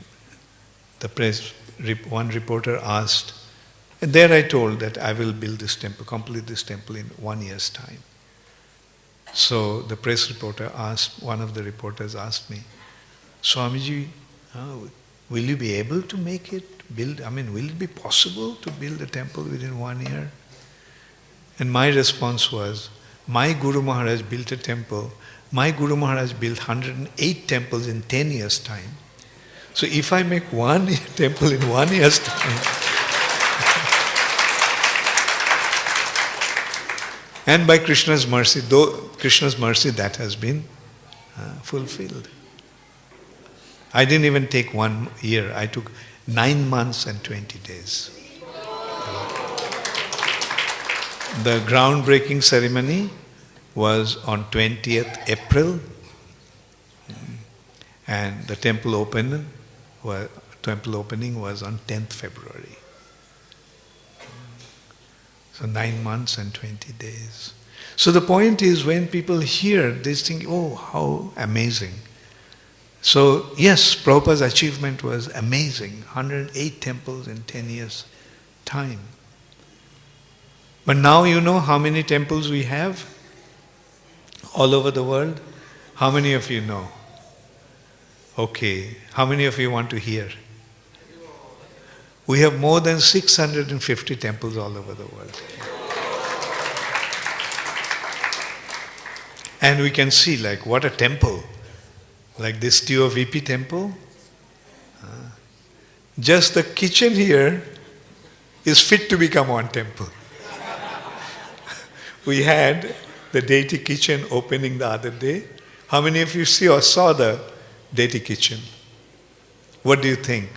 one reporter asked, and there I told that I will build this temple, complete this temple in 1 year's time. So the press reporter asked, one of the reporters asked me, Swamiji, will you be able to make it? Will it be possible to build a temple within 1 year? And my response was, my Guru Maharaj built a temple. My Guru Maharaj built 108 temples in 10 years' time. So if I make one temple in 1 year's time, and by Krishna's mercy, that has been fulfilled. I didn't even take 1 year. I took 9 months and 20 days. The groundbreaking ceremony was on 20th April, and the temple opening was on 10th February. So 9 months and 20 days. So the point is, when people hear this, think, oh, how amazing. So yes, Prabhupada's achievement was amazing. 108 temples in 10 years' time. But now you know how many temples we have all over the world? How many of you know? Okay, how many of you want to hear? We have more than 650 temples all over the world. And we can see, like, what a temple. Like this TOVP temple. Just the kitchen here is fit to become one temple. We had the deity kitchen opening the other day. How many of you saw the deity kitchen? What do you think?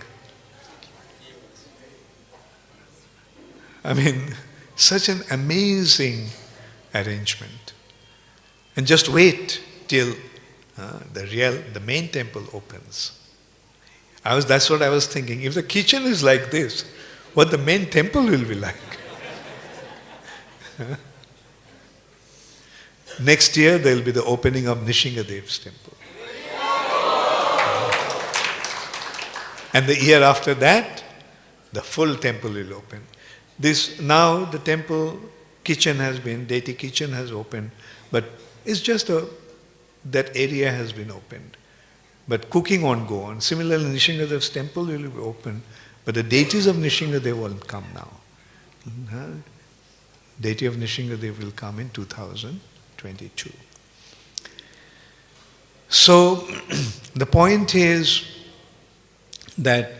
Such an amazing arrangement. And just wait till the main temple opens. That's what I was thinking. If the kitchen is like this, what the main temple will be like? Next year there will be the opening of Nishingadev's temple. And the year after that, the full temple will open. Now the temple kitchen deity kitchen has opened, but it's just that area has been opened. But cooking won't go on. Similarly, Nishingadev's temple will be open, but the deities of Nishingadev won't come now. Deity of Nishingadev will come in 2022. So, the point is that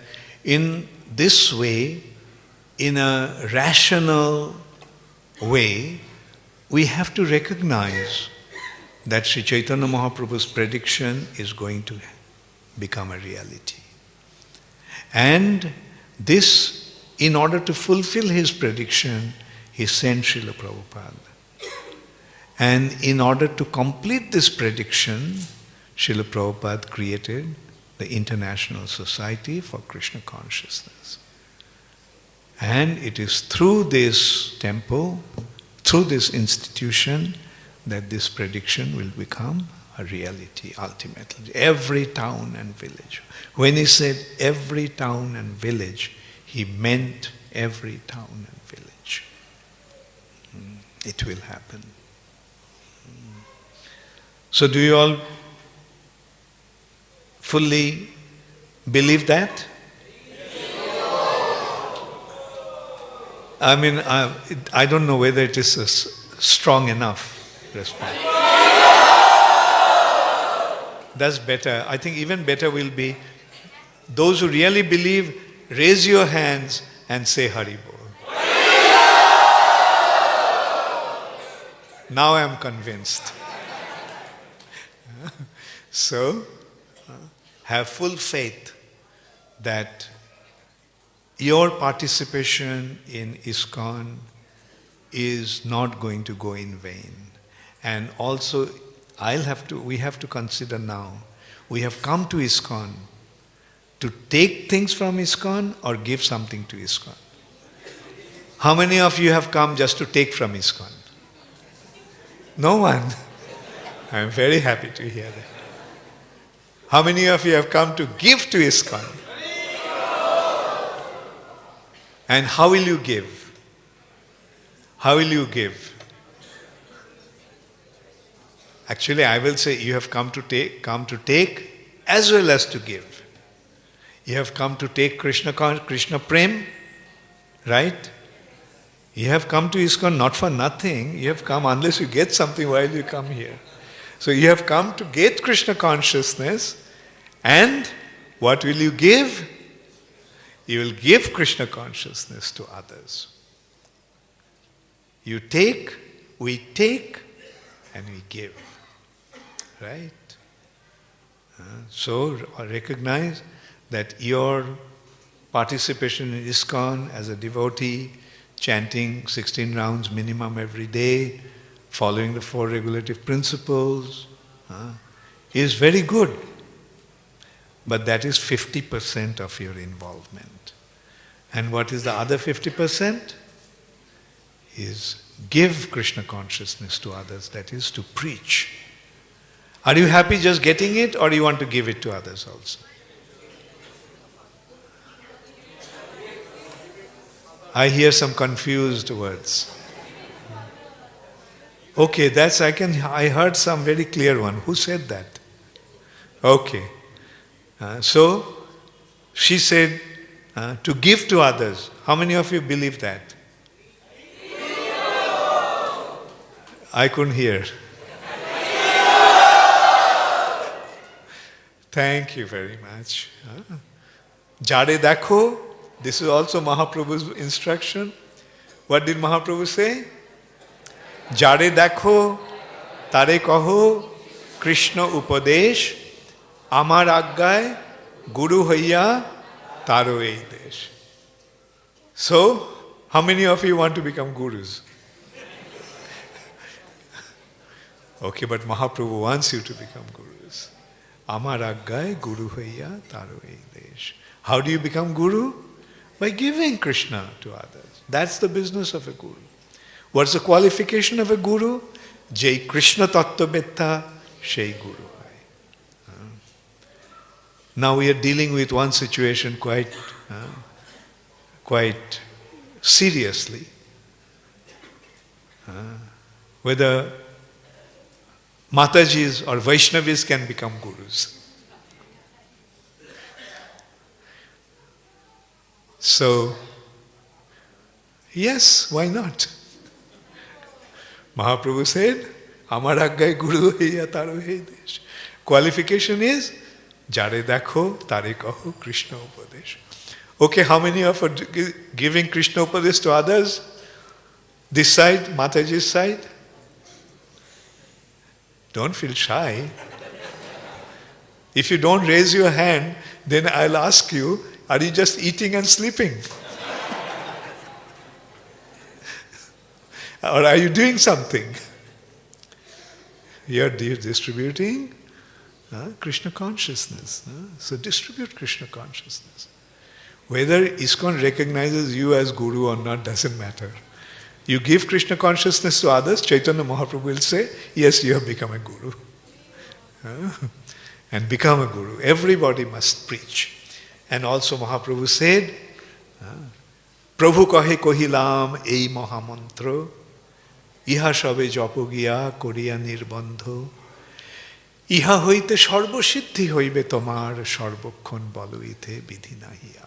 in this way, in a rational way, we have to recognize that Sri Chaitanya Mahaprabhu's prediction is going to become a reality. And this, in order to fulfill his prediction, he sent Srila Prabhupada. And in order to complete this prediction, Srila Prabhupada created the International Society for Krishna Consciousness. And it is through this temple, through this institution, that this prediction will become a reality ultimately. Every town and village. When he said every town and village, he meant every town and village. It will happen. So do you all fully believe that? I don't know whether it is a strong enough response. That's better. I think even better will be, those who really believe, raise your hands and say Hari Bol. Now I am convinced. So, have full faith that your participation in ISKCON is not going to go in vain. And also, we have to consider now, we have come to ISKCON to take things from ISKCON or give something to ISKCON. How many of you have come just to take from ISKCON? No one. I am very happy to hear that. How many of you have come to give to ISKCON? And how will you give? How will you give? Actually, I will say you have come to take as well as to give. You have come to take Krishna Prem, right? You have come to ISKCON not for nothing. You have come unless you get something while you come here. So you have come to get Krishna consciousness, and what will you give? You will give Krishna consciousness to others. You take, we take, and we give. Right? So recognize that your participation in ISKCON as a devotee, chanting 16 rounds minimum every day, following the 4 regulative principles, is very good. But that is 50% of your involvement. And what is the other 50%? Is give Krishna consciousness to others, that is to preach. Are you happy just getting it, or do you want to give it to others also? I hear some confused words. Okay, I heard some very clear one. Who said that? Okay. So, she said to give to others. How many of you believe that? I couldn't hear. Thank you very much. Jare dakho, this is also Mahaprabhu's instruction. What did Mahaprabhu say? Jare dakho, tare kaho, Krishna upadesh, amar aggay, guru hoiya, taro ei desh. So, how many of you want to become gurus? Okay, but Mahaprabhu wants you to become gurus. Amar aggay, guru hoiya, taro ei desh. How do you become guru? By giving Krishna to others. That's the business of a guru. What's the qualification of a guru? Jai Krishna Tattva Betta, Shai Guru Hai. Now we are dealing with one situation quite seriously. Whether Matajis or Vaishnavis can become gurus. So, yes, why not? Mahaprabhu said, Amar aggay guru heiya taro hei desh. Qualification is, Jare dakho, tare kaho, Krishna upadesh. Okay, how many of are giving Krishna upadesh to others? This side, Mataji's side? Don't feel shy. If you don't raise your hand, then I'll ask you, are you just eating and sleeping? Or are you doing something? You're distributing Krishna consciousness. So distribute Krishna consciousness. Whether ISKCON recognizes you as guru or not doesn't matter. You give Krishna consciousness to others, Chaitanya Mahaprabhu will say, yes, you have become a guru. And become a guru. Everybody must preach. And also Mahaprabhu said, Prabhu kahe kohilam ei mahamantro, iha shabe japogiya koriya nirbandho, iha hoite sarvasiddhi hoibe tomar sarvokkhon baloite vidhi nahi ar.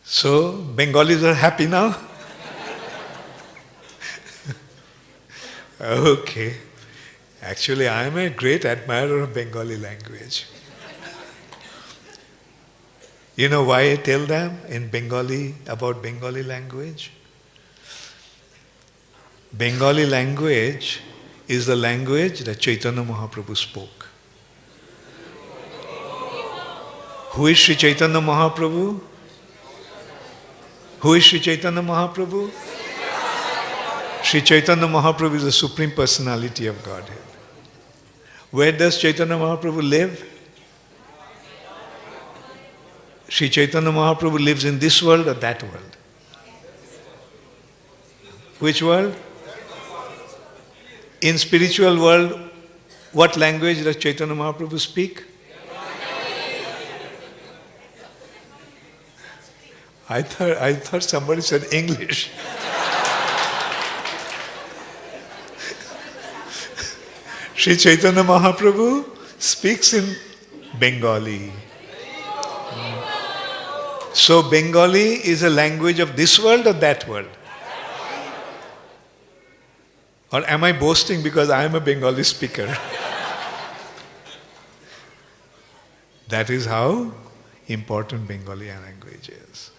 So, Bengalis are happy now? Okay. Actually, I am a great admirer of Bengali language. You know why I tell them in Bengali about Bengali language? Bengali language is the language that Chaitanya Mahaprabhu spoke. Who is Sri Chaitanya Mahaprabhu? Who is Sri Chaitanya Mahaprabhu? Sri Chaitanya Mahaprabhu is the Supreme Personality of Godhead. Where does Chaitanya Mahaprabhu live? Sri Chaitanya Mahaprabhu lives in this world or that world? Which world? In spiritual world, what language does Chaitanya Mahaprabhu speak? I thought somebody said English. Sri Chaitanya Mahaprabhu speaks in Bengali. So Bengali is a language of this world or that world? Or am I boasting because I am a Bengali speaker? That is how important Bengali language is.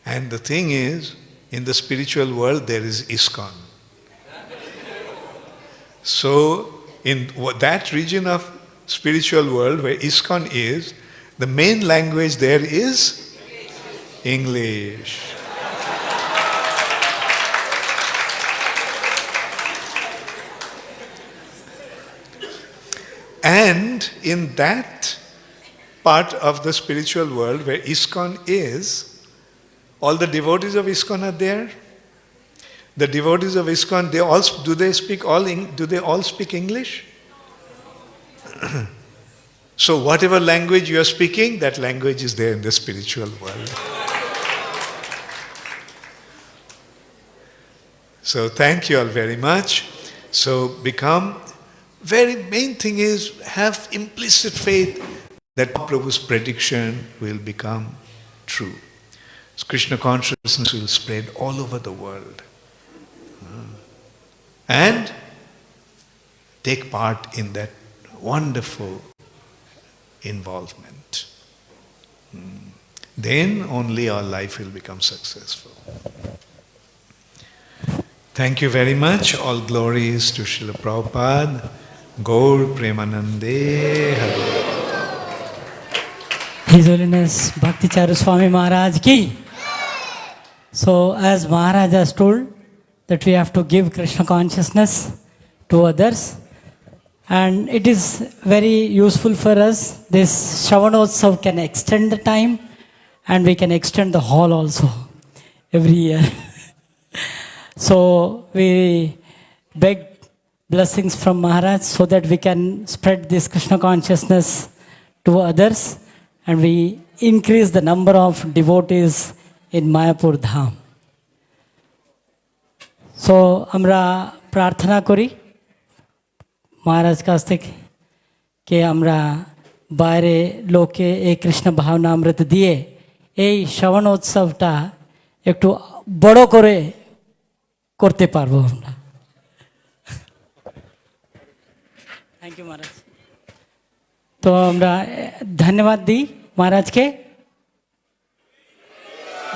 And the thing is, in the spiritual world there is ISKCON. So in that region of spiritual world where ISKCON is, the main language there is English. And in that part of the spiritual world where ISKCON is, all the devotees of ISKCON are there. The devotees of ISKCON, do they all speak English? So whatever language you are speaking, that language is there in the spiritual world. So thank you all very much. So very main thing is have implicit faith that Prabhu's prediction will become true. Krishna consciousness will spread all over the world. And take part in that wonderful involvement. Then only our life will become successful. Thank you very much. All glories to Srila Prabhupada. Gaur Premanande Hare. His Holiness Bhakti Charu Swami Maharaj ki. So as Maharaj has told that we have to give Krishna consciousness to others, and it is very useful for us. This Sravana Utsav can extend the time, and we can extend the hall also every year. So we beg blessings from Maharaj so that we can spread this Krishna consciousness to others, and we increase the number of devotees in Mayapur Dham. So আমরা প্রার্থনা করি মহারাজ কাছ থেকে কে আমরা বাইরে লোকে এই কৃষ্ণ ভাবনা অমৃত দিয়ে এই শ্রবণ উৎসবটা একটু বড় করে করতে পারবো আমরা। থ্যাংক ইউ মহারাজ। তো আমরা ধন্যবাদ দিই মহারাজকে।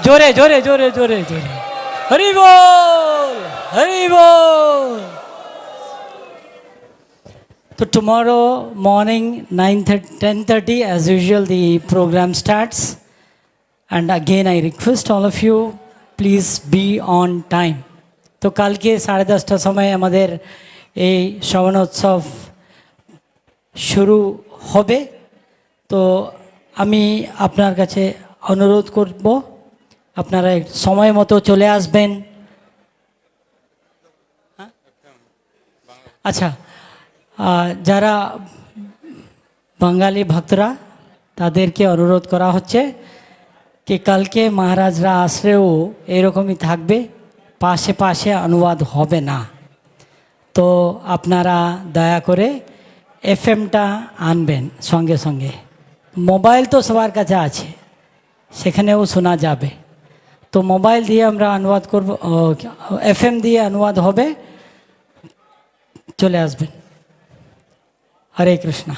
জোরে জোরে জোরে জোরে জোরে হরি বল হরি বল। So tomorrow morning 10:30 as usual the program starts, and again I request all of you please be on time. তো কালকে 10:30টার সময় আমাদের এই শ্রবণ উৎসব শুরু হবে। তো আমি আপনার কাছে অনুরোধ করব আপনারা সময় মতো চলে আসবেন। আচ্ছা, যারা বাঙালি ভক্তরা তাদেরকে অনুরোধ করা হচ্ছে কি কালকে মহারাজরা আসলেও এরকমই থাকবে, পাশে পাশে অনুবাদ হবে না। তো আপনারা দয়া করে এফএমটা আনবেন সঙ্গে সঙ্গে। মোবাইল তো সবার কাছে আছে, সেখানেও শোনা যাবে। তো মোবাইল দিয়ে আমরা অনুবাদ করব, এফএম দিয়ে অনুবাদ হবে, চলে আসবেন। হরে কৃষ্ণ।